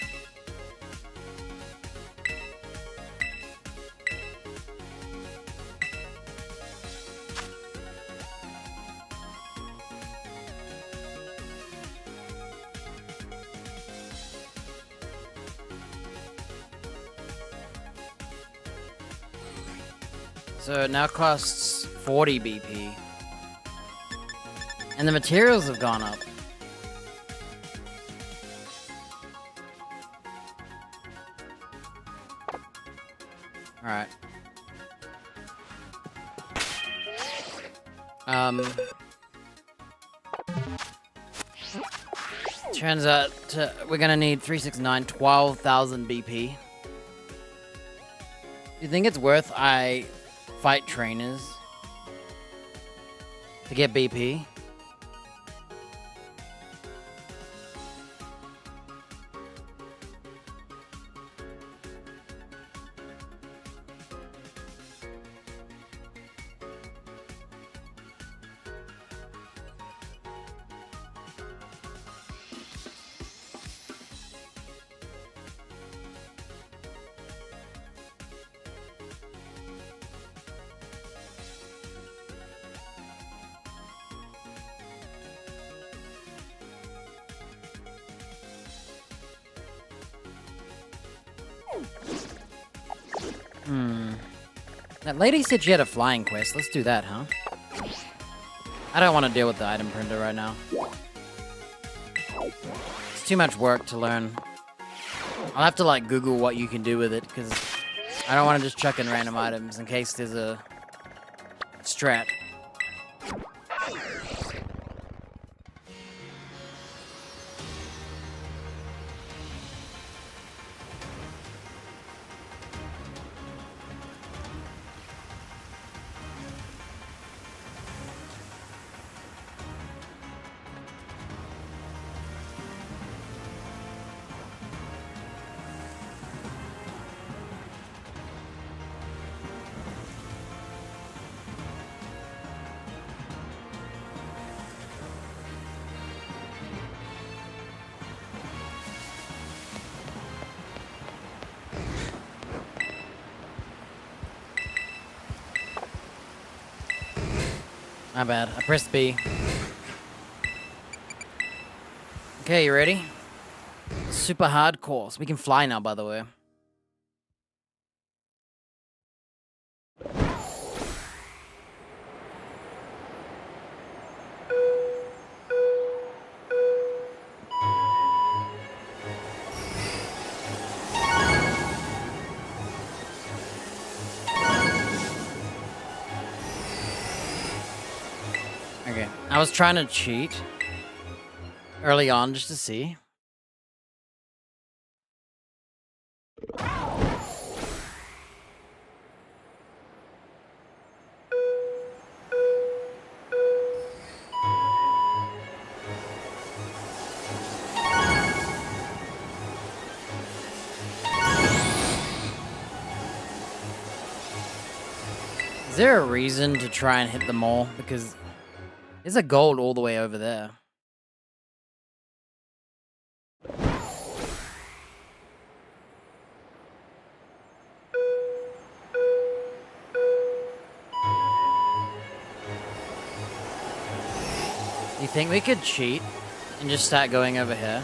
So it now costs 40 BP. And the materials have gone up. Alright. Turns out we're gonna need 369, 12,000 BP. You think it's worth I fight trainers to get BP? That lady said she had a flying quest. Let's do that, huh? I don't want to deal with the item printer right now. It's too much work to learn. I'll have to, like, Google what you can do with it, because I don't want to just chuck in random items in case there's a strat. My bad. I pressed B. Okay, you ready? Super hard course. We can fly now, by the way. Okay, I was trying to cheat early on just to see. Is there a reason to try and hit them all? Because there's a gold all the way over there. You think we could cheat and just start going over here?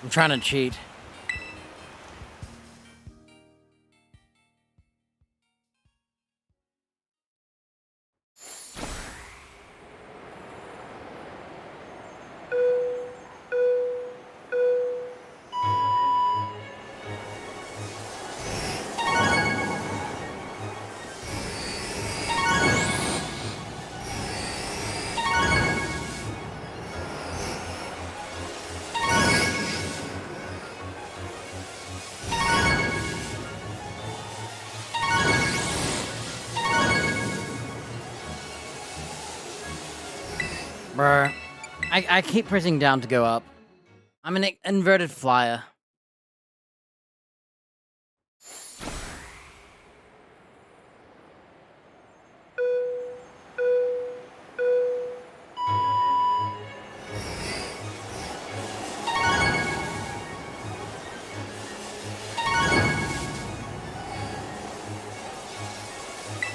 I'm trying to cheat. Bruh. I keep pressing down to go up. I'm an inverted flyer.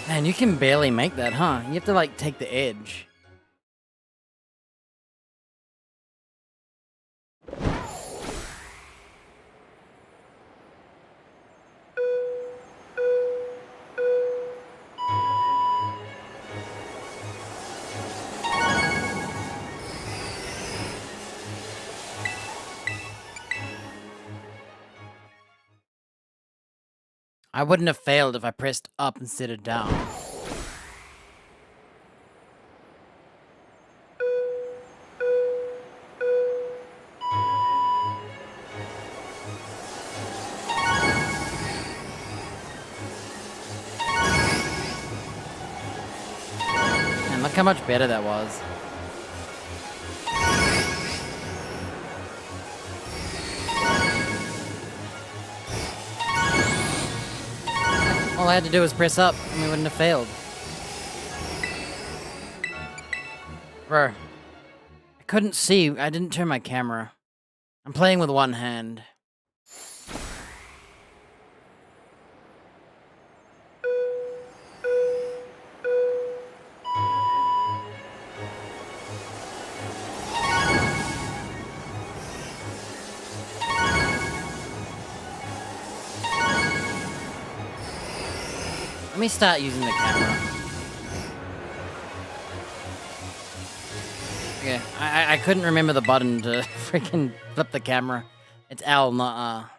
Man, you can barely make that, huh? You have to, like, take the edge. I wouldn't have failed if I pressed up instead of down. And look how much better that was. All I had to do was press up, and we wouldn't have failed. Bro. I couldn't see. I didn't turn my camera. I'm playing with one hand. Let me start using the camera. Okay, I couldn't remember the button to freaking flip the camera. It's L, not R.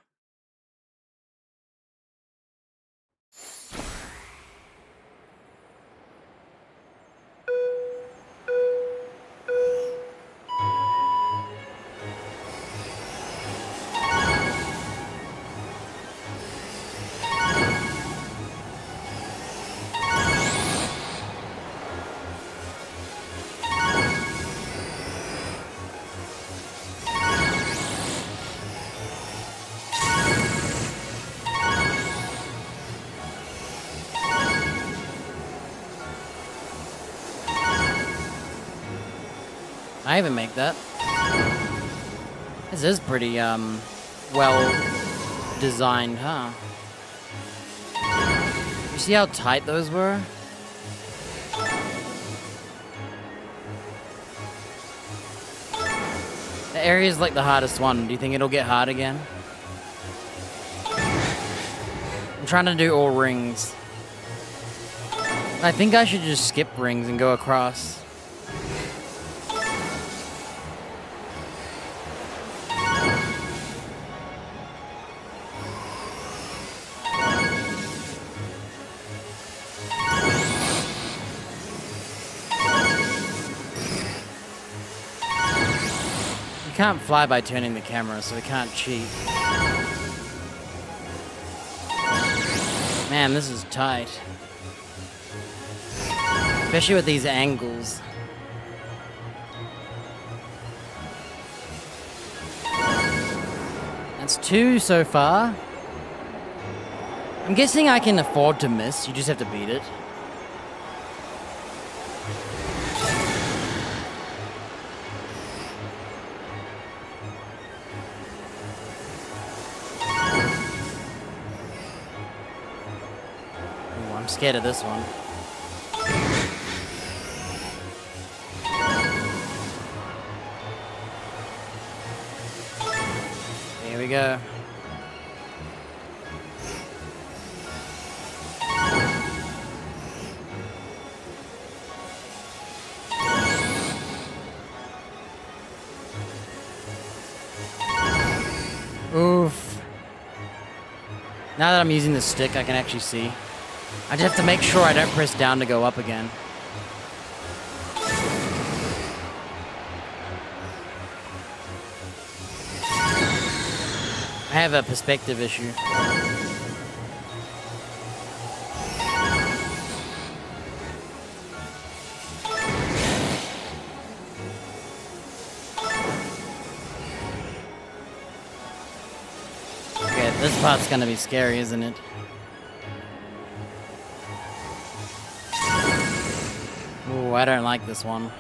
I even make that. This is pretty, well designed, huh? You see how tight those were? The area's like the hardest one. Do you think it'll get hard again? I'm trying to do all rings. I think I should just skip rings and go across. You can't fly by turning the camera, so we can't cheat. Man, this is tight. Especially with these angles. That's 2 so far. I'm guessing I can afford to miss, you just have to beat it. I'm scared of this one. Here we go. Oof. Now that I'm using the stick, I can actually see. I just have to make sure I don't press down to go up again. I have a perspective issue. Okay, this part's gonna be scary, isn't it? Ooh, I don't like this one.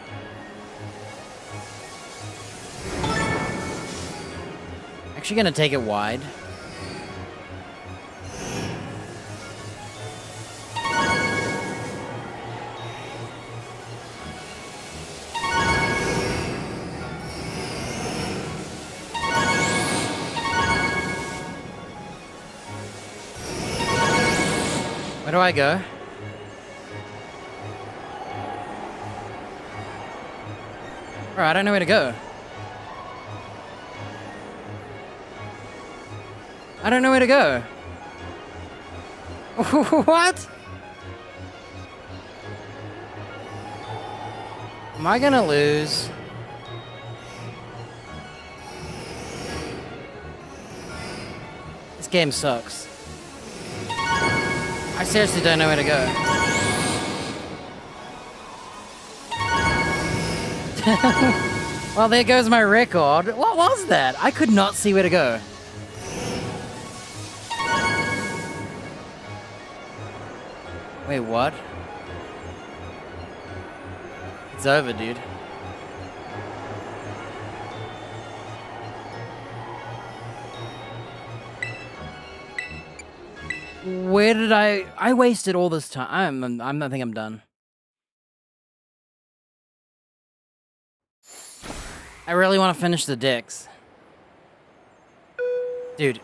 Actually gonna take it wide. Where do I go? Bro, I don't know where to go. I don't know where to go. What? Am I gonna lose? This game sucks. I seriously don't know where to go. Well, there goes my record. What was that? I could not see where to go. Wait, what? It's over, dude. Where did I wasted all this time. I think I'm done. I really want to finish the dicks. Dude.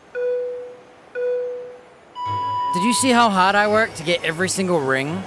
Did you see how hard I worked to get every single ring?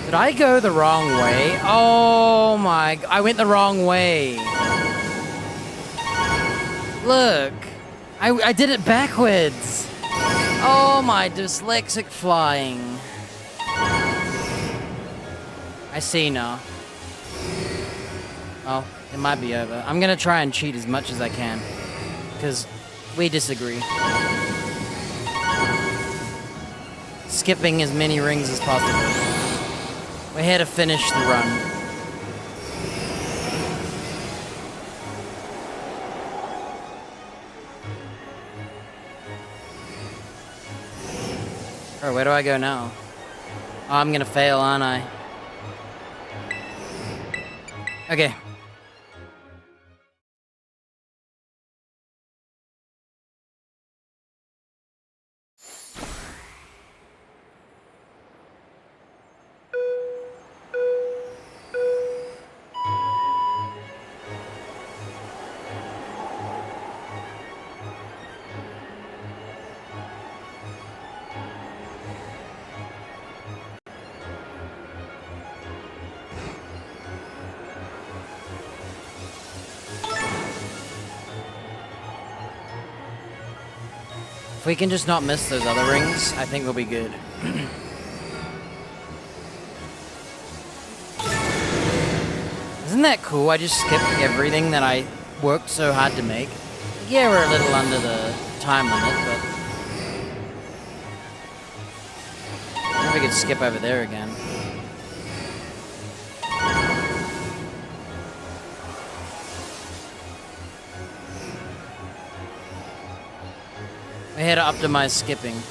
Did I go the wrong way? Oh my, I went the wrong way. Look, I did it backwards. Oh my, dyslexic flying. I see now. Oh, it might be over. I'm gonna try and cheat as much as I can, because we disagree. Skipping as many rings as possible. We're here to finish the run. Oh, where do I go now? Oh, I'm gonna fail, aren't I? Okay. If we can just not miss those other rings, I think we'll be good. Isn't that cool? I just skipped everything that I worked so hard to make. Yeah, we're a little under the time limit, but... I wonder if we could skip over there again. We're here to optimize skipping.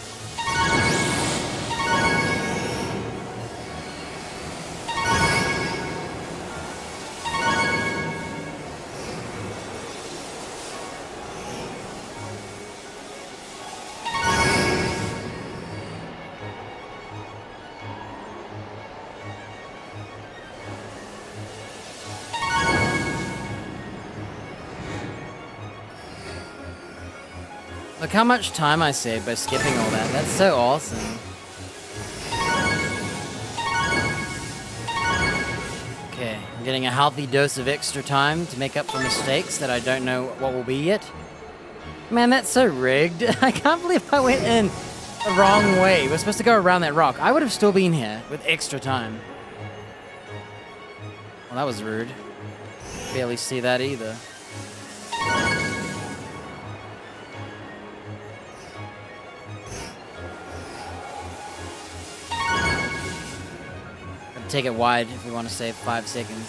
Look how much time I saved by skipping all that. That's so awesome. Okay, I'm getting a healthy dose of extra time to make up for mistakes that I don't know what will be yet. Man, that's so rigged. I can't believe I went in the wrong way. We're supposed to go around that rock. I would have still been here with extra time. Well, that was rude. Barely see that either. Take it wide if we want to save 5 seconds.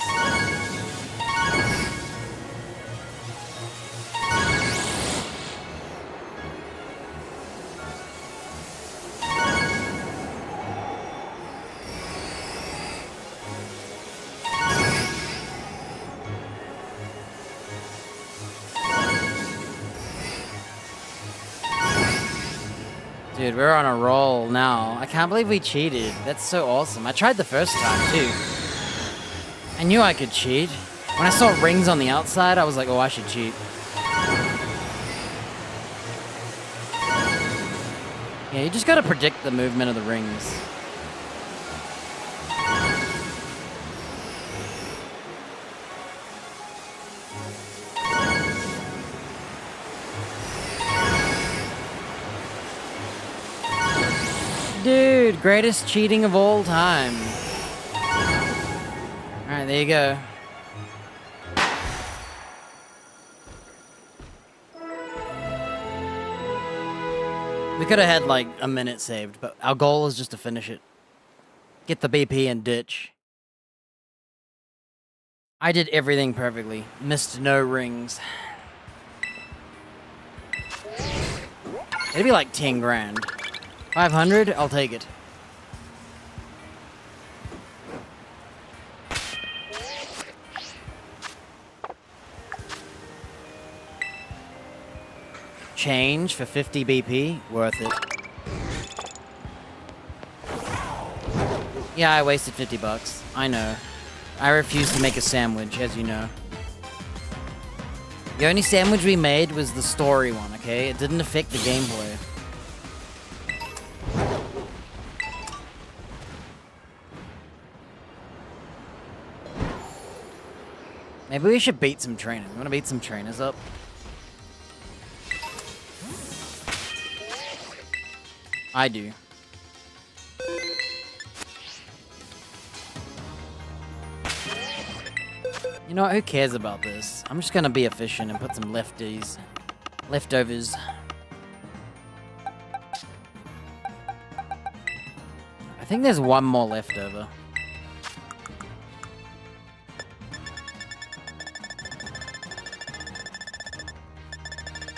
Dude, we're on a roll now. I can't believe we cheated. That's so awesome. I tried the first time, too. I knew I could cheat. When I saw rings on the outside, I was like, oh, I should cheat. Yeah, you just gotta predict the movement of the rings. Dude, greatest cheating of all time. Alright, there you go. We could have had like a minute saved, but our goal is just to finish it. Get the BP and ditch. I did everything perfectly. Missed no rings. It'd be like 10 grand. 500? I'll take it. Change for 50 BP? Worth it. Yeah, I wasted 50 bucks. I know. I refused to make a sandwich, as you know. The only sandwich we made was the story one, okay? It didn't affect the gameplay. Maybe we should beat some trainers. You wanna beat some trainers up? I do. You know what, who cares about this? I'm just gonna be efficient and put some leftovers. I think there's one more leftover.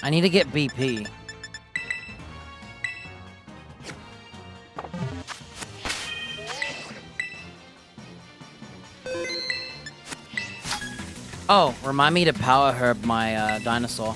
I need to get BP. Oh, remind me to power herb my dinosaur.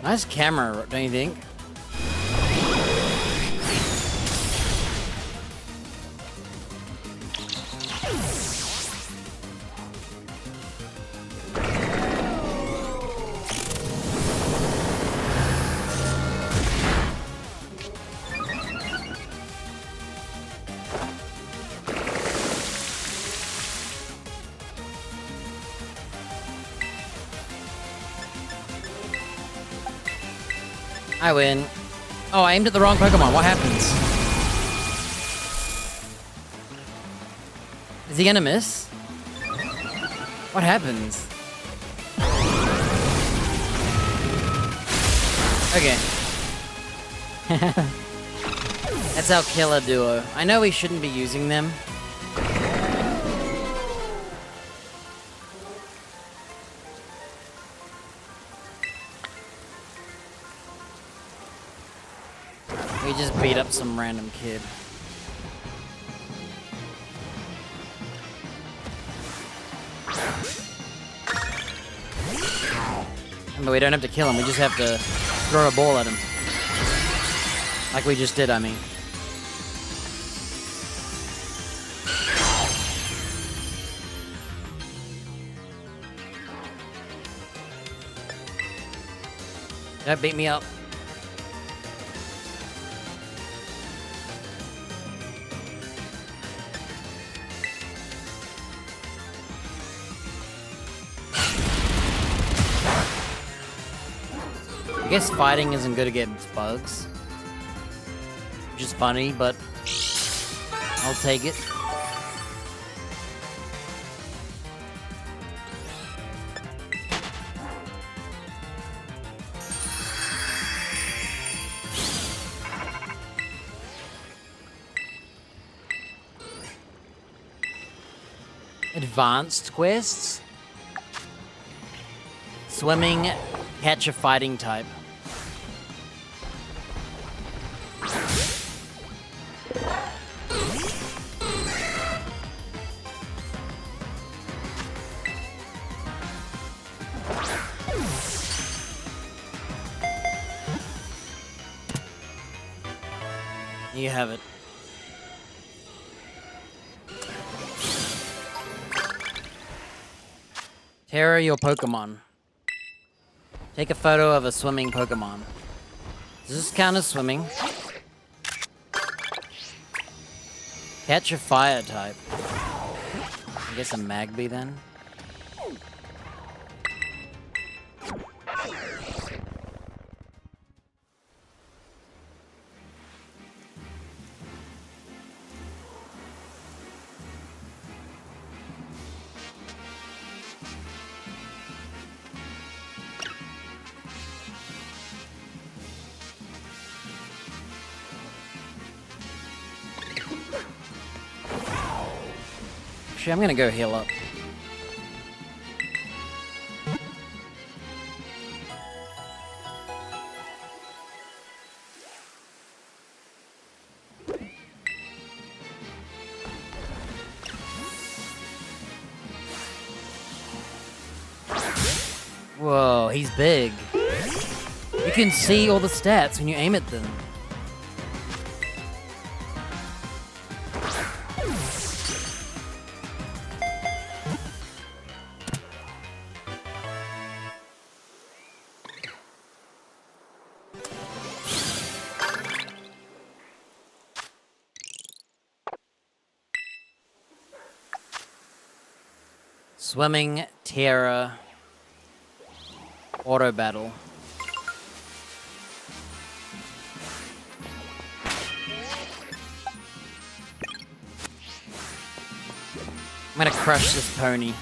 Nice camera, don't you think? I win. Oh, I aimed at the wrong Pokemon. What happens? Is he gonna miss? What happens? Okay. That's our killer duo. I know we shouldn't be using them. We just beat up some random kid. But we don't have to kill him, we just have to throw a ball at him. Like we just did, I mean. Don't beat me up. I guess fighting isn't good against bugs. Which is funny, but I'll take it. Advanced quests? Swimming, catch a fighting type. You have it. Terra your Pokemon. Take a photo of a swimming Pokemon. Does this count as swimming? Catch a fire type. I guess a Magby then. Actually, I'm gonna go heal up. Whoa, he's big. You can see all the stats when you aim at them. Swimming, Terra, Auto Battle. I'm gonna crush this pony.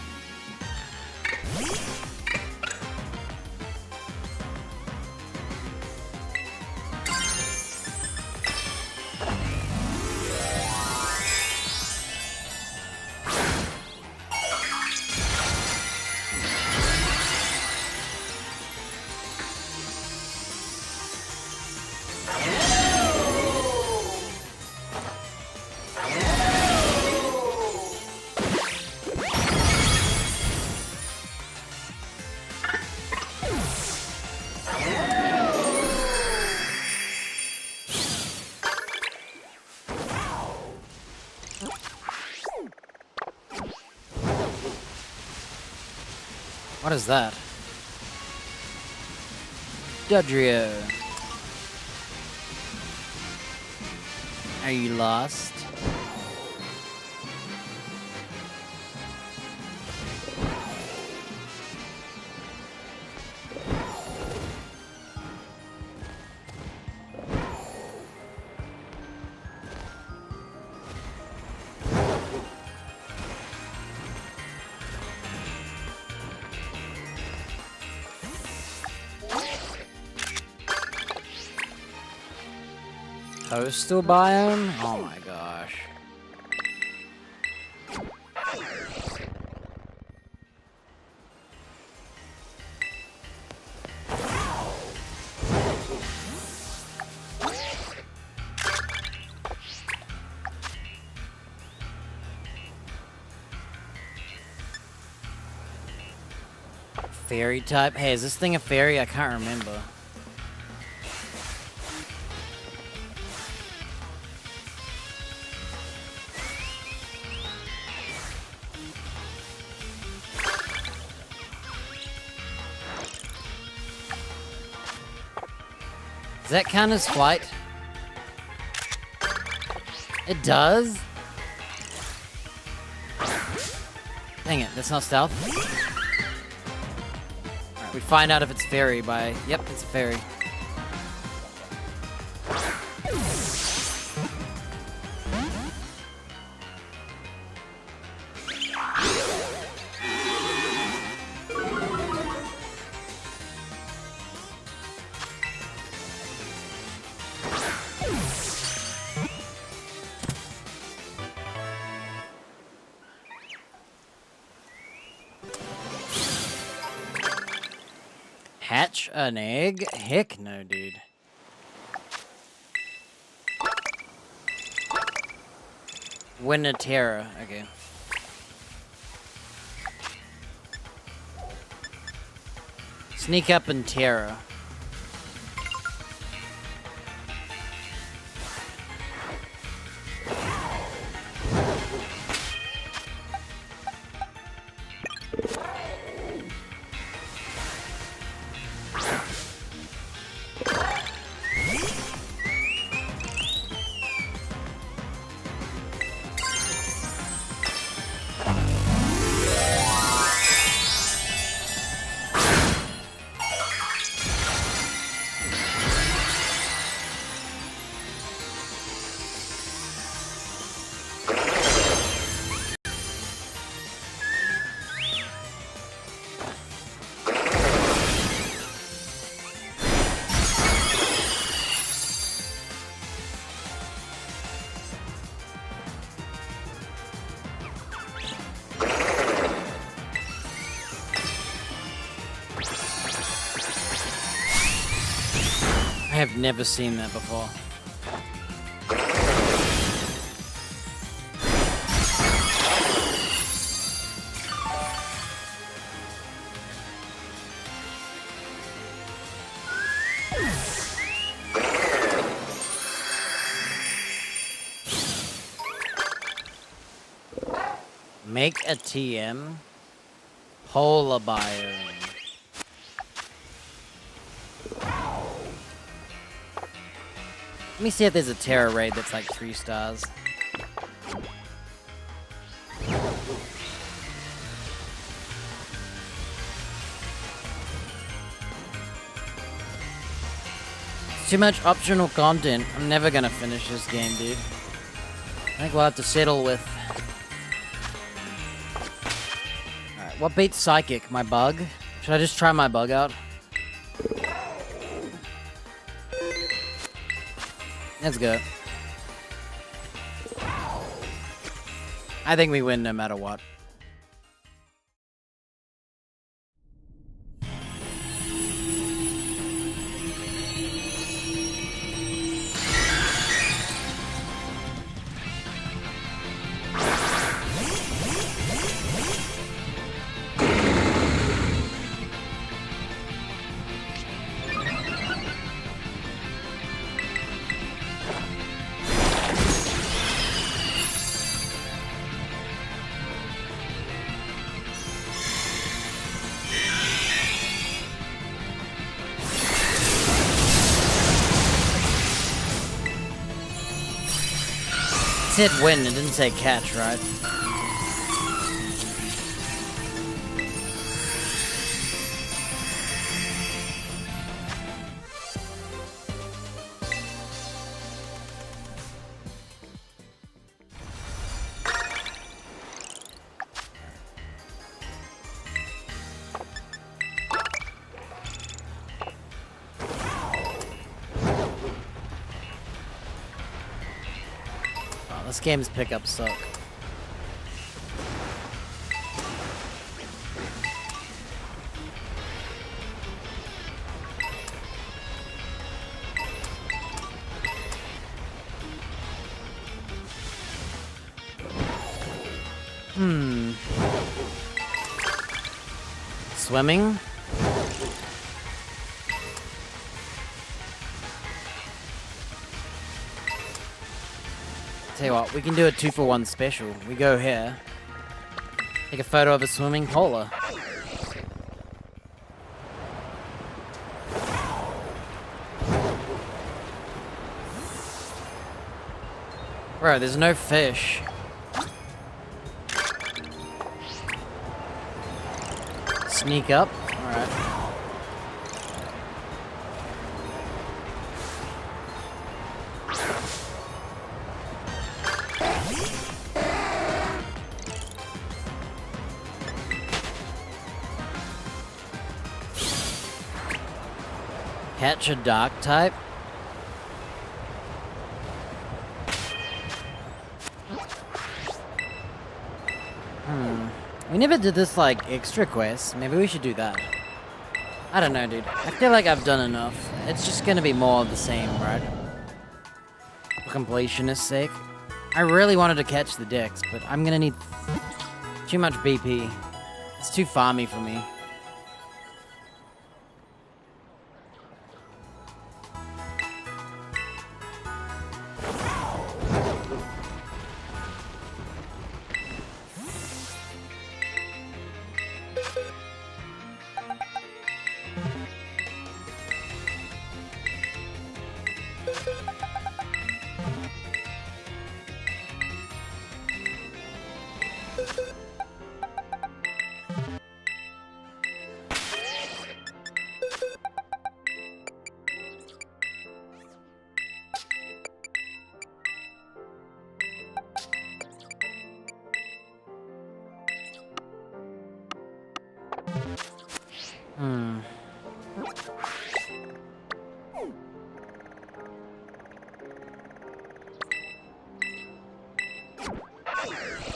What is that? Dodrio. Are you lost? Coastal biome? Oh my gosh. Fairy type? Hey, is this thing a fairy? I can't remember. Does that count as flight? It does? Dang it, that's not stealth? Alright, we find out if it's fairy by... Yep, it's a fairy. Hatch an egg? Heck no, dude. Win a Terra. Okay. Sneak up and Terra. I have never seen that before. Make a TM. Polar biome. Let me see if there's a Terra raid that's like 3 stars. It's too much optional content. I'm never gonna finish this game, dude. I think we'll have to settle with... Alright, what beats Psychic? My bug? Should I just try my bug out? Let's go. I think we win no matter what. It said win, it didn't say catch, right? This game's pickups suck. Swimming? Tell you what, we can do a 2-for-1 special. We go here, take a photo of a swimming polar. Bro, there's no fish. Sneak up. Alright. Catch a dark type. We never did this like extra quests. Maybe we should do that. I don't know, dude. I feel like I've done enough. It's just gonna be more of the same, right? For completionist's sake. I really wanted to catch the Dex, but I'm gonna need too much BP. It's too farmy for me.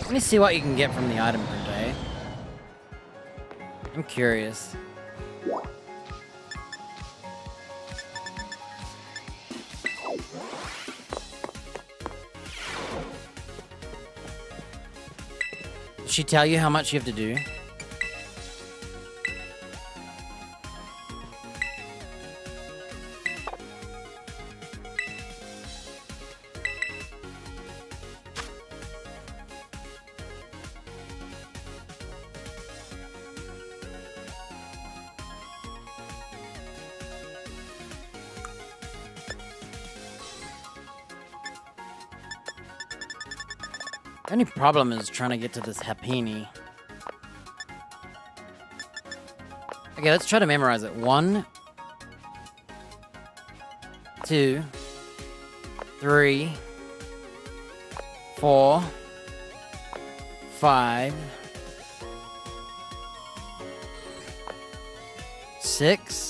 Let me see what you can get from the item per day. I'm curious. Did she tell you how much you have to do? The only problem is trying to get to this Happini. Okay, let's try to memorize it. 1, 2, 3, 4, 5, 6.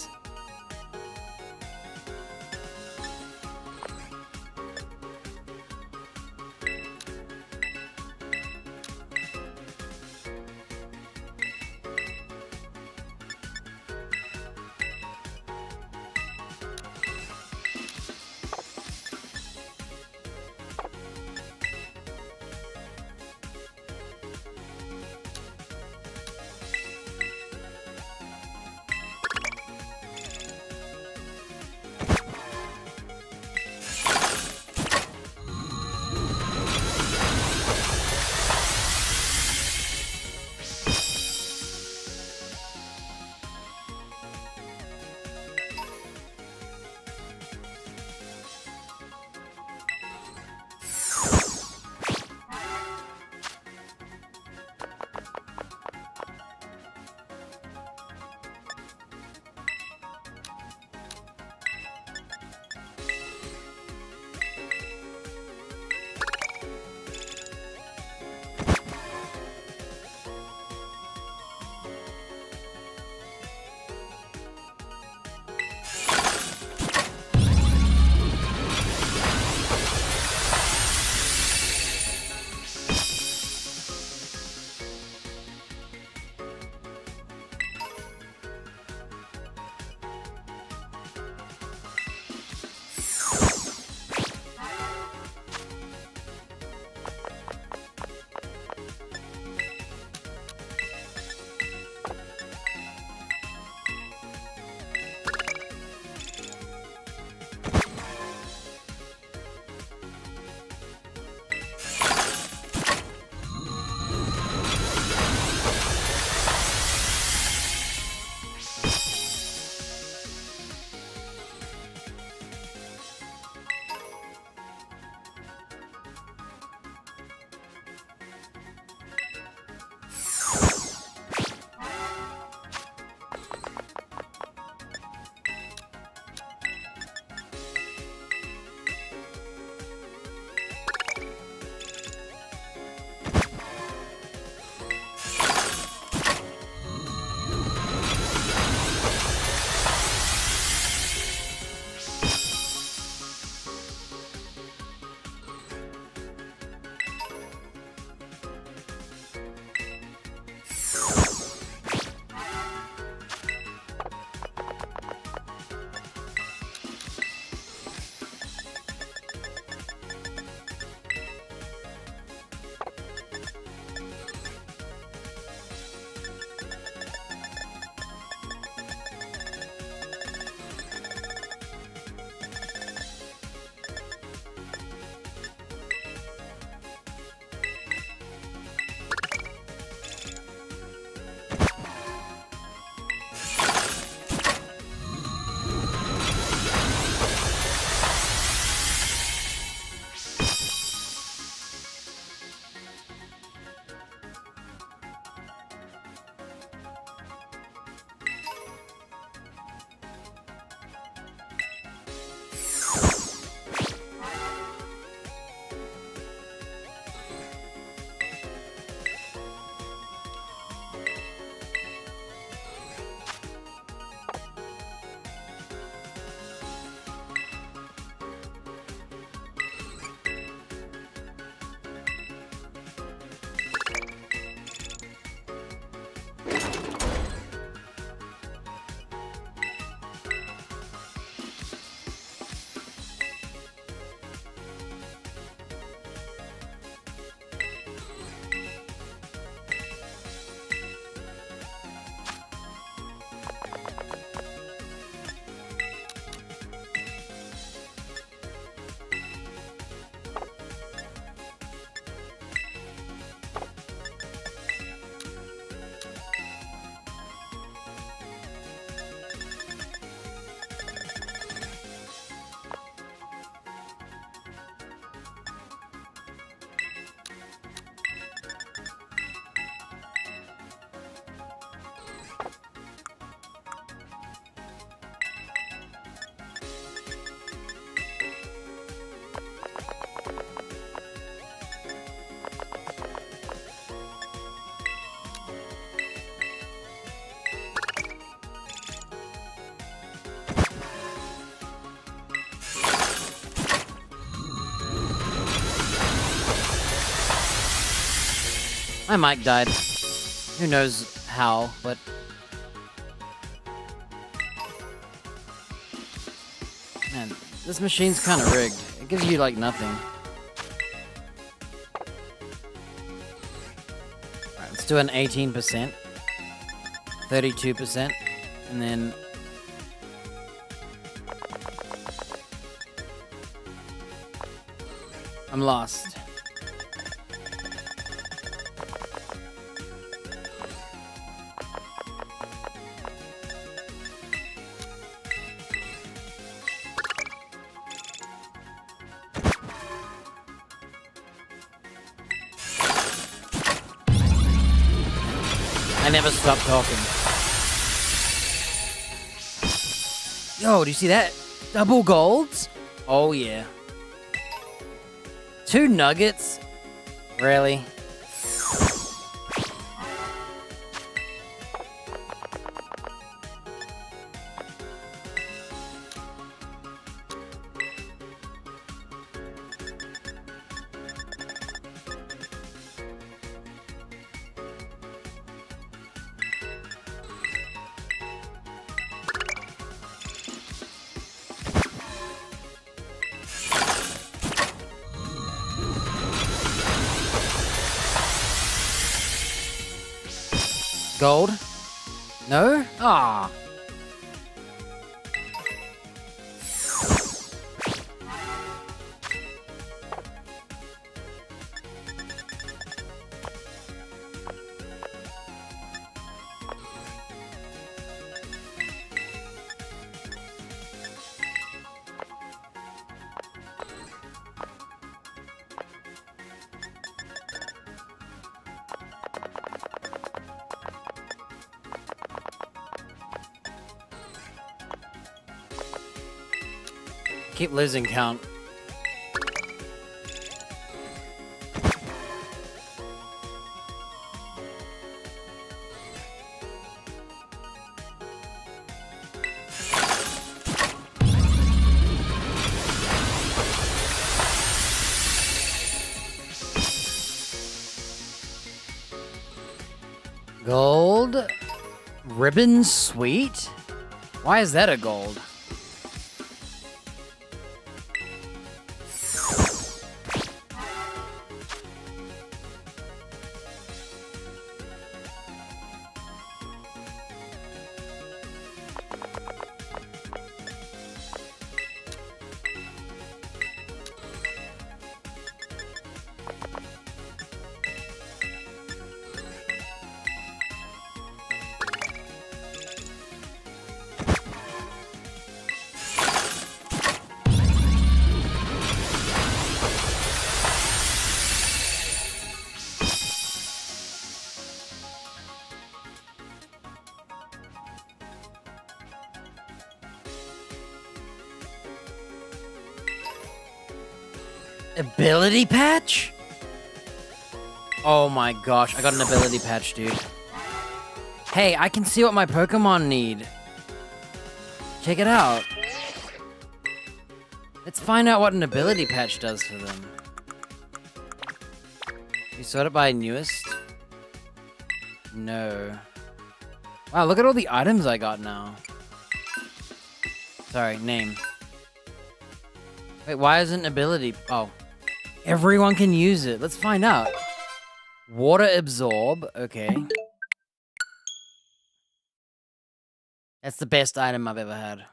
My mic died. Who knows how, but... Man, this machine's kind of rigged. It gives you, like, nothing. Alright, let's do an 18%. 32%. And then... I'm lost. I never stop talking. Yo, do you see that? Double golds? Oh, yeah. 2 nuggets? Really? Gold? No? Ah. Keep losing count. Gold? Ribbon sweet? Why is that a gold? Ability patch? Oh my gosh, I got an ability patch, dude. Hey, I can see what my Pokemon need. Check it out. Let's find out what an ability patch does for them. You sort it by newest? No. Wow, look at all the items I got now. Sorry, name. Wait, why isn't ability... Oh. Everyone can use it. Let's find out. Water absorb. Okay. That's the best item I've ever had.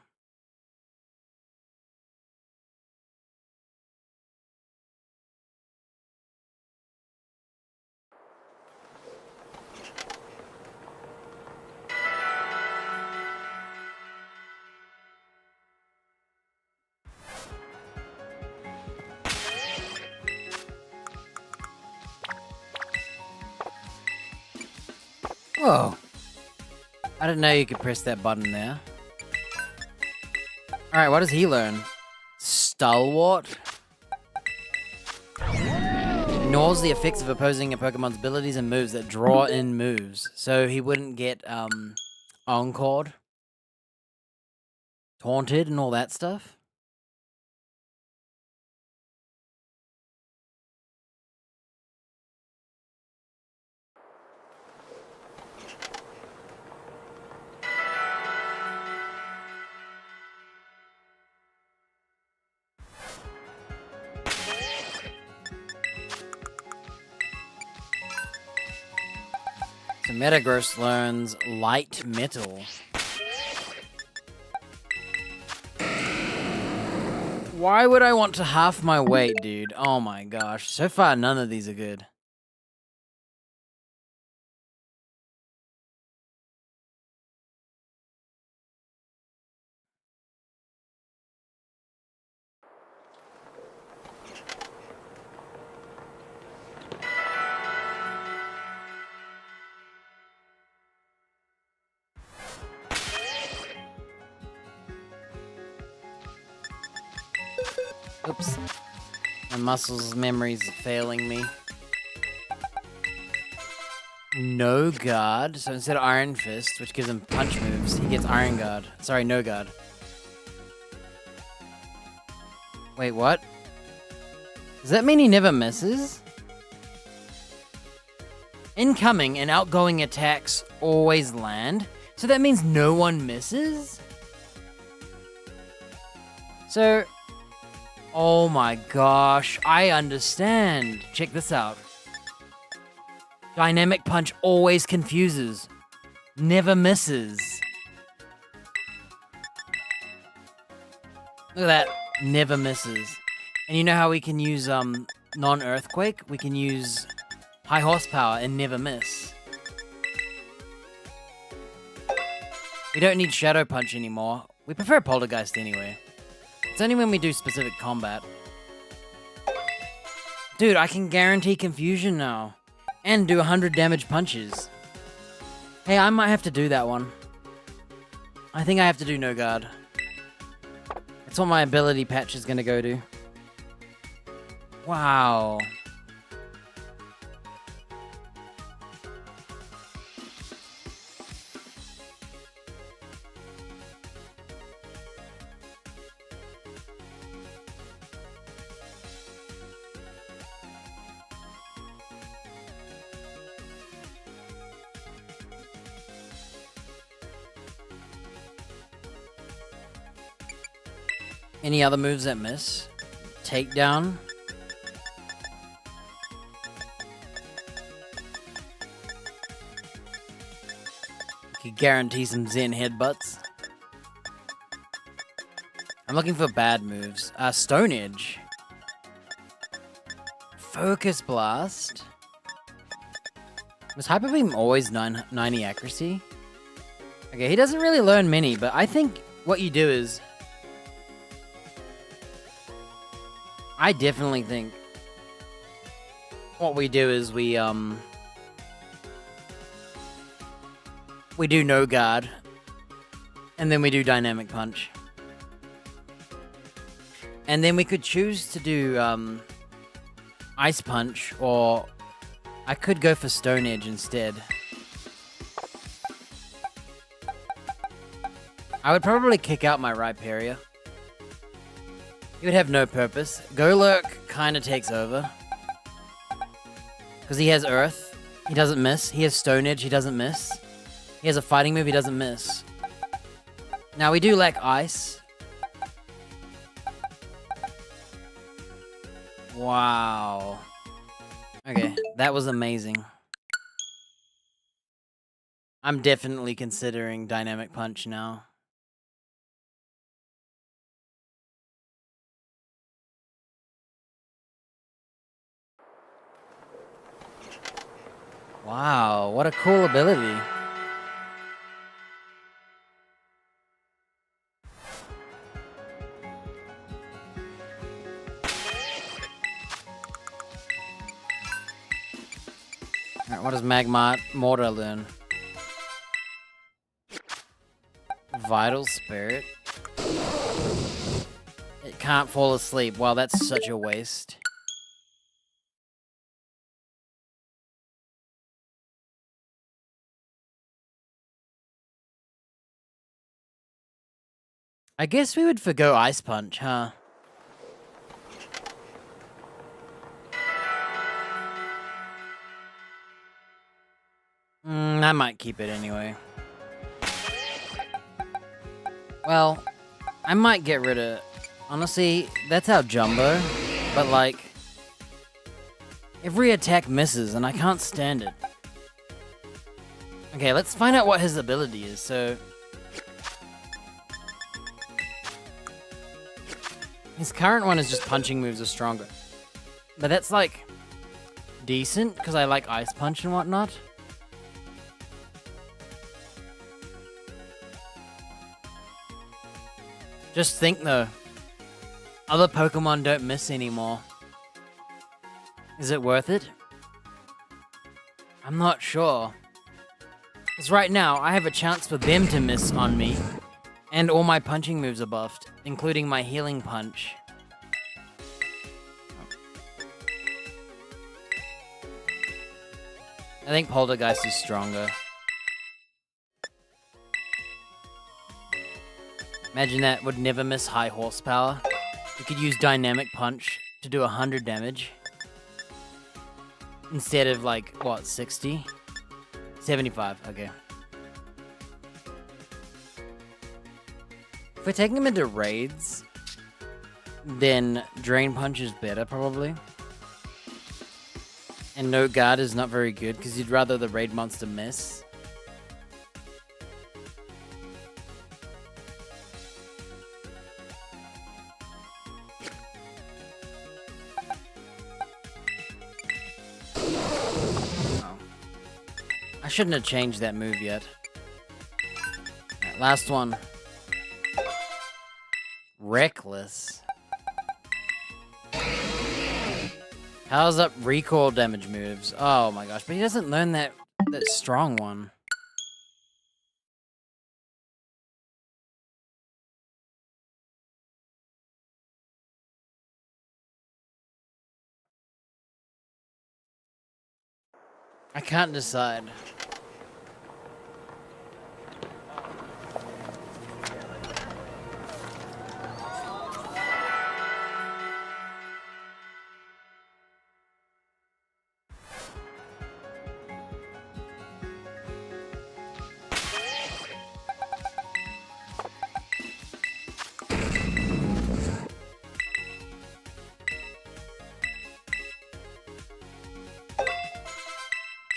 Whoa. I didn't know you could press that button there. Alright, what does he learn? Stalwart? Ignores the effects of opposing a Pokemon's abilities and moves that draw in moves. So he wouldn't get, encored, taunted, and all that stuff? So Metagross learns Light Metal. Why would I want to half my weight, dude? Oh my gosh. So far, none of these are good. Oops. My muscles memory's failing me. No guard. So instead of Iron Fist, which gives him punch moves, he gets Iron Guard. Sorry, no guard. Wait, what? Does that mean he never misses? Incoming and outgoing attacks always land. So that means no one misses? So... oh my gosh, I understand. Check this out. Dynamic Punch always confuses. Never misses. Look at that. Never misses. And you know how we can use non-earthquake? We can use high horsepower and never miss. We don't need Shadow Punch anymore. We prefer Poltergeist anyway. It's only when we do specific combat. Dude, I can guarantee confusion now. And do 100 damage punches. Hey, I might have to do that one. I think I have to do no guard. That's what my ability patch is gonna go to. Wow. Any other moves that miss? Takedown. Could guarantee some Zen headbutts. I'm looking for bad moves. Stone Edge. Focus Blast. Was Hyper Beam always 90 accuracy? Okay, he doesn't really learn many, but I think what you do is... I definitely think what we do is we do no guard, and then we do Dynamic Punch. And then we could choose to do Ice Punch, or I could go for Stone Edge instead. I would probably kick out my Rhyperior. He would have no purpose. Golurk kind of takes over. Because he has Earth. He doesn't miss. He has Stone Edge. He doesn't miss. He has a fighting move. He doesn't miss. Now, we do lack Ice. Wow. Okay, that was amazing. I'm definitely considering Dynamic Punch now. Wow, what a cool ability. Alright, what does Mortar learn? Vital Spirit. It can't fall asleep. Wow, that's such a waste. I guess we would forgo Ice Punch, huh? I might keep it anyway. Well, I might get rid of... Honestly, that's our Jumbo, but like... every attack misses, and I can't stand it. Okay, let's find out what his ability is. So his current one is just punching moves are stronger. But that's like decent because I like Ice Punch and whatnot. Just think though, other Pokemon don't miss anymore. Is it worth it? I'm not sure. Because right now, I have a chance for them to miss on me. And all my punching moves are buffed, including my healing punch. I think Poltergeist is stronger. Imagine that would never miss high horsepower. You could use Dynamic Punch to do 100 damage. Instead of like, what, 60? 75, okay. If we're taking him into raids, then Drain Punch is better, probably. And No Guard is not very good, because you'd rather the raid monster miss. I shouldn't have changed that move yet. Right, last one. Reckless. Powers up recoil damage moves. Oh my gosh, but he doesn't learn that strong one. I can't decide.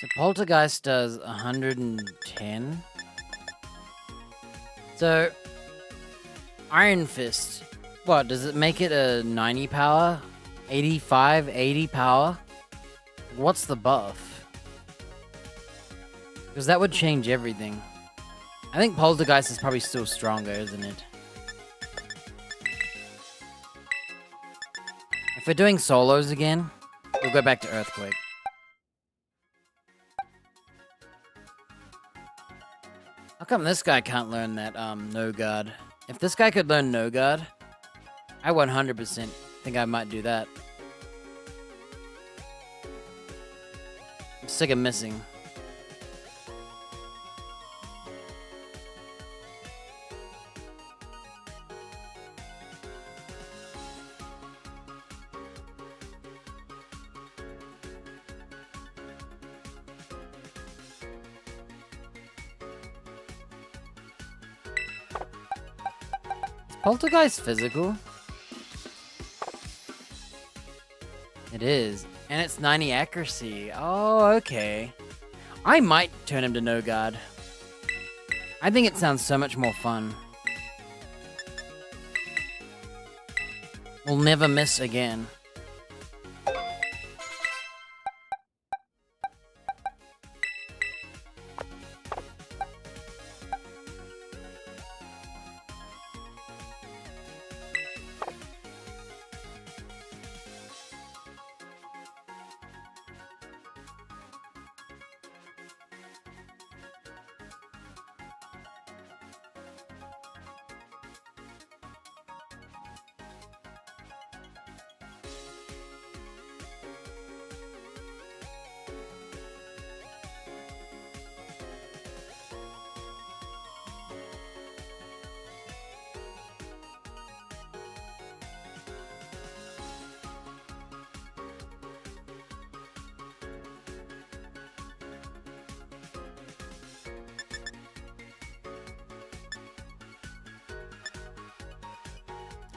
So Poltergeist does 110. So Iron Fist, what, does it make it a 90 power? 85, 80 power? What's the buff? Because that would change everything. I think Poltergeist is probably still stronger, isn't it? If we're doing solos again, we'll go back to Earthquake. How come this guy can't learn that, No Guard? If this guy could learn No Guard, I 100% think I might do that. I'm sick of missing. Poltergeist physical? It is. And it's 90 accuracy. Oh, okay. I might turn him to No Guard. I think it sounds so much more fun. We'll never miss again.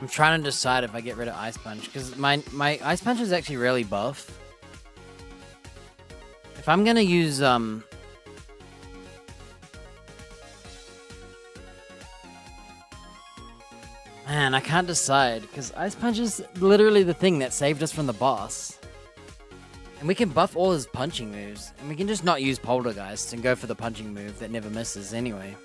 I'm trying to decide if I get rid of Ice Punch, because my Ice Punch is actually really buff. If I'm gonna use Man, I can't decide, because Ice Punch is literally the thing that saved us from the boss. And we can buff all his punching moves, and we can just not use Poltergeist and go for the punching move that never misses anyway.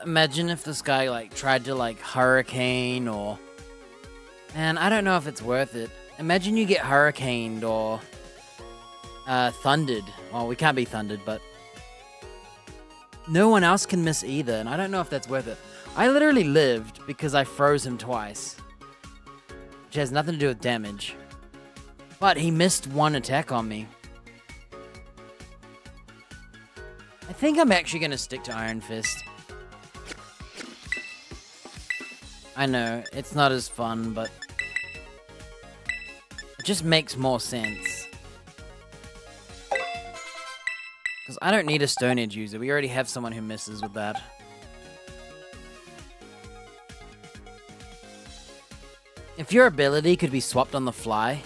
Imagine if this guy, like, tried to, like, Hurricane or... Man, I don't know if it's worth it. Imagine you get Hurricaned or... Thundered. Well, we can't be Thundered, but... No one else can miss either, and I don't know if that's worth it. I literally lived because I froze him twice. Which has nothing to do with damage. But he missed one attack on me. I think I'm actually going to stick to Iron Fist. I know, it's not as fun, but it just makes more sense. Because I don't need a Stone Edge user, we already have someone who misses with that. If your ability could be swapped on the fly...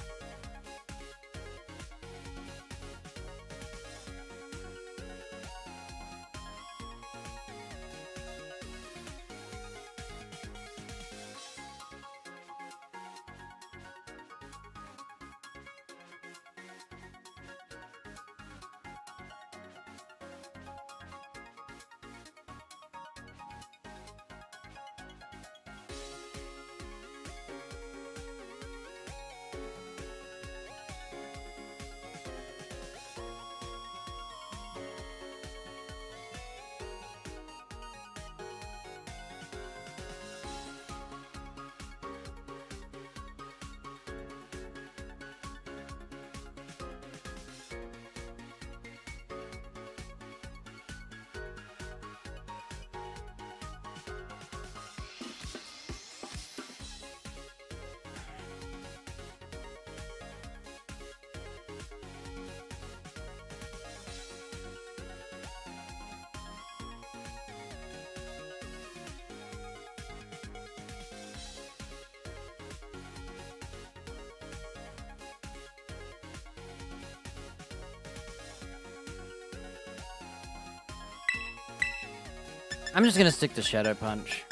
I'm just gonna stick to Shadow Punch.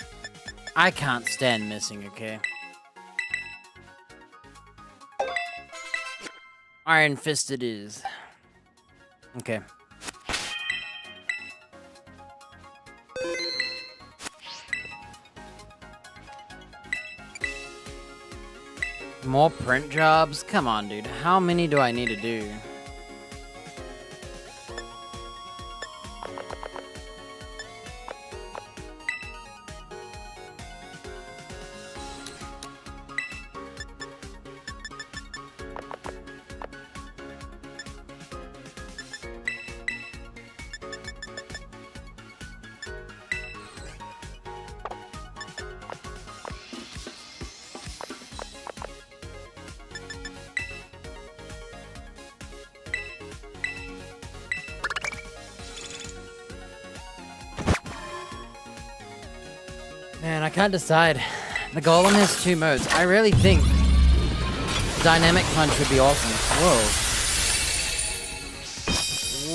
I can't stand missing, okay? Iron Fist it is. Okay. More print jobs? Come on, dude. How many do I need to do? Man, I can't decide. The Golem has 2 modes. I really think Dynamic Punch would be awesome. Whoa.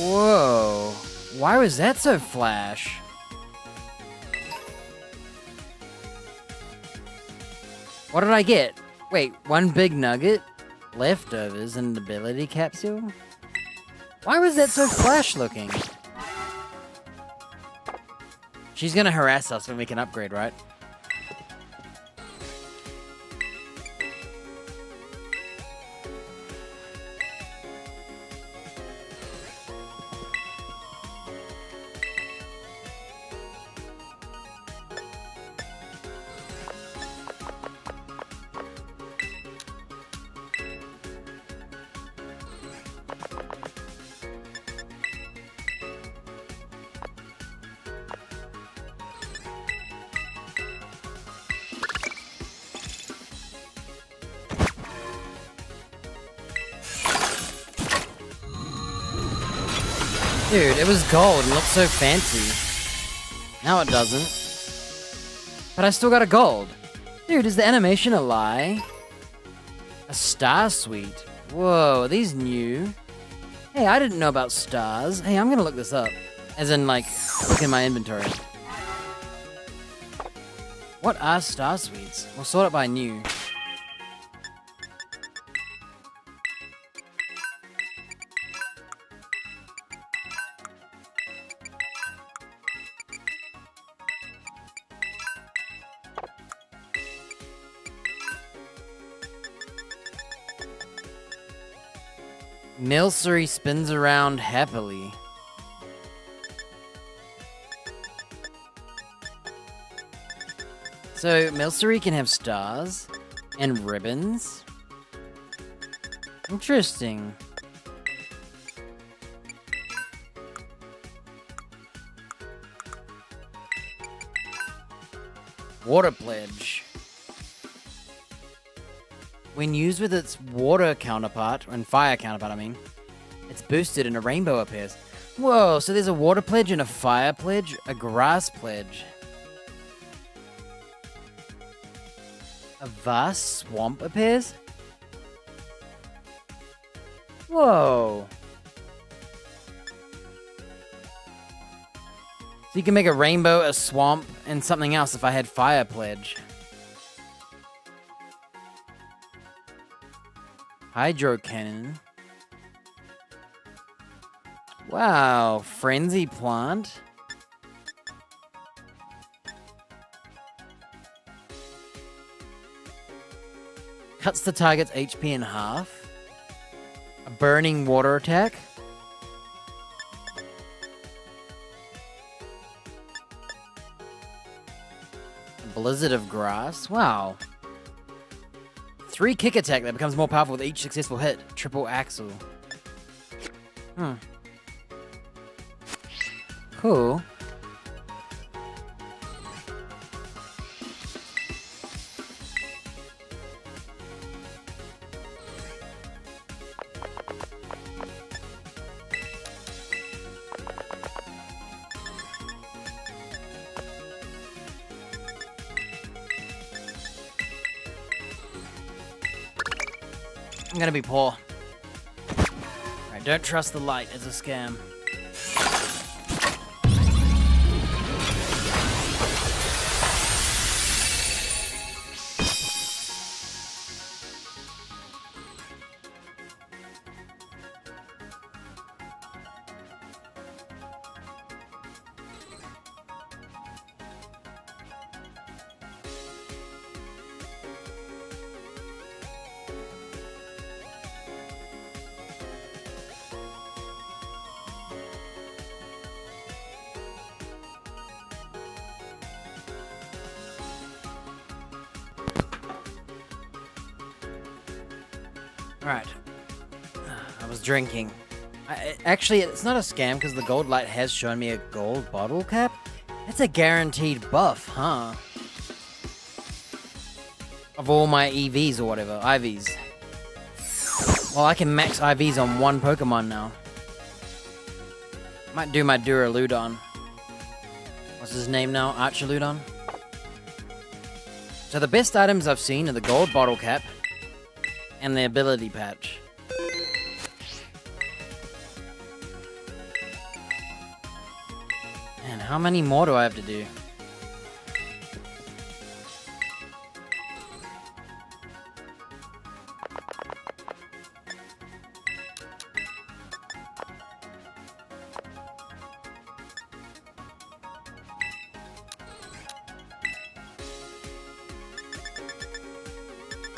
Whoa. Why was that so flash? What did I get? Wait, 1 big nugget? Leftovers and an ability capsule? Why was that so flash looking? She's gonna harass us when we can upgrade, right? Dude, it was gold and looked so fancy. Now it doesn't. But I still got a gold. Dude, is the animation a lie? A star suite? Whoa, are these new? Hey, I didn't know about stars. Hey, I'm gonna look this up. As in, like, look in my inventory. What are star suites? We'll sort it by new. Milcery spins around happily. So, Milcery can have stars and ribbons. Interesting. Water Pledge. When used with its water counterpart, and fire counterpart, I mean, it's boosted and a rainbow appears. Whoa, so there's a water pledge and a fire pledge, a grass pledge. A vast swamp appears? Whoa. So you can make a rainbow, a swamp, and something else if I had fire pledge. Hydro cannon. Wow, frenzy plant. Cuts the target's HP in half. A burning water attack. A blizzard of grass. Wow. 3 kick attack that becomes more powerful with each successful hit. Triple axle. Cool. I'm gonna be poor. Alright, don't trust the light, it's a scam. Alright. I was drinking. Actually, it's not a scam because the gold light has shown me a gold bottle cap. It's a guaranteed buff, huh? Of all my EVs or whatever. IVs. Well, I can max IVs on one Pokemon now. Might do my Duraludon. What's his name now? Archaludon? So the best items I've seen are the gold bottle cap and the ability patch. And how many more do I have to do?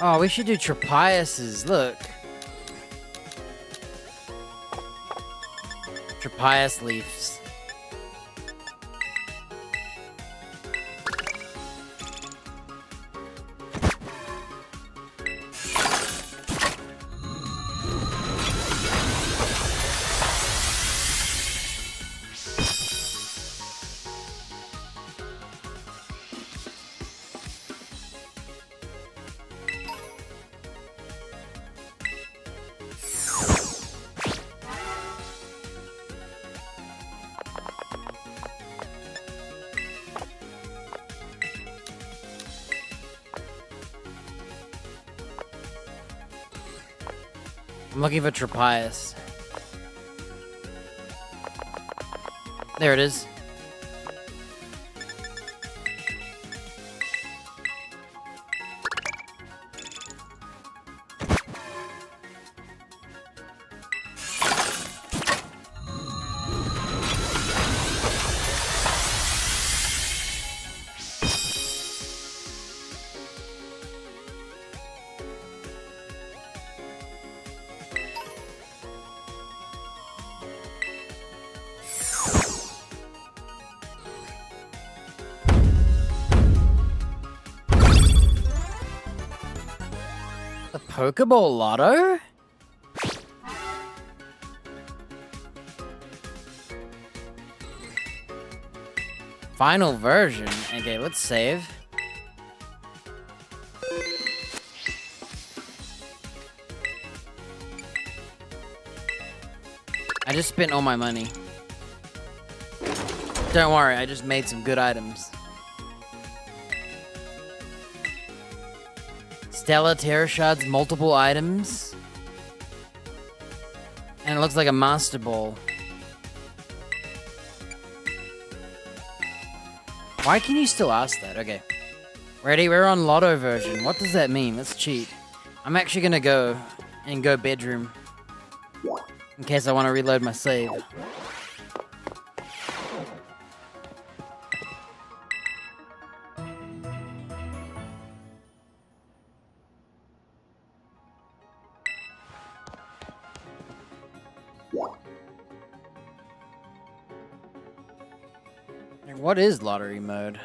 Oh, we should do Trapias's. Look. Trapias leaves. I'm looking for Tropius. There it is. The Pokeball Lotto? Final version. Okay, let's save. I just spent all my money. Don't worry, I just made some good items. Stella Terra Shards, multiple items. And it looks like a Master Ball. Why can you still ask that? Okay. Ready? We're on Lotto version. What does that mean? Let's cheat. I'm actually gonna go bedroom. In case I want to reload my save. What is lottery mode?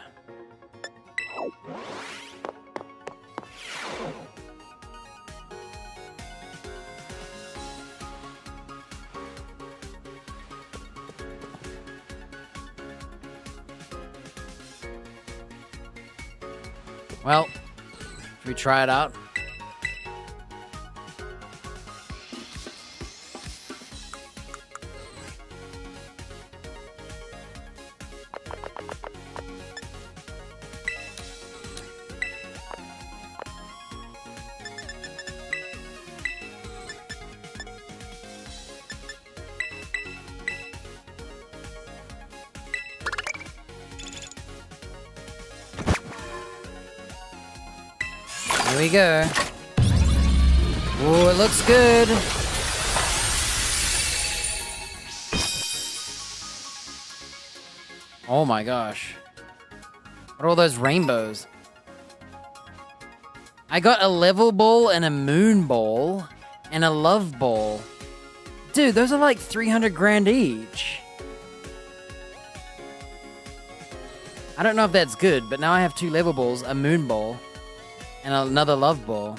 Well, should we try it out? Here we go. Ooh, it looks good. Oh my gosh. What are all those rainbows? I got a level ball and a moon ball and a love ball. Dude, those are like 300 grand each. I don't know if that's good, but now I have 2 level balls, a moon ball, and another love ball.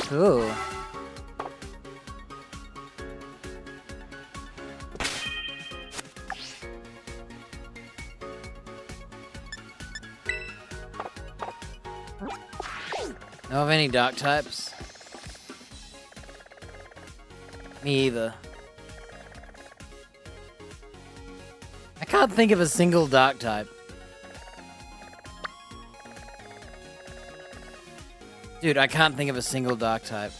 Cool. Know of any dark types? Me either. I can't think of a single dark type. Dude, I can't think of a single dark type.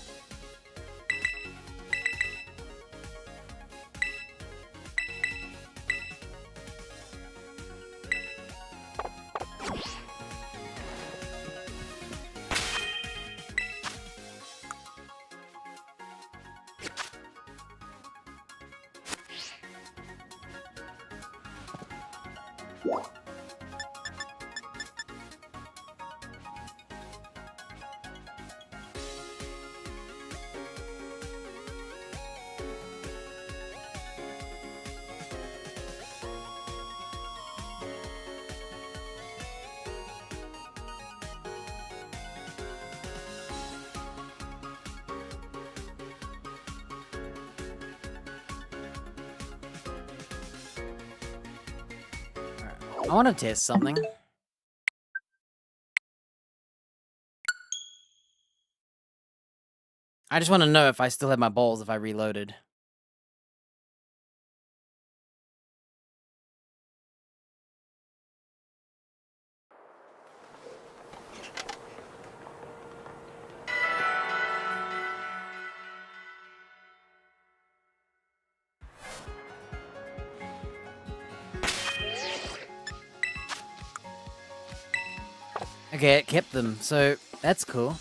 I want to test something. I just want to know if I still have my balls if I reloaded. Okay, it kept them, so that's cool.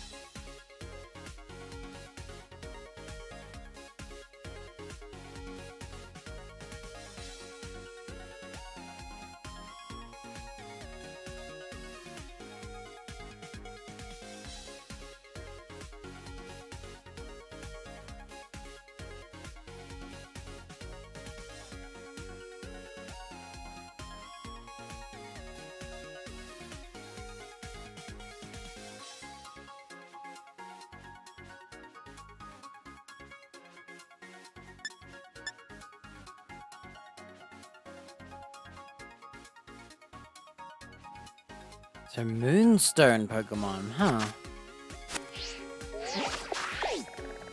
So Moonstone Pokemon, huh?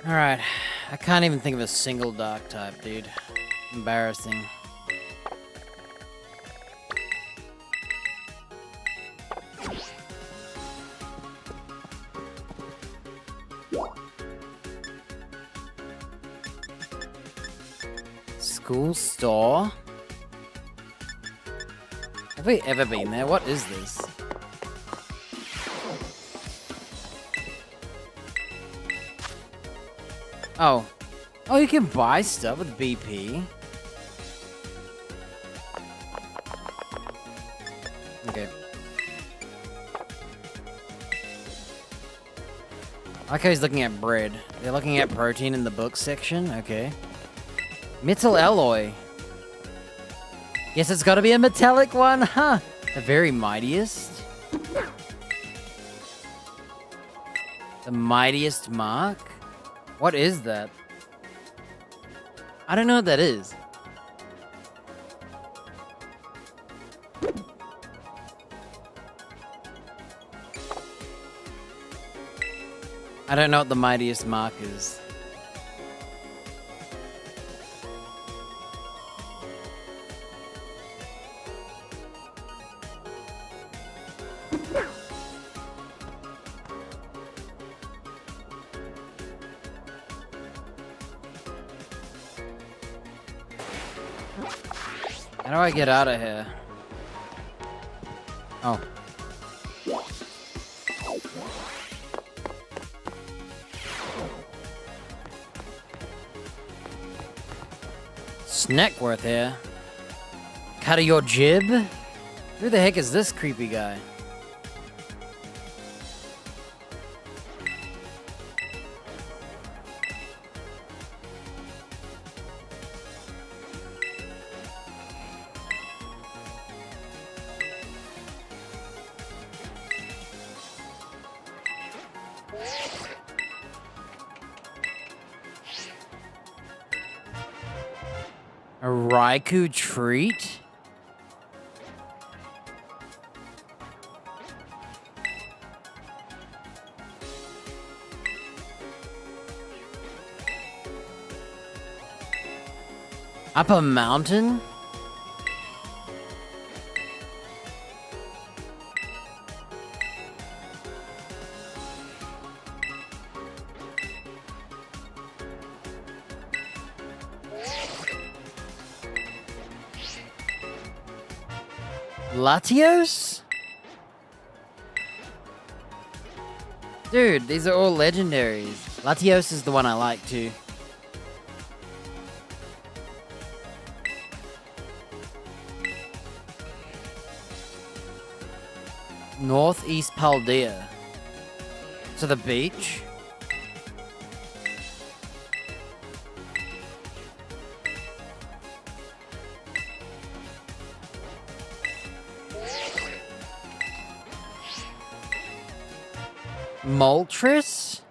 Alright, I can't even think of a single dark type, dude. Embarrassing. School store? Have we ever been there? What is this? Oh. Oh, you can buy stuff with BP? Okay. I like how he's looking at bread. They're looking at protein in the book section? Okay. Metal alloy. Guess it's gotta be a metallic one, huh? The very mightiest? The mightiest mark? What is that? I don't know what that is. I don't know what the mightiest mark is. How do I get out of here? Oh. Snackworth here. Cut of your jib? Who the heck is this creepy guy? A Raikou treat? Up a mountain? Latios? Dude, these are all legendaries. Latios is the one I like too. Northeast Paldea. To the beach? Moltres?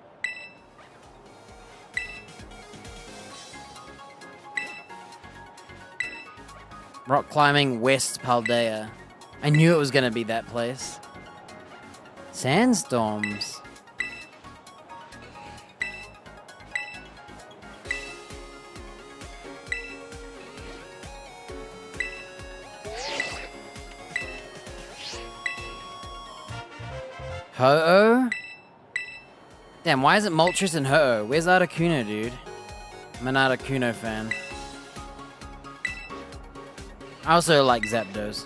Rock climbing West Paldea. I knew it was gonna be that place. Sandstorms. Ho-Oh? Damn, why is it Moltres and Ho-Oh? Where's Articuno, dude? I'm an Articuno fan. I also like Zapdos.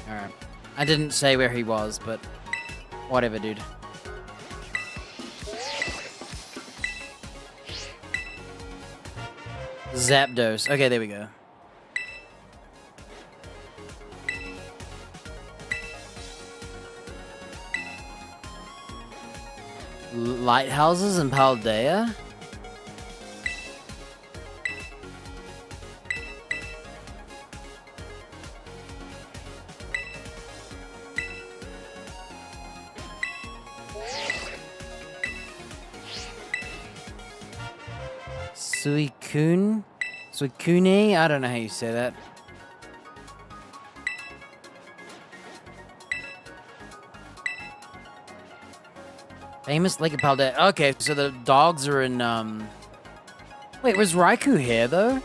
Alright. I didn't say where he was, but whatever, dude. Zapdos. Okay, there we go. Lighthouses in Paldea? Suicune? I don't know how you say that. Famous Lake of Paldea. Okay, so the dogs are in, Wait, was Raikou here, though?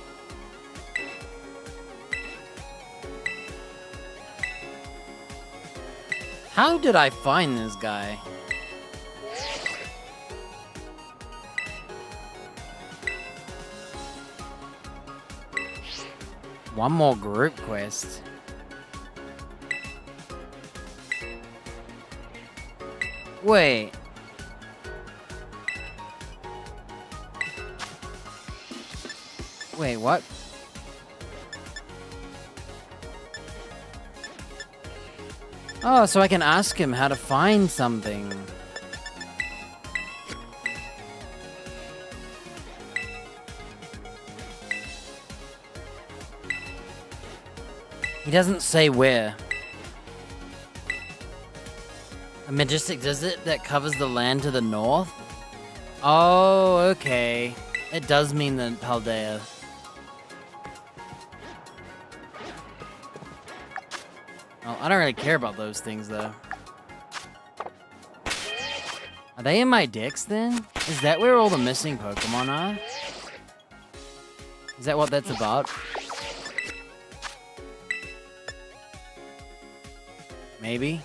How did I find this guy? One more group quest. Wait. Wait, what? Oh, so I can ask him how to find something. He doesn't say where. A majestic desert that covers the land to the north? Oh, okay. It does mean the Paldea. Well, I don't really care about those things, though. Are they in my Dex, then? Is that where all the missing Pokemon are? Is that what that's about? Maybe?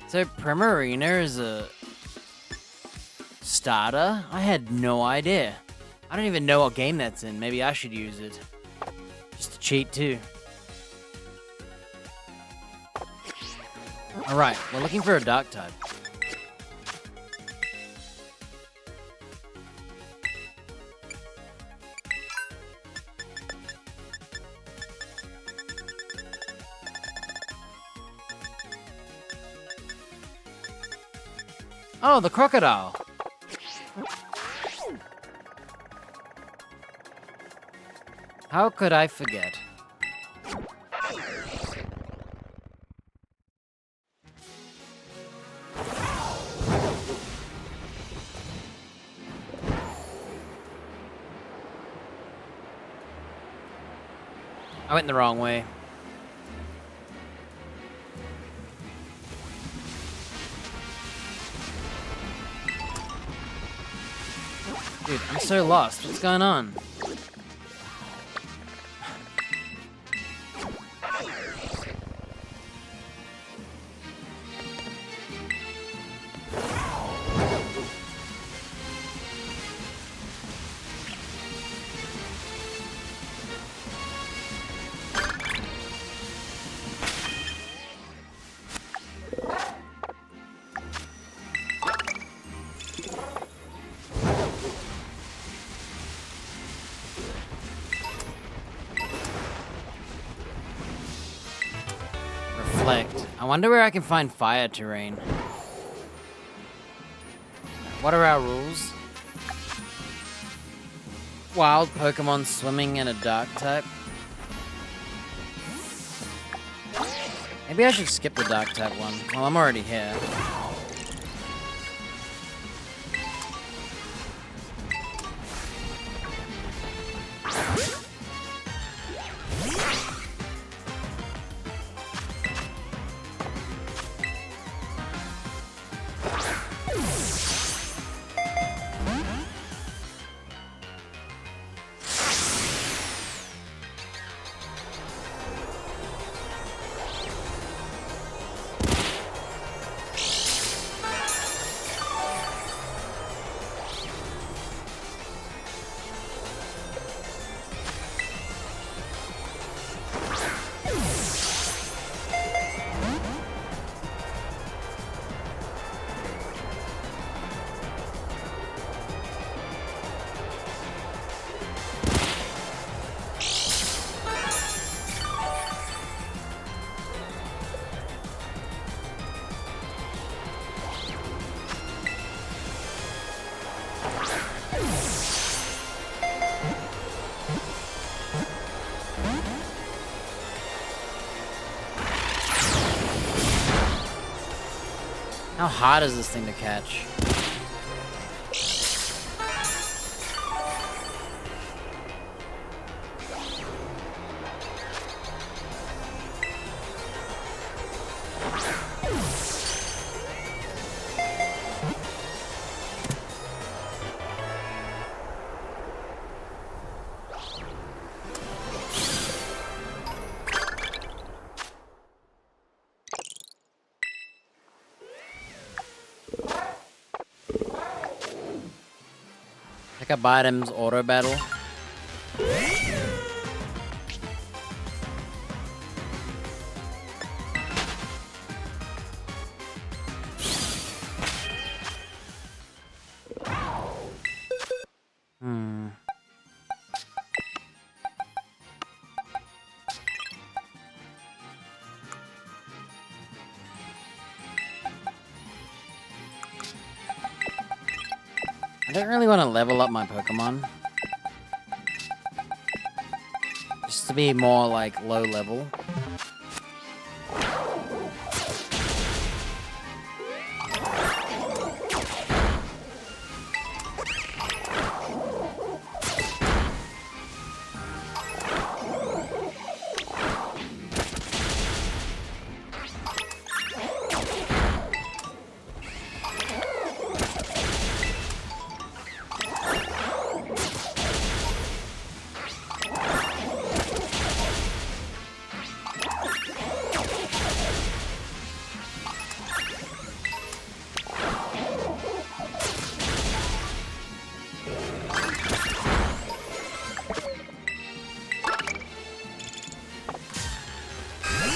So Primarina is a starter? I had no idea. I don't even know what game that's in. Maybe I should use it. Just to cheat too. Alright, we're looking for a dark type. Oh, the crocodile. How could I forget? I went the wrong way. Dude, I'm so lost. What's going on? I wonder where I can find fire terrain. What are our rules? Wild Pokemon swimming in a dark type. Maybe I should skip the dark type one. Well, I'm already here. How hard is this thing to catch? Pick up items, auto battle. I don't really want to level up my Pokemon. Just to be more, like, low level.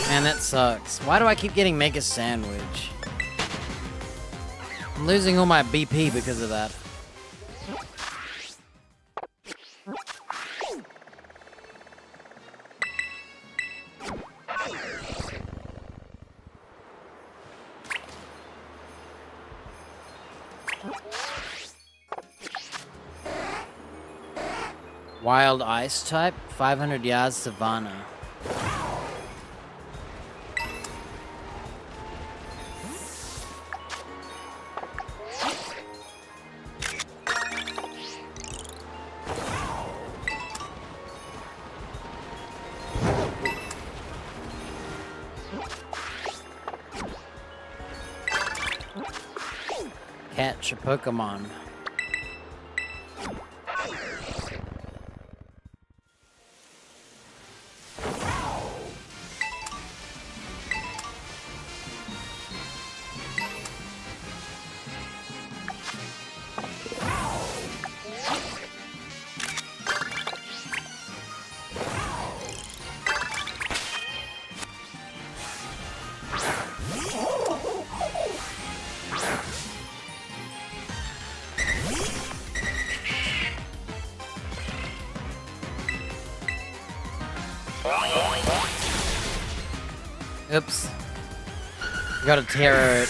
Man, that sucks. Why do I keep getting Mega Sandwich? I'm losing all my BP because of that. Wild Ice type, 500 yards Savannah. Catch a Pokemon. Oops. Gotta tear it.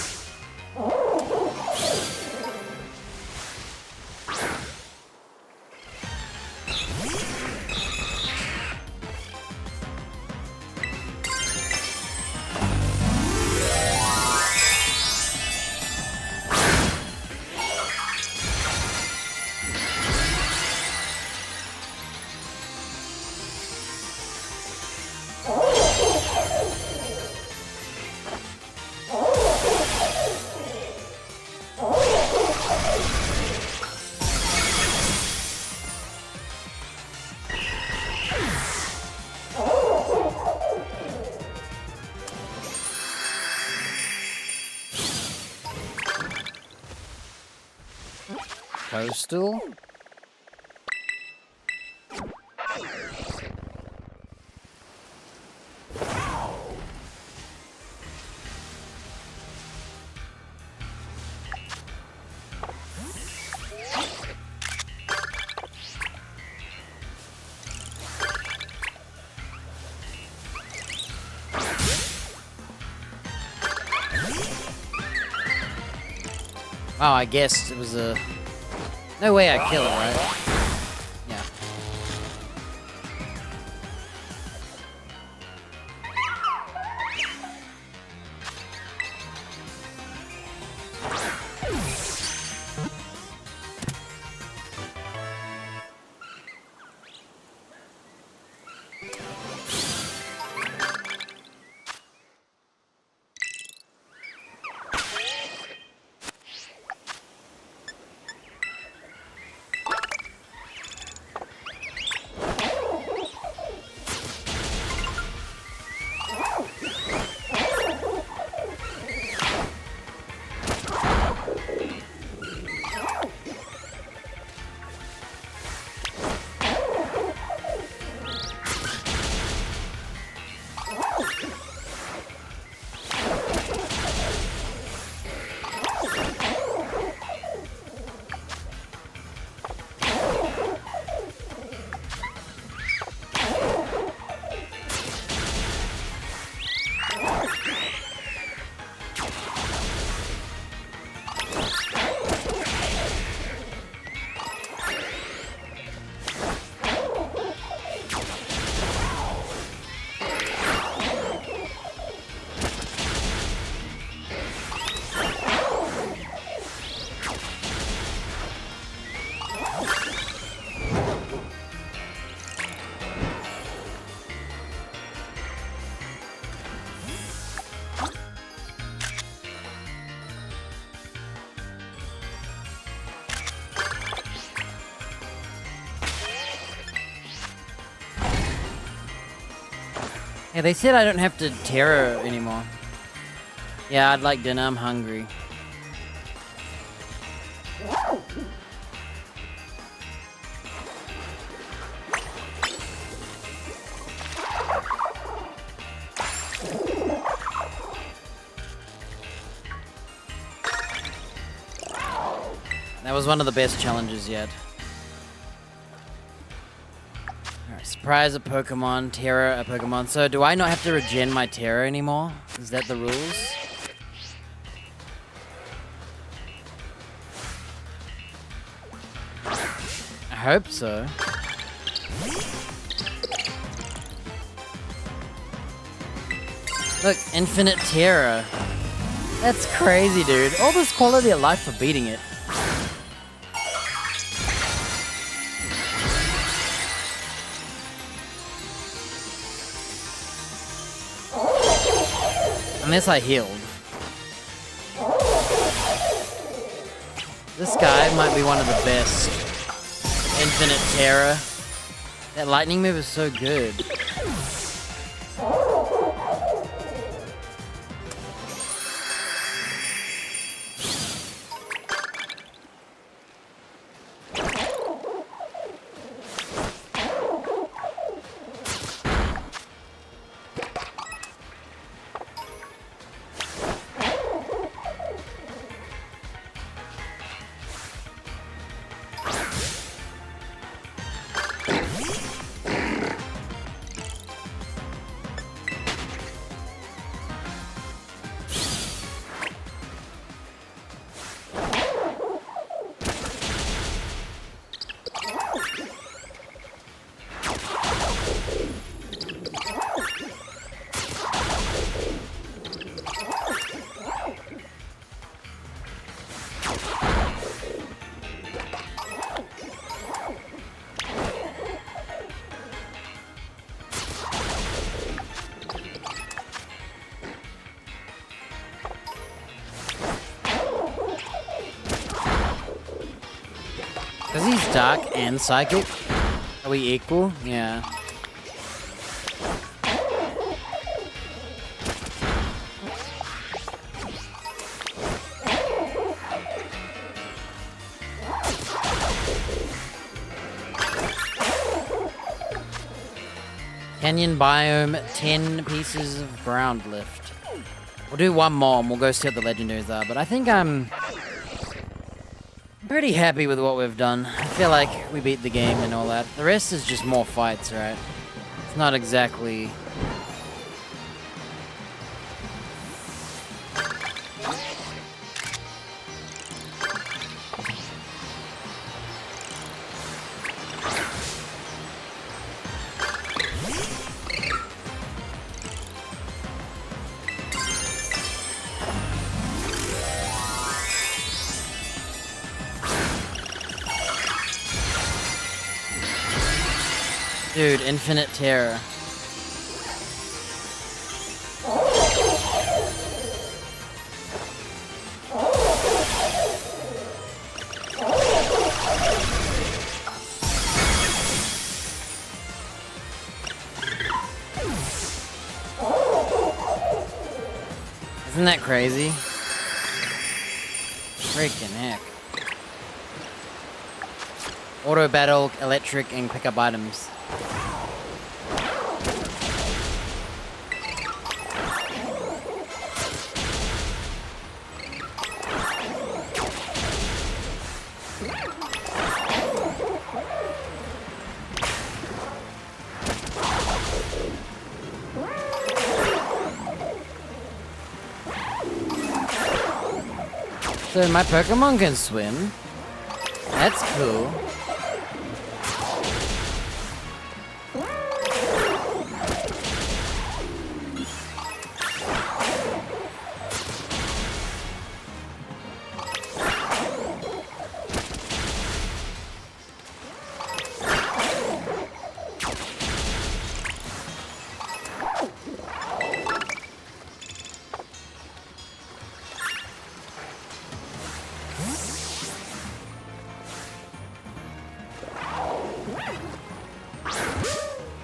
Coastal? Oh, I guess it was a... No way I kill it, right? Yeah. Yeah, they said I don't have to terror anymore. Yeah, I'd like dinner. I'm hungry. That was one of the best challenges yet. Alright, surprise a Pokemon, terror a Pokemon. So do I not have to regen my terror anymore? Is that the rules? I hope so. Look, infinite terror. That's crazy, dude. All this quality of life for beating it. Unless I healed. This guy might be one of the best. Infinite terror. That lightning move is so good. Because he's dark and psychic. Are we equal? Yeah. Canyon biome, 10 pieces of ground lift. We'll do one more and we'll go see what the legendaries are, but I think I'm pretty happy with what we've done. I feel like we beat the game and all that. The rest is just more fights, right? It's not exactly... Dude, infinite terror. Isn't that crazy? Freaking heck. Auto battle, electric, and pick up items. So my Pokemon can swim. That's cool.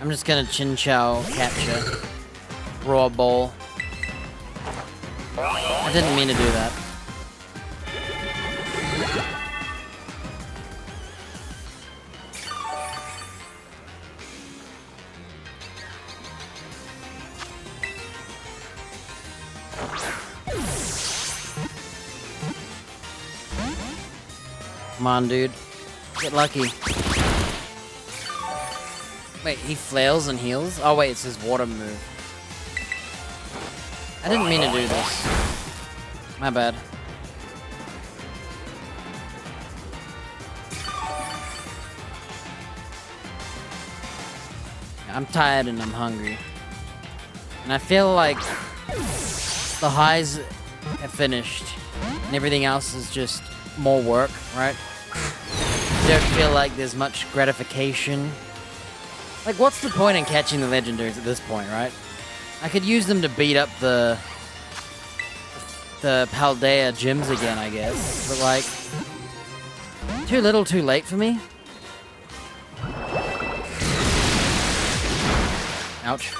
I'm just gonna Chinchou capture. Raw Ball. I didn't mean to do that. Come on, dude. Get lucky. Wait, he flails and heals? Oh wait, it's his water move. I didn't mean to do this. My bad. I'm tired and I'm hungry. And I feel like the highs have finished. And everything else is just more work, right? I don't feel like there's much gratification. Like, what's the point in catching the legendaries at this point, right? I could use them to beat up the Paldea gyms again, I guess. But, like, too little, too late for me? Ouch.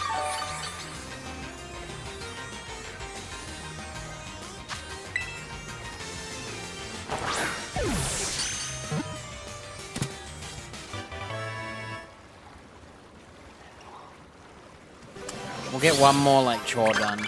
We'll get one more, like, chore done.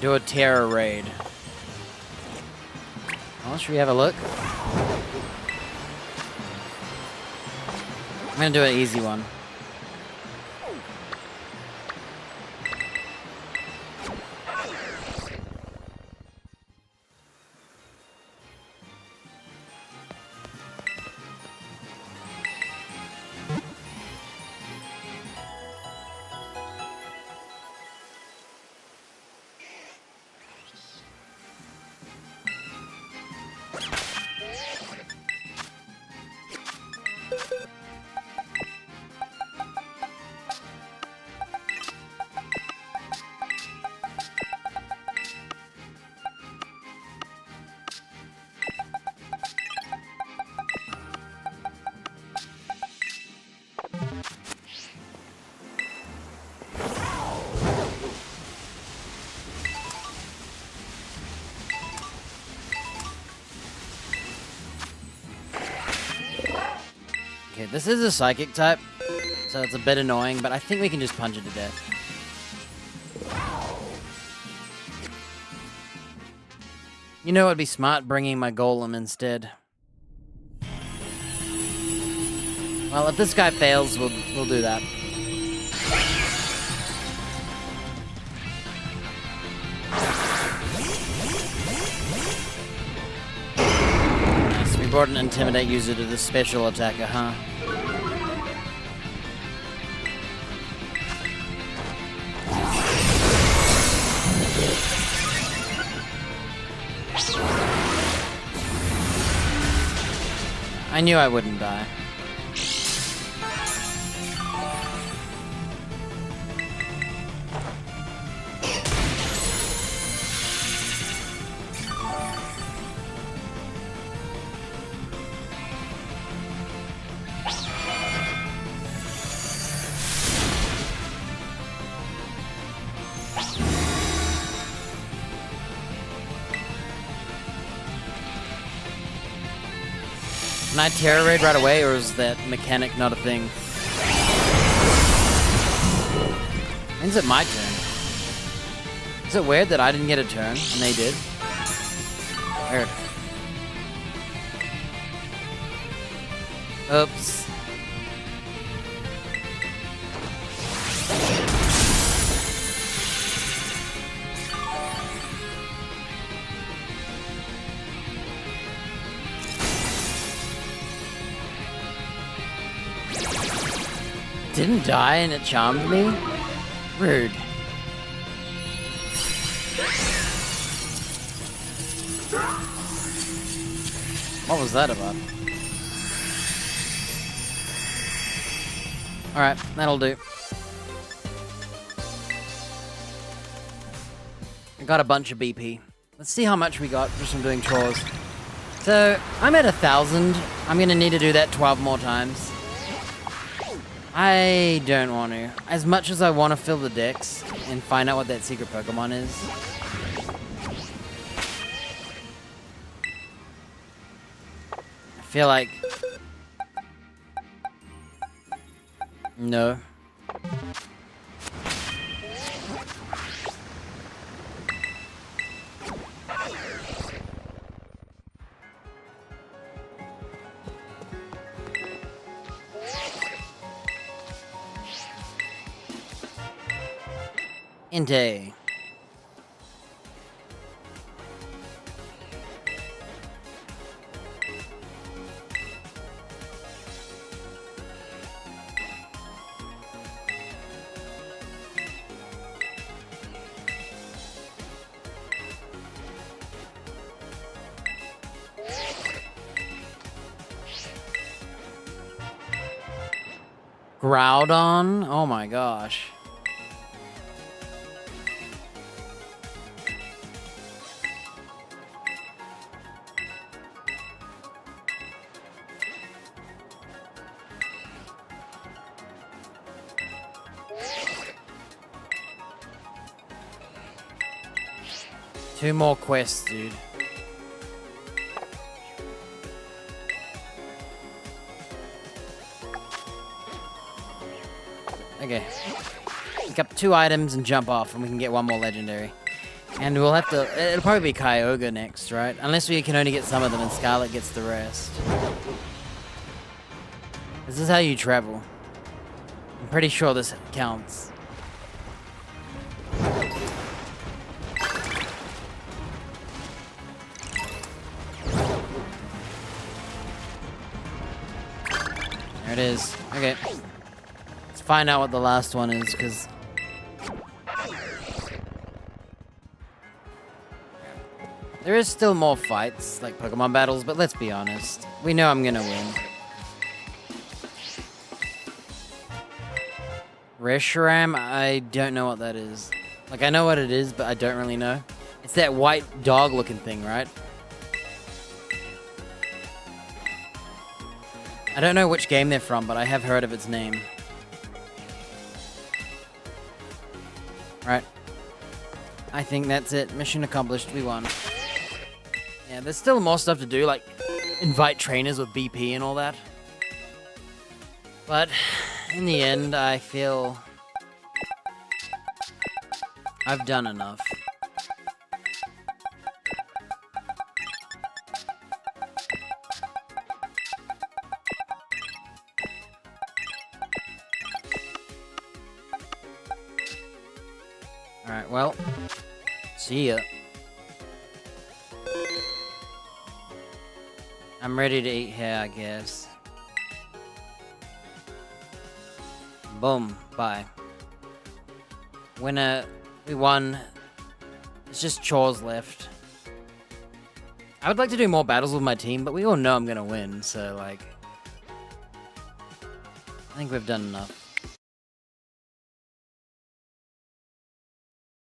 Do a terror raid. Well, should we have a look? I'm gonna do an easy one. Okay, this is a psychic type, so it's a bit annoying, but I think we can just punch it to death. You know, it'd be smart bringing my golem instead. Well, if this guy fails, we'll do that. Nice, we brought an intimidate user to the special attacker, huh? I knew I wouldn't die. Can I Terror Raid right away, or is that mechanic not a thing? When's it my turn? Is it weird that I didn't get a turn and they did? Weird. Oops. Didn't die and it charmed me? Rude. What was that about? Alright, that'll do. I got a bunch of BP. Let's see how much we got just from doing chores. So, I'm at 1,000. I'm gonna need to do that 12 more times. I don't want to. As much as I want to fill the decks and find out what that secret Pokemon is. I feel like... No. Inte. Groudon? Oh my gosh. Two more quests, dude. Okay. Pick up 2 items and jump off, and we can get 1 more legendary. And we'll have to... It'll probably be Kyogre next, right? Unless we can only get some of them and Scarlet gets the rest. This is how you travel. I'm pretty sure this counts. There it is. Okay. Let's find out what the last one is, because... There is still more fights, like Pokemon battles, but let's be honest. We know I'm gonna win. Reshiram, I don't know what that is. Like, I know what it is, but I don't really know. It's that white dog-looking thing, right? I don't know which game they're from, but I have heard of its name. Right. I think that's it. Mission accomplished. We won. Yeah, there's still more stuff to do, like invite trainers with BP and all that. But in the end, I feel I've done enough. Alright, well, see ya. I'm ready to eat here, I guess. Boom, bye. Winner, we won. It's just chores left. I would like to do more battles with my team, but we all know I'm gonna win, so like... I think we've done enough.